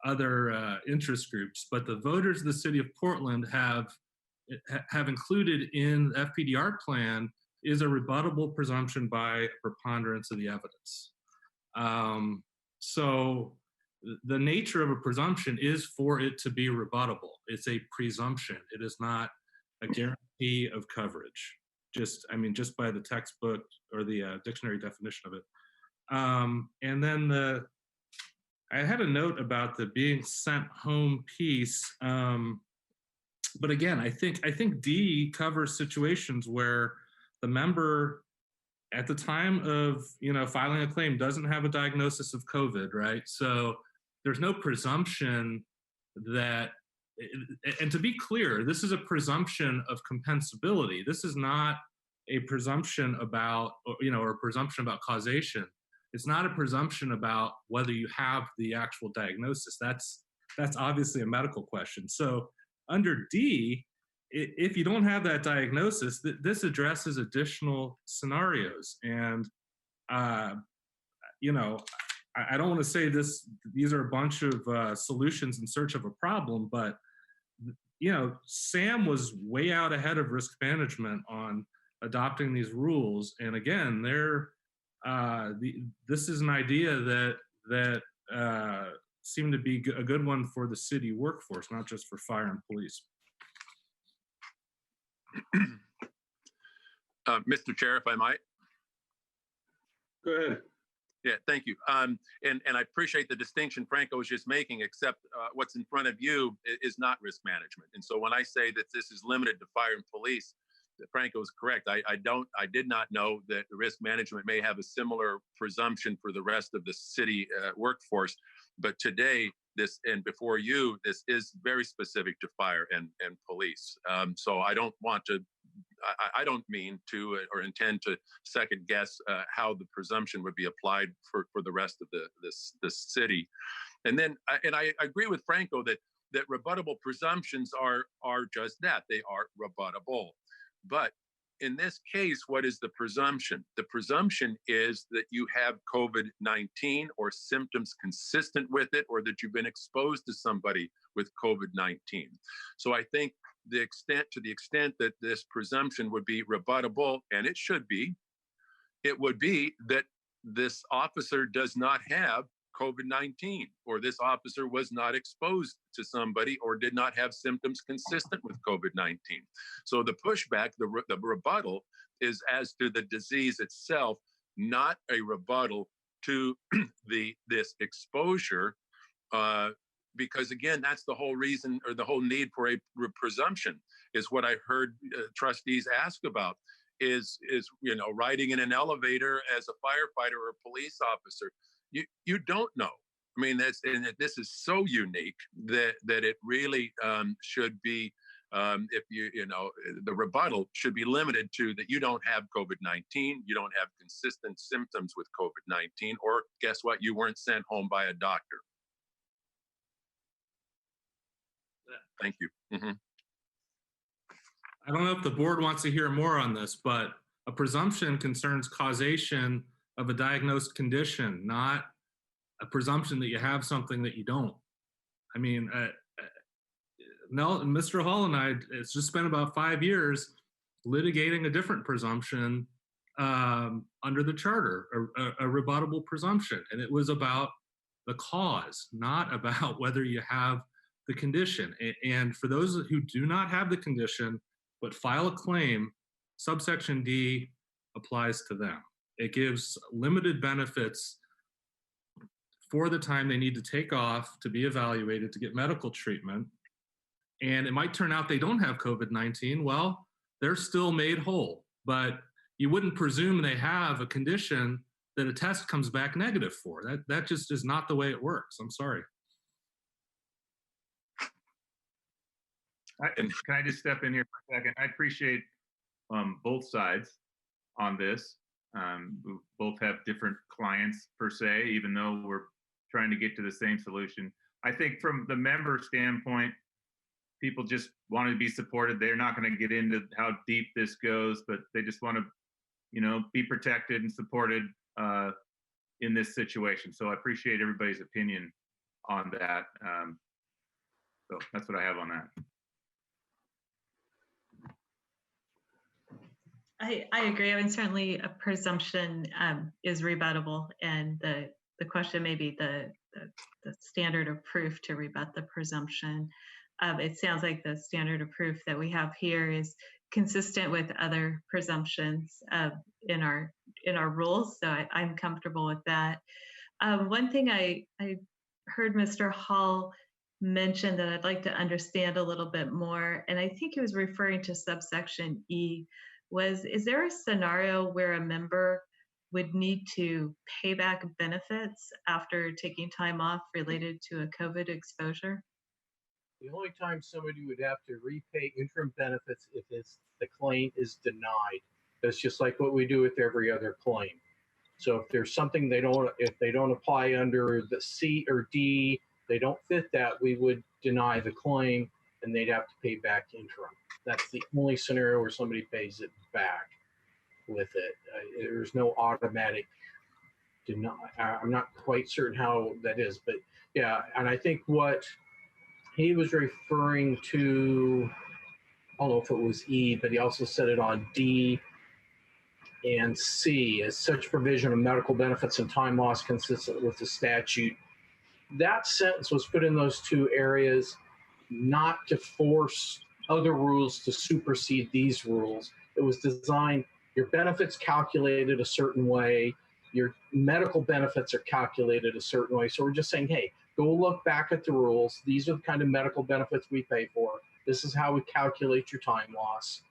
other interest groups, but the voters of the city of Portland have included in the Fpdr plan is a rebuttable presumption by preponderance of the evidence. So the nature of a presumption is for it to be rebuttable. It's a presumption. It is not a guarantee of coverage. Just by the textbook or the dictionary definition of it. And then I had a note about the being sent home piece. But again, I think D covers situations where the member at the time of filing a claim doesn't have a diagnosis of COVID, right? So there's no presumption that, and to be clear, this is a presumption of compensability. This is not a presumption about, or a presumption about causation. It's not a presumption about whether you have the actual diagnosis. That's obviously a medical question. So under D, if you don't have that diagnosis, this addresses additional scenarios. And, I don't want to say these are a bunch of solutions in search of a problem, but, Sam was way out ahead of risk management on adopting these rules. And again, this is an idea that seemed to be a good one for the city workforce, not just for fire and police. Mr. Chair, if I might. Go ahead. Yeah, thank you. And I appreciate the distinction Franco was just making, except what's in front of you is not risk management. And so when I say that this is limited to fire and police, Franco is correct. I did not know that risk management may have a similar presumption for the rest of the city workforce. But today, this and before you, this is very specific to fire and police. So I don't want to, I don't mean to or intend to second guess how the presumption would be applied for the rest of the city. And then, I agree with Franco that rebuttable presumptions are just that, they are rebuttable. But in this case, what is the presumption? The presumption is that you have COVID-19 or symptoms consistent with it, or that you've been exposed to somebody with COVID-19. So I think to the extent that this presumption would be rebuttable, and it should be, it would be that this officer does not have COVID-19, or this officer was not exposed to somebody or did not have symptoms consistent with COVID-19. So the pushback, the rebuttal is as to the disease itself, not a rebuttal to this exposure, because again, that's the whole reason or the whole need for a presumption is what I heard trustees ask about is riding in an elevator as a firefighter or a police officer. You don't know. I mean, this is so unique that it really should be, the rebuttal should be limited to that you don't have COVID-19, you don't have consistent symptoms with COVID-19, or guess what? You weren't sent home by a doctor. Thank you. Mm-hmm. I don't know if the board wants to hear more on this, but a presumption concerns causation of a diagnosed condition, not a presumption that you have something that you don't. I mean, Mr. Hall and I, it's just spent about 5 years litigating a different presumption under the charter, a rebuttable presumption. And it was about the cause, not about whether you have the condition. And for those who do not have the condition, but file a claim, subsection D applies to them. It gives limited benefits for the time they need to take off to be evaluated, to get medical treatment. And it might turn out they don't have COVID-19. Well, they're still made whole, but you wouldn't presume they have a condition that a test comes back negative for. That just is not the way it works. I'm sorry. Can I just step in here for a second? I appreciate both sides on this. We both have different clients per se, even though we're trying to get to the same solution. I think from the member standpoint, people just want to be supported. They're not going to get into how deep this goes, but they just want to, be protected and supported in this situation. So I appreciate everybody's opinion on that. So that's what I have on that. I agree. I mean, certainly a presumption is rebuttable, and the question may be the standard of proof to rebut the presumption. It sounds like the standard of proof that we have here is consistent with other presumptions in our rules, so I'm comfortable with that. One thing I heard Mr. Hall mention that I'd like to understand a little bit more, and I think he was referring to subsection E, is there a scenario where a member would need to pay back benefits after taking time off related to a COVID exposure? The only time somebody would have to repay interim benefits if the claim is denied. That's just like what we do with every other claim. So if there's something if they don't apply under the C or D, they don't fit that, we would deny the claim and they'd have to pay back interim. That's the only scenario where somebody pays it back with it. There's no automatic deny. I'm not quite certain how that is, but yeah. And I think what he was referring to, I don't know if it was E, but he also said it on D and C, as such provision of medical benefits and time loss consistent with the statute. That sentence was put in those two areas not to force other rules to supersede these rules. It was designed, your benefits calculated a certain way, your medical benefits are calculated a certain way. So we're just saying, hey, go look back at the rules. These are the kind of medical benefits we pay for. This is how we calculate your time loss.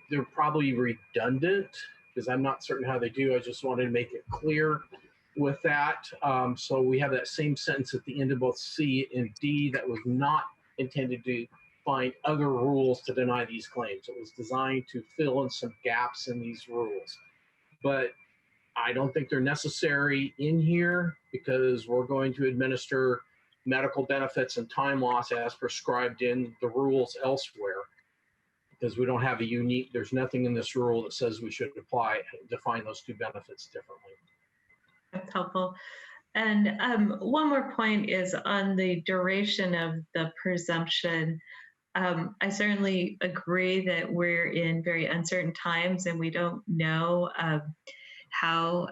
They're probably redundant because I'm not certain how they do. I just wanted to make it clear with that. So we have that same sentence at the end of both C and D that was not intended to find other rules to deny these claims. It was designed to fill in some gaps in these rules. But I don't think they're necessary in here because we're going to administer medical benefits and time loss as prescribed in the rules elsewhere, because we don't have there's nothing in this rule that says we should define those two benefits differently. That's helpful. And one more point is on the duration of the presumption. I certainly agree that we're in very uncertain times and we don't know how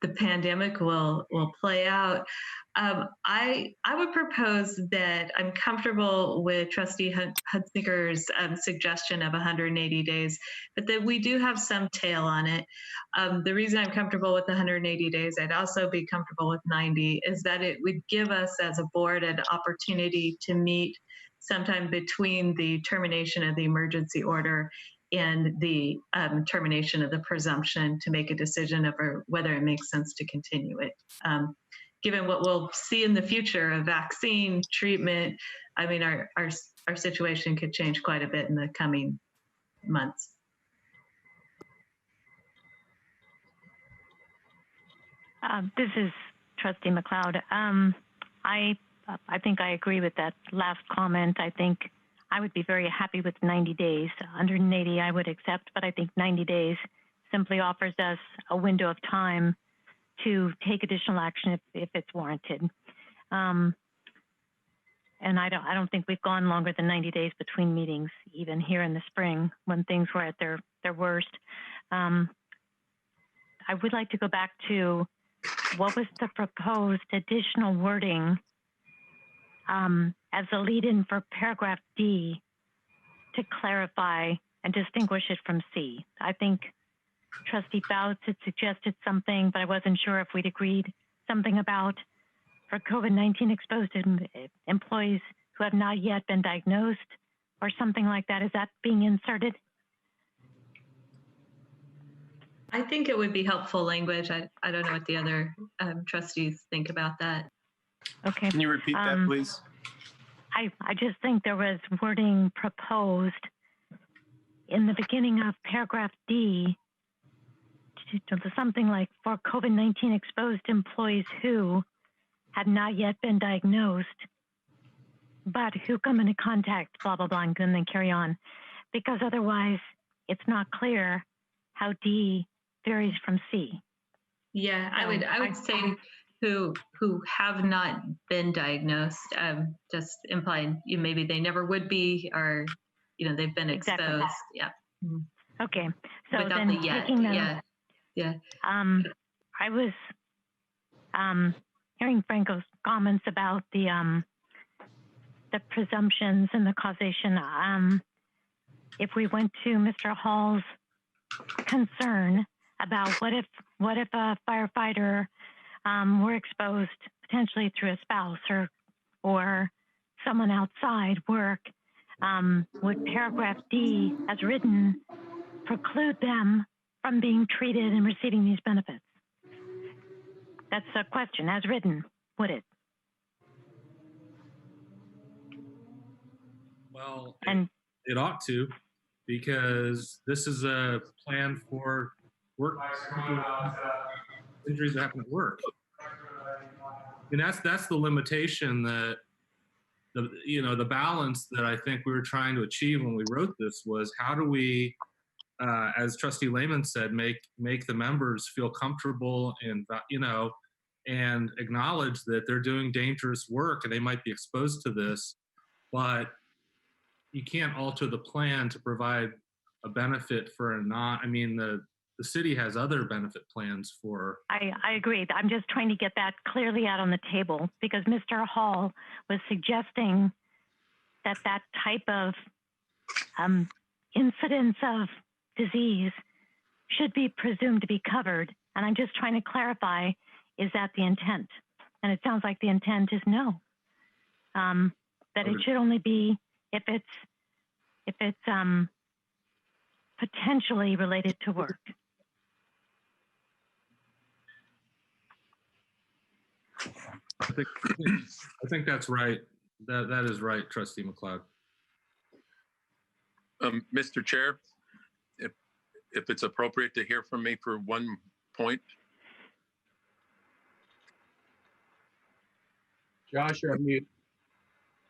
the pandemic will play out. I would propose that I'm comfortable with Trustee Hunsaker's suggestion of 180 days, but that we do have some tail on it. The reason I'm comfortable with 180 days, I'd also be comfortable with 90, is that it would give us as a board an opportunity to meet sometime between the termination of the emergency order and the termination of the presumption to make a decision over whether it makes sense to continue it. Given what we'll see in the future, a vaccine, treatment, I mean, our situation could change quite a bit in the coming months. This is Trustee McLeod. I think I agree with that last comment. I think I would be very happy with 90 days. 180 I would accept, but I think 90 days simply offers us a window of time to take additional action if it's warranted. and I don't think we've gone longer than 90 days between meetings, even here in the spring when things were at their worst. I would like to go back to what was the proposed additional wording as a lead-in for paragraph D to clarify and distinguish it from C. I think Trustee Bouts had suggested something, but I wasn't sure if we'd agreed something about for COVID-19 exposed employees who have not yet been diagnosed or something like that. Is that being inserted? I think it would be helpful language. I don't know what the other trustees think about that. Okay. Can you repeat that, please? I just think there was wording proposed in the beginning of paragraph D, something like for COVID-19 exposed employees who have not yet been diagnosed, but who come into contact, blah, blah, blah, and then carry on. Because otherwise it's not clear how D varies from C. Yeah, I would say who have not been diagnosed, just implying maybe they never would be, or they've been exposed. Exactly. Yeah. Okay. So without then the yet. taking them, Yeah. I was hearing Franco's comments about the presumptions and the causation. If we went to Mr. Hall's concern about what if a firefighter were exposed potentially through a spouse or someone outside work, would paragraph D as written preclude them from being treated and receiving these benefits? That's a question. As written, would it? Well, it ought to, because this is a plan for work injuries that happen at work. And that's the limitation that the balance that I think we were trying to achieve when we wrote this was, how do we, as Trustee Lehman said, make the members feel comfortable and acknowledge that they're doing dangerous work and they might be exposed to this, but you can't alter the plan to provide a benefit for the city has other benefit plans for. I agree. I'm just trying to get that clearly out on the table, because Mr. Hall was suggesting that type of incidence of disease should be presumed to be covered. And I'm just trying to clarify, is that the intent? And it sounds like the intent is no. That it should only be if it's potentially related to work. I think that's right. That is right, Trustee McLeod. Mr. Chair, if it's appropriate to hear from me for one point. Josh, you're on mute.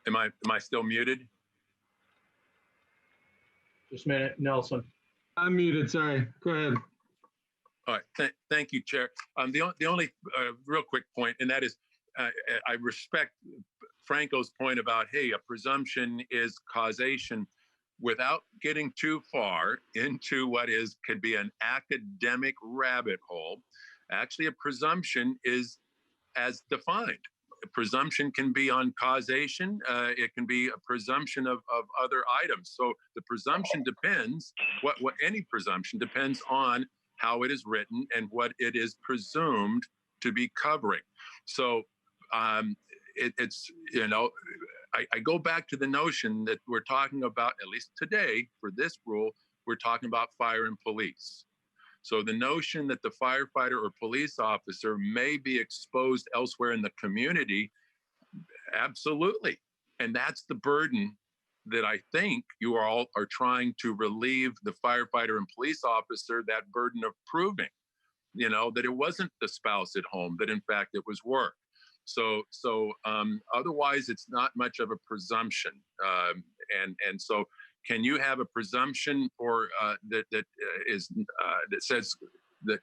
Am I still muted? Just a minute, Nelson. I'm muted, sorry. Go ahead. All right, thank you, Chair. The only real quick point, and that is, I respect Franco's point about, hey, a presumption is causation, without getting too far into what could be an academic rabbit hole. Actually, a presumption is as defined. A presumption can be on causation. It can be a presumption of other items. So the presumption depends, what any presumption depends on how it is written and what it is presumed to be covering. So it's I go back to the notion that we're talking about, at least today for this rule, we're talking about fire and police. So the notion that the firefighter or police officer may be exposed elsewhere in the community, absolutely. And that's the burden that I think you all are trying to relieve the firefighter and police officer, that burden of proving, that it wasn't the spouse at home, that in fact it was work. So otherwise it's not much of a presumption. And so can you have a presumption for that says that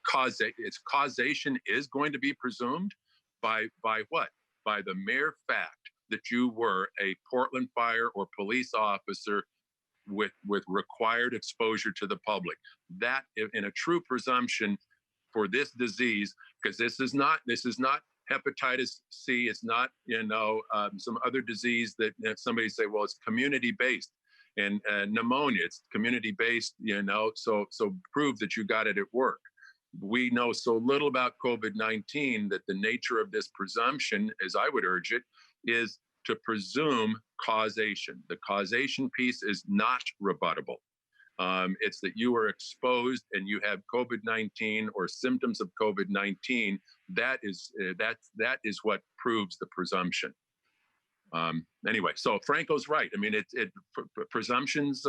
causation is going to be presumed by what? By the mere fact that you were a Portland fire or police officer with required exposure to the public. That, in a true presumption for this disease, because this is not hepatitis C, it's not some other disease that somebody say, well, it's community based, and pneumonia, it's community based, so prove that you got it at work. We know so little about COVID-19 that the nature of this presumption, as I would urge it, is to presume causation. The causation piece is not rebuttable. It's that you were exposed and you have COVID-19 or symptoms of COVID-19. That is what proves the presumption. Anyway, so Franco's right. I mean, presumptions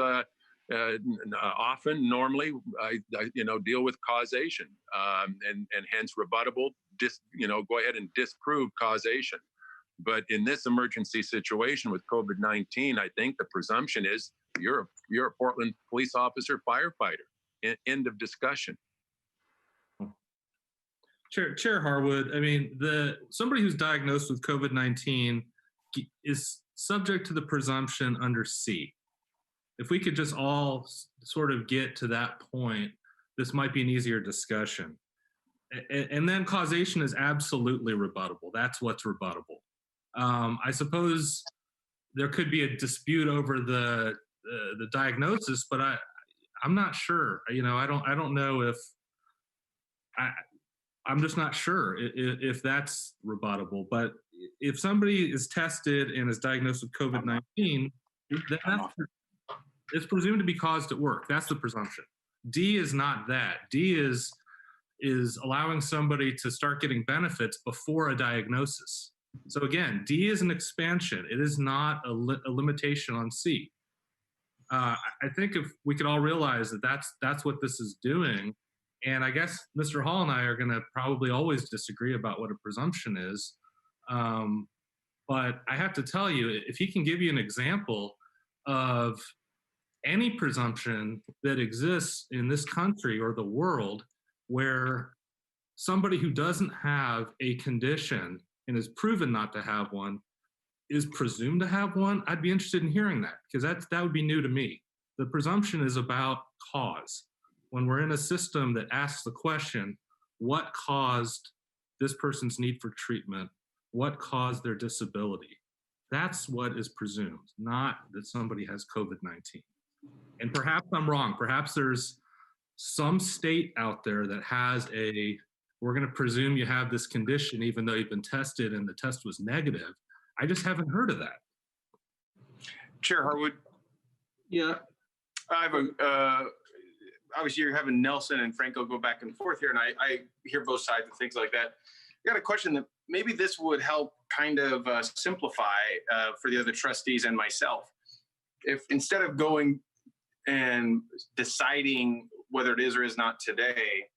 often, normally, I deal with causation, and hence rebuttable. Go ahead and disprove causation. But in this emergency situation with COVID-19, I think the presumption is you're a Portland police officer, firefighter. End of discussion. Chair Harwood, I mean, somebody who's diagnosed with COVID-19 is subject to the presumption under C. If we could just all sort of get to that point, this might be an easier discussion. And then causation is absolutely rebuttable. That's what's rebuttable. I suppose there could be a dispute over the diagnosis, but I'm not sure. I don't know if I'm just not sure if that's rebuttable. But if somebody is tested and is diagnosed with COVID-19, then it's presumed to be caused at work. That's the presumption. D is not that. D is allowing somebody to start getting benefits before a diagnosis. So again, D is an expansion. It is not a limitation on C. I think if we could all realize that that's what this is doing, and I guess Mr. Hall and I are going to probably always disagree about what a presumption is. But I have to tell you, if he can give you an example of any presumption that exists in this country or the world where somebody who doesn't have a condition and is proven not to have one is presumed to have one, I'd be interested in hearing that, because that would be new to me. The presumption is about cause. When we're in a system that asks the question, what caused this person's need for treatment? What caused their disability? That's what is presumed, not that somebody has COVID-19. And perhaps I'm wrong. Perhaps there's some state out there that has we're going to presume you have this condition even though you've been tested and the test was negative. I just haven't heard of that. Chair Harwood. Yeah. I have obviously you're having Nelson and Franco go back and forth here, and I hear both sides and things like that. I got a question that maybe this would help kind of simplify for the other trustees and myself. If instead of going and deciding whether it is or is not today,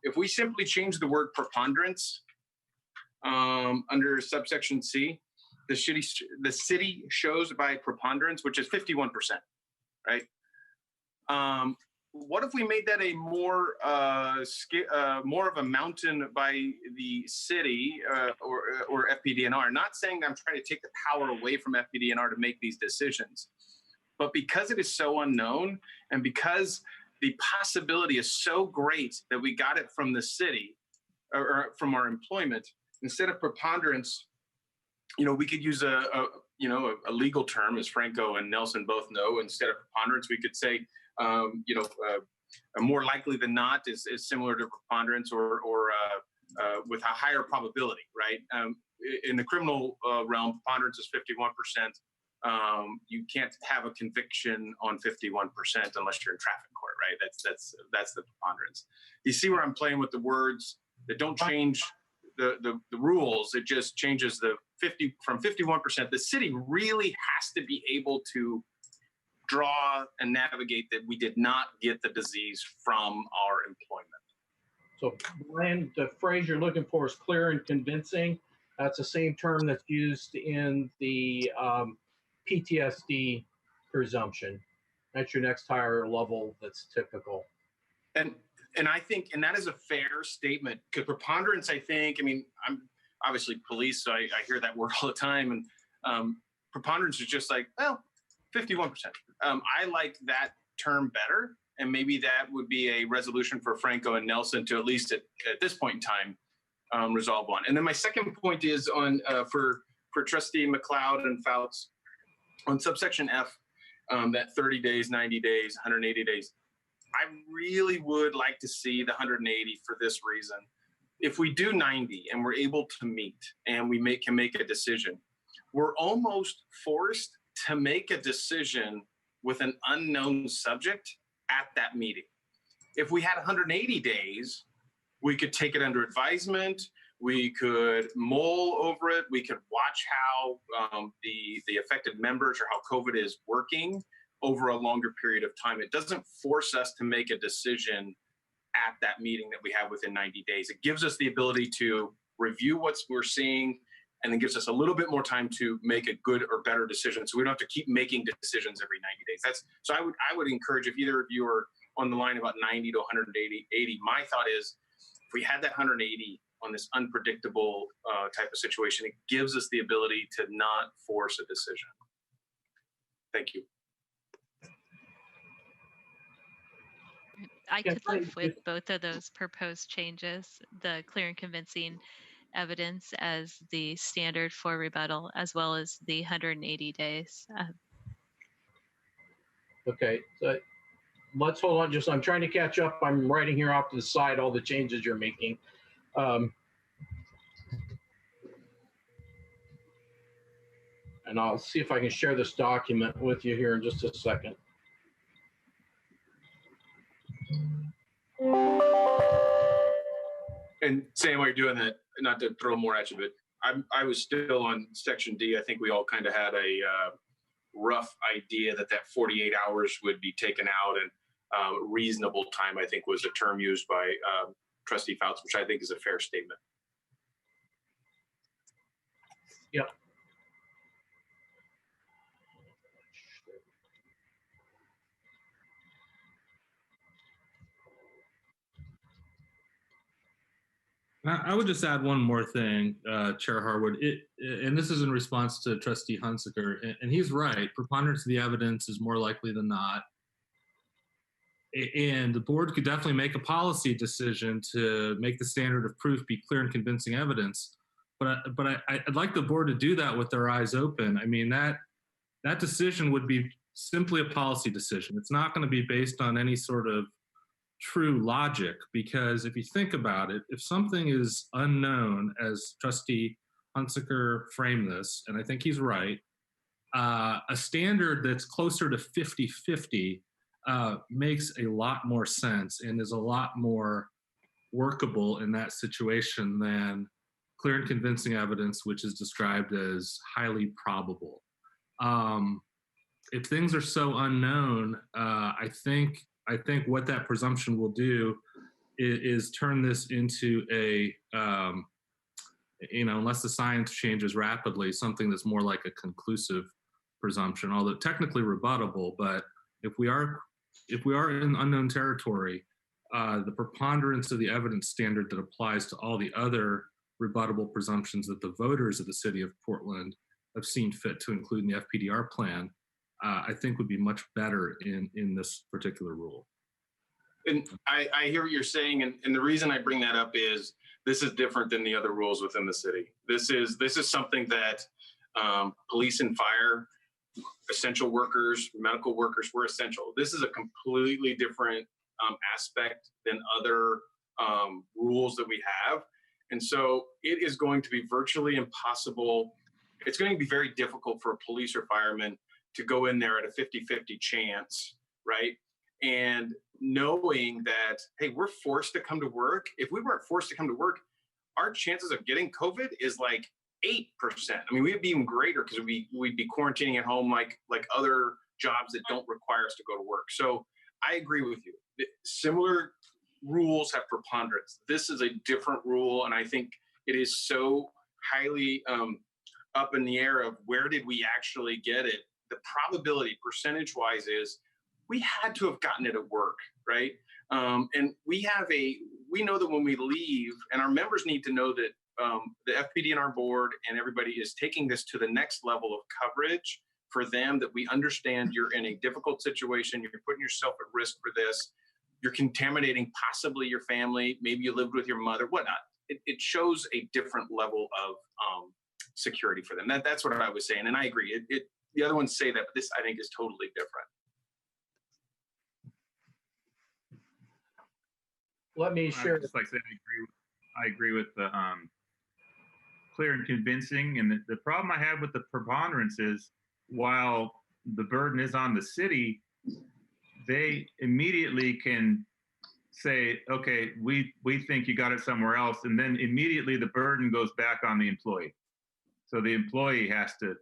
if we simply change the word preponderance under subsection C, the city shows by preponderance, which is 51%, right? What if we made that a more of a mountain by the city or Fpdr? Not saying I'm trying to take the power away from Fpdr to make these decisions, but because it is so unknown and because the possibility is so great that we got it from the city or from our employment, instead of preponderance, we could use a legal term, as Franco and Nelson both know. Instead of preponderance, we could say, more likely than not is similar to preponderance or with a higher probability, right? In the criminal realm, preponderance is 51%. You can't have a conviction on 51% unless you're in traffic court, right? That's the preponderance. You see where I'm playing with the words that don't change the rules. It just changes from 51%. The city really has to be able to draw and navigate that we did not get the disease from our employment. So, Brian, the phrase you're looking for is clear and convincing. That's the same term that's used in the PTSD presumption. That's your next higher level that's typical. And I think, and that is a fair statement, because preponderance, I'm obviously police, so I hear that word all the time. Preponderance is just like, well, 51%. I like that term better. And maybe that would be a resolution for Franco and Nelson to at least at this point in time resolve on. And then my second point is on for Trustee McLeod and Fouts on subsection F, that 30 days, 90 days, 180 days. I really would like to see the 180 for this reason. If we do 90 and we're able to meet and we can make a decision, we're almost forced to make a decision with an unknown subject at that meeting. If we had 180 days, we could take it under advisement. We could mull over it. We could watch how the affected members or how COVID is working over a longer period of time. It doesn't force us to make a decision at that meeting that we have within 90 days. It gives us the ability to review what we're seeing and then gives us a little bit more time to make a good or better decision. So we don't have to keep making decisions every 90 days. So I would encourage, if either of you are on the line about 90 to 180, my thought is if we had that 180 on this unpredictable type of situation, it gives us the ability to not force a decision. Thank you. I could live with both of those proposed changes, the clear and convincing evidence as the standard for rebuttal, as well as the 180 days. Okay, so let's hold on. I'm trying to catch up. I'm writing here off to the side all the changes you're making. And I'll see if I can share this document with you here in just a second. And Sam, while you're doing that, not to throw more at you, but I was still on section D. I think we all kind of had a rough idea that 48 hours would be taken out, and reasonable time, I think, was a term used by Trustee Fouts, which I think is a fair statement. Yep. I would just add one more thing, Chair Harwood, and this is in response to Trustee Hunsaker, and he's right. Preponderance of the evidence is more likely than not. And the board could definitely make a policy decision to make the standard of proof be clear and convincing evidence. But I'd like the board to do that with their eyes open. I mean, that decision would be simply a policy decision. It's not going to be based on any sort of true logic, because if you think about it, if something is unknown, as Trustee Hunsaker framed this, and I think he's right, a standard that's closer to 50-50 makes a lot more sense and is a lot more workable in that situation than clear and convincing evidence, which is described as highly probable. If things are so unknown, I think what that presumption will do is turn this into a, unless the science changes rapidly, something that's more like a conclusive presumption, although technically rebuttable. But if we are in unknown territory, the preponderance of the evidence standard that applies to all the other rebuttable presumptions that the voters of the city of Portland have seen fit to include in the Fpdr plan, I think would be much better in this particular rule. And I hear what you're saying, and the reason I bring that up is this is different than the other rules within the city. This is something that police and fire, essential workers, medical workers, we're essential. This is a completely different aspect than other rules that we have. And so it is going to be virtually impossible. It's going to be very difficult for a police or fireman to go in there at a 50-50 chance, right? And knowing that, hey, we're forced to come to work. If we weren't forced to come to work, our chances of getting COVID is like 8%. I mean, we'd be even greater because we'd be quarantining at home like other jobs that don't require us to go to work. So I agree with you. Similar rules have preponderance. This is a different rule, and I think it is so highly up in the air of where did we actually get it. The probability percentage-wise is we had to have gotten it at work, right? And we know that when we leave, and our members need to know that the FPDNR board and everybody is taking this to the next level of coverage for them, that we understand you're in a difficult situation, you're putting yourself at risk for this, you're contaminating possibly your family, maybe you lived with your mother, whatnot. It shows a different level of security for them. That's what I was saying, and I agree. The other ones say that, but this I think is totally different. Let me share. Just like I said, I agree with the clear and convincing. And the problem I have with the preponderance is, while the burden is on the city, they immediately can say, okay, we think you got it somewhere else. And then immediately the burden goes back on the employee. So the employee has to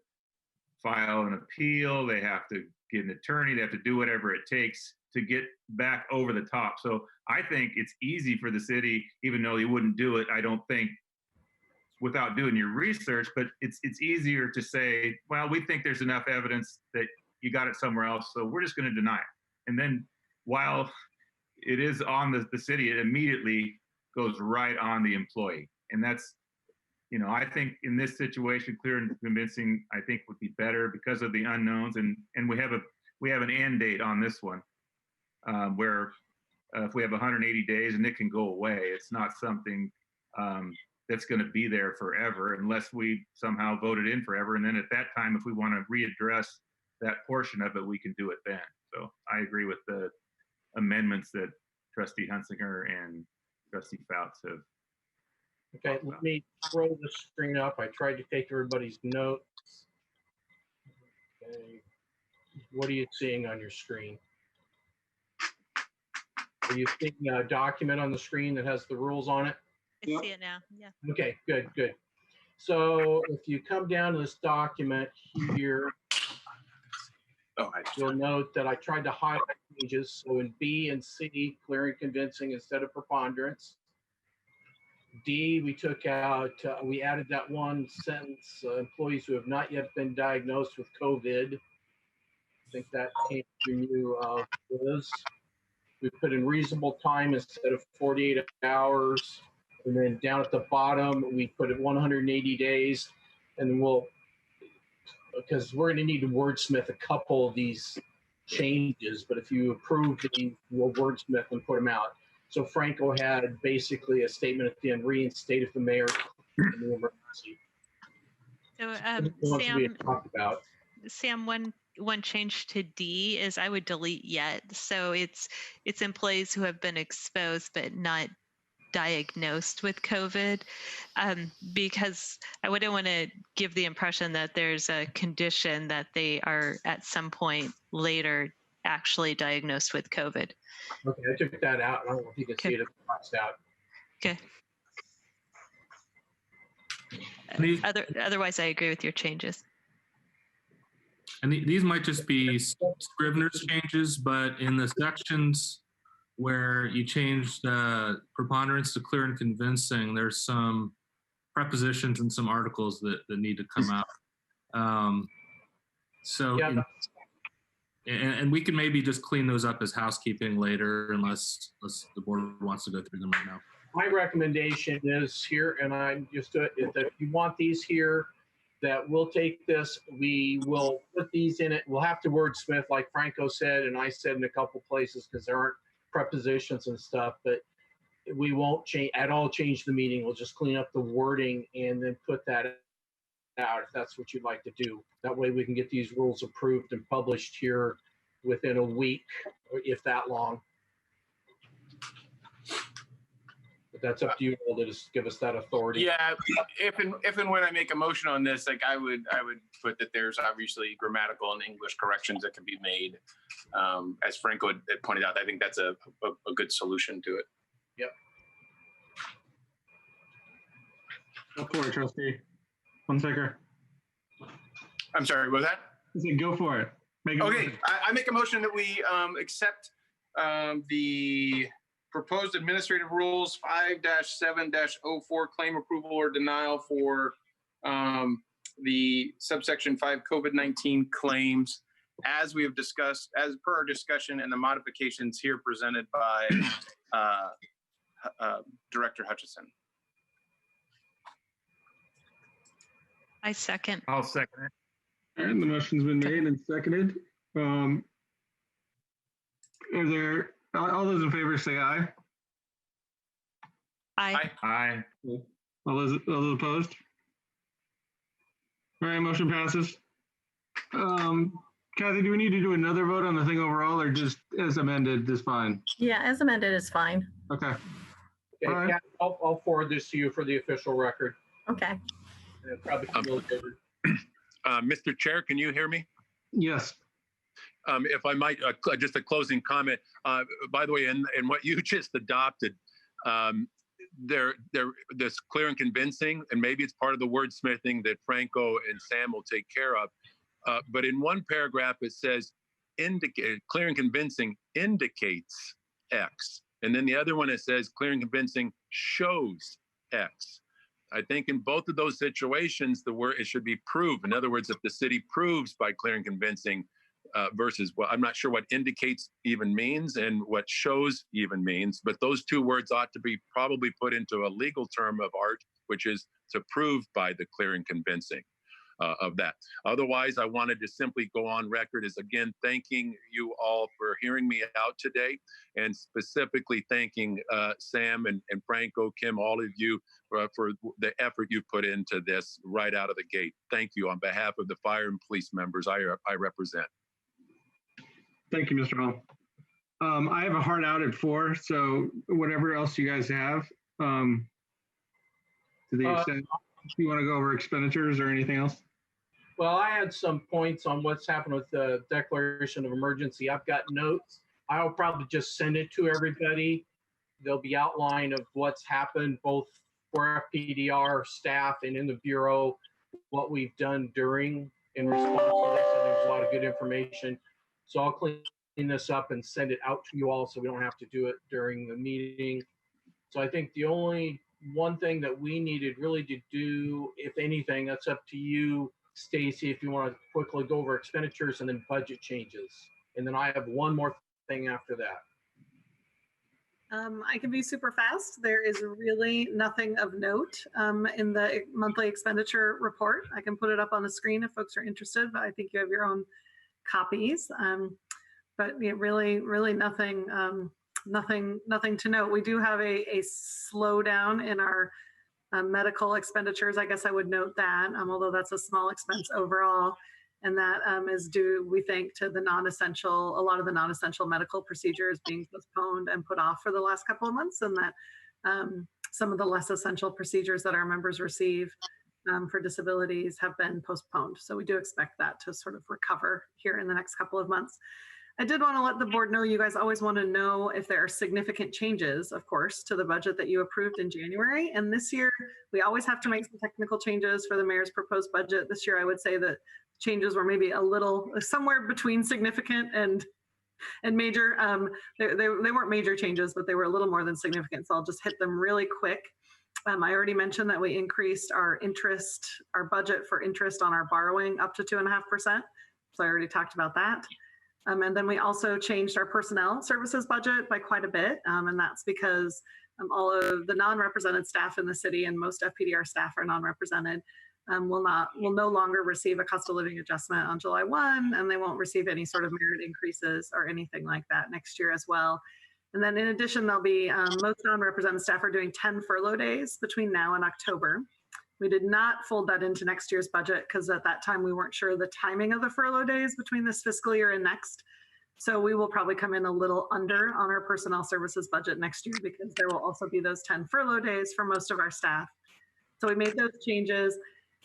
file an appeal. They have to get an attorney. They have to do whatever it takes to get back over the top. So I think it's easy for the city, even though you wouldn't do it, I don't think, without doing your research, but it's easier to say, well, we think there's enough evidence that you got it somewhere else, so we're just going to deny it. And then while it is on the city, it immediately goes right on the employee. And that's, I think in this situation, clear and convincing, I think would be better because of the unknowns. And we have an end date on this one, where if we have 180 days and it can go away, it's not something that's going to be there forever unless we somehow vote it in forever. And then at that time, if we want to readdress that portion of it, we can do it then. So I agree with the amendments that Trustee Hunsinger and Trustee Fouts have. Okay, let me throw the screen up. I tried to take everybody's notes. Okay. What are you seeing on your screen? Are you seeing a document on the screen that has the rules on it? I see it now. Yeah. Okay, good. So if you come down to this document here, you'll note that I tried to highlight changes. So in B and C, clear and convincing instead of preponderance. D, we took out, we added that one sentence, employees who have not yet been diagnosed with COVID. I think that came from you, Liz. We put in reasonable time instead of 48 hours. And then down at the bottom, we put it 180 days. And then because we're going to need to wordsmith a couple of these changes, but if you approve these, we'll wordsmith and put them out. So Franco had basically a statement at the end, reinstated the mayor in the emergency. So Sam, one change to D is I would delete yet. So it's employees who have been exposed but not diagnosed with COVID, because I wouldn't want to give the impression that there's a condition that they are at some point later actually diagnosed with COVID. Okay, I took that out. I don't know if you can see it crossed out. Okay. Otherwise, I agree with your changes. And these might just be Scrivener's changes, but in the sections where you change the preponderance to clear and convincing, there's some prepositions and some articles that need to come out. And we can maybe just clean those up as housekeeping later, unless the board wants to go through them right now. My recommendation is here, and I'm just is that if you want these here, that we'll take this, we will put these in it. We'll have to wordsmith, like Franco said, and I said in a couple places, because there aren't prepositions and stuff, but we won't change the meaning. We'll just clean up the wording and then put that out if that's what you'd like to do. That way we can get these rules approved and published here within a week, or if that long. But that's up to you all to just give us that authority. Yeah, if and when I make a motion on this, like I would put that there's obviously grammatical and English corrections that can be made. As Franco had pointed out, I think that's a good solution to it. Yep. Go for it, Trustee Hunsinger. I'm sorry, what was that? I said go for it. I make a motion that we accept the proposed administrative rules 5-7-04 claim approval or denial for the subsection 5 COVID-19 claims, as we have discussed, as per our discussion, and the modifications here presented by Director Hutchison. I second. I'll second it. And the motion's been made and seconded. Are there, all those in favor say aye. Aye. Aye. All those opposed? All right, motion passes. Kathy, do we need to do another vote on the thing overall, or just as amended is fine? Yeah, as amended is fine. Okay. Okay, All right. Kat, I'll forward this to you for the official record. Okay. And it probably communicated. Mr. Chair, can you hear me? Yes. If I might, just a closing comment. By the way, in what you just adopted, this clear and convincing, and maybe it's part of the wordsmithing that Franco and Sam will take care of. But in one paragraph, it says, clear and convincing indicates X. And then the other one, it says, clear and convincing shows X. I think in both of those situations, the word, it should be proved. In other words, if the city proves by clear and convincing versus, well, I'm not sure what indicates even means and what shows even means, but those two words ought to be probably put into a legal term of art, which is to prove by the clear and convincing of that. Otherwise, I wanted to simply go on record as, again, thanking you all for hearing me out today, and specifically thanking Sam and Franco, Kim, all of you for the effort you put into this right out of the gate. Thank you on behalf of the fire and police members I represent. Thank you, Mr. Hall. I have a hard out at 4, so whatever else you guys have, to the extent you want to go over expenditures or anything else? Well, I had some points on what's happened with the declaration of emergency. I've got notes. I'll probably just send it to everybody. There'll be outline of what's happened both for FPDR staff and in the Bureau, what we've done during in response to this. And there's a lot of good information. So I'll clean this up and send it out to you all so we don't have to do it during the meeting. So I think the only one thing that we needed really to do, if anything, that's up to you, Stacy, if you want to quickly go over expenditures and then budget changes. And then I have one more thing after that. I can be super fast. There is really nothing of note in the monthly expenditure report. I can put it up on the screen if folks are interested, but I think you have your own copies. But yeah, really nothing, nothing to note. We do have a slowdown in our medical expenditures. I guess I would note that, although that's a small expense overall. And that is due, we think, to the non-essential, a lot of the non-essential medical procedures being postponed and put off for the last couple of months, and that some of the less essential procedures that our members receive for disabilities have been postponed. So we do expect that to sort of recover here in the next couple of months. I did want to let the board know, you guys always want to know if there are significant changes, of course, to the budget that you approved in January. And this year, we always have to make some technical changes for the mayor's proposed budget. This year, I would say that changes were maybe a little, somewhere between significant and major. They weren't major changes, but they were a little more than significant. So I'll just hit them really quick. I already mentioned that we increased our budget for interest on our borrowing up to 2.5%. So I already talked about that. And then we also changed our personnel services budget by quite a bit. And that's because all of the non-represented staff in the city, and most FPDR staff are non-represented, will no longer receive a cost of living adjustment on July 1, and they won't receive any sort of merit increases or anything like that next year as well. And then in addition, there'll be most non-represented staff are doing 10 furlough days between now and October. We did not fold that into next year's budget because at that time we weren't sure the timing of the furlough days between this fiscal year and next. So we will probably come in a little under on our personnel services budget next year because there will also be those 10 furlough days for most of our staff. So we made those changes.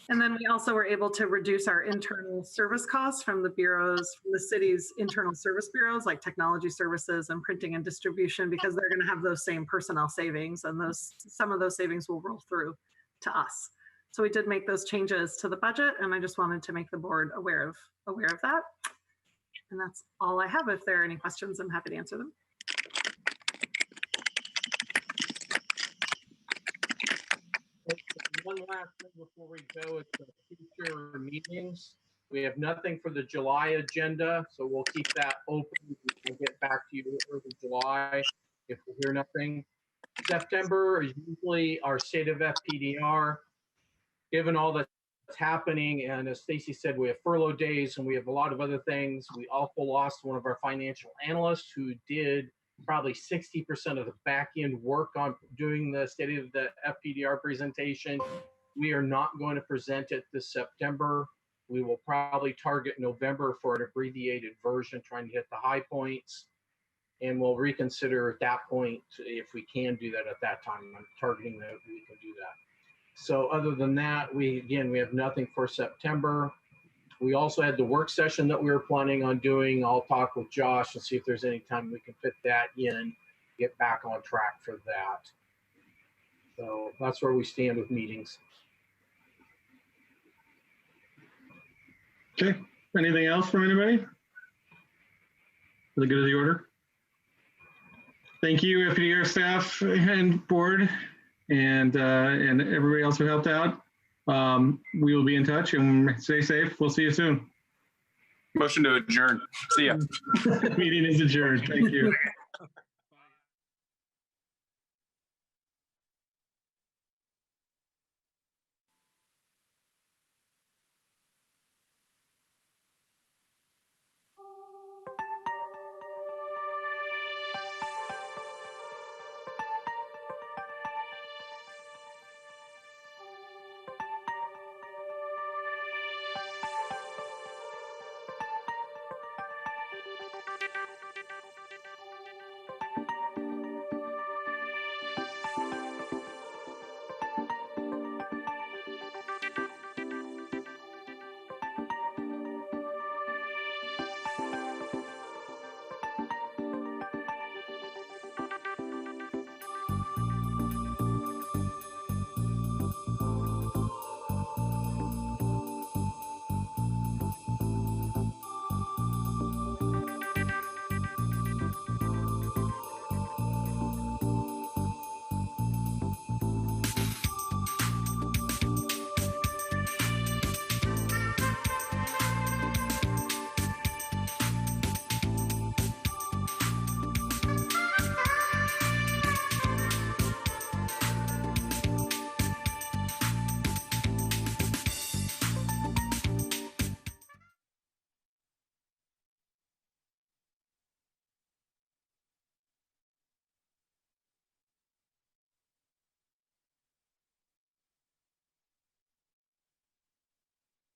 And then we also were able to reduce our internal service costs from the bureaus, from the city's internal service bureaus like technology services and printing and distribution, because they're going to have those same personnel savings, and some of those savings will roll through to us. So we did make those changes to the budget, and I just wanted to make the board aware of that. And that's all I have. If there are any questions, I'm happy to answer them. One last thing before we go is the future meetings. We have nothing for the July agenda, so we'll keep that open. We'll get back to you early July if we hear nothing. September is usually our state of FPDR. Given all the happening. And as Stacy said, we have furlough days and we have a lot of other things. We also lost one of our financial analysts who did probably 60% of the back end work on doing the State of the Fpdr presentation. We are not going to present it this September. We will probably target November for an abbreviated version, trying to hit the high points. And we'll reconsider at that point if we can do that at that time. I'm targeting that we can do that. So other than that, we have nothing for September. We also had the work session that we were planning on doing. I'll talk with Josh and see if there's any time we can fit that in, get back on track for that. So that's where we stand with meetings. Okay, anything else from anybody? For the good of the order? Thank you, Fpdr staff and board, and everybody else who helped out. We will be in touch and stay safe. We'll see you soon. Motion to adjourn. See ya. Meeting is adjourned. Thank you.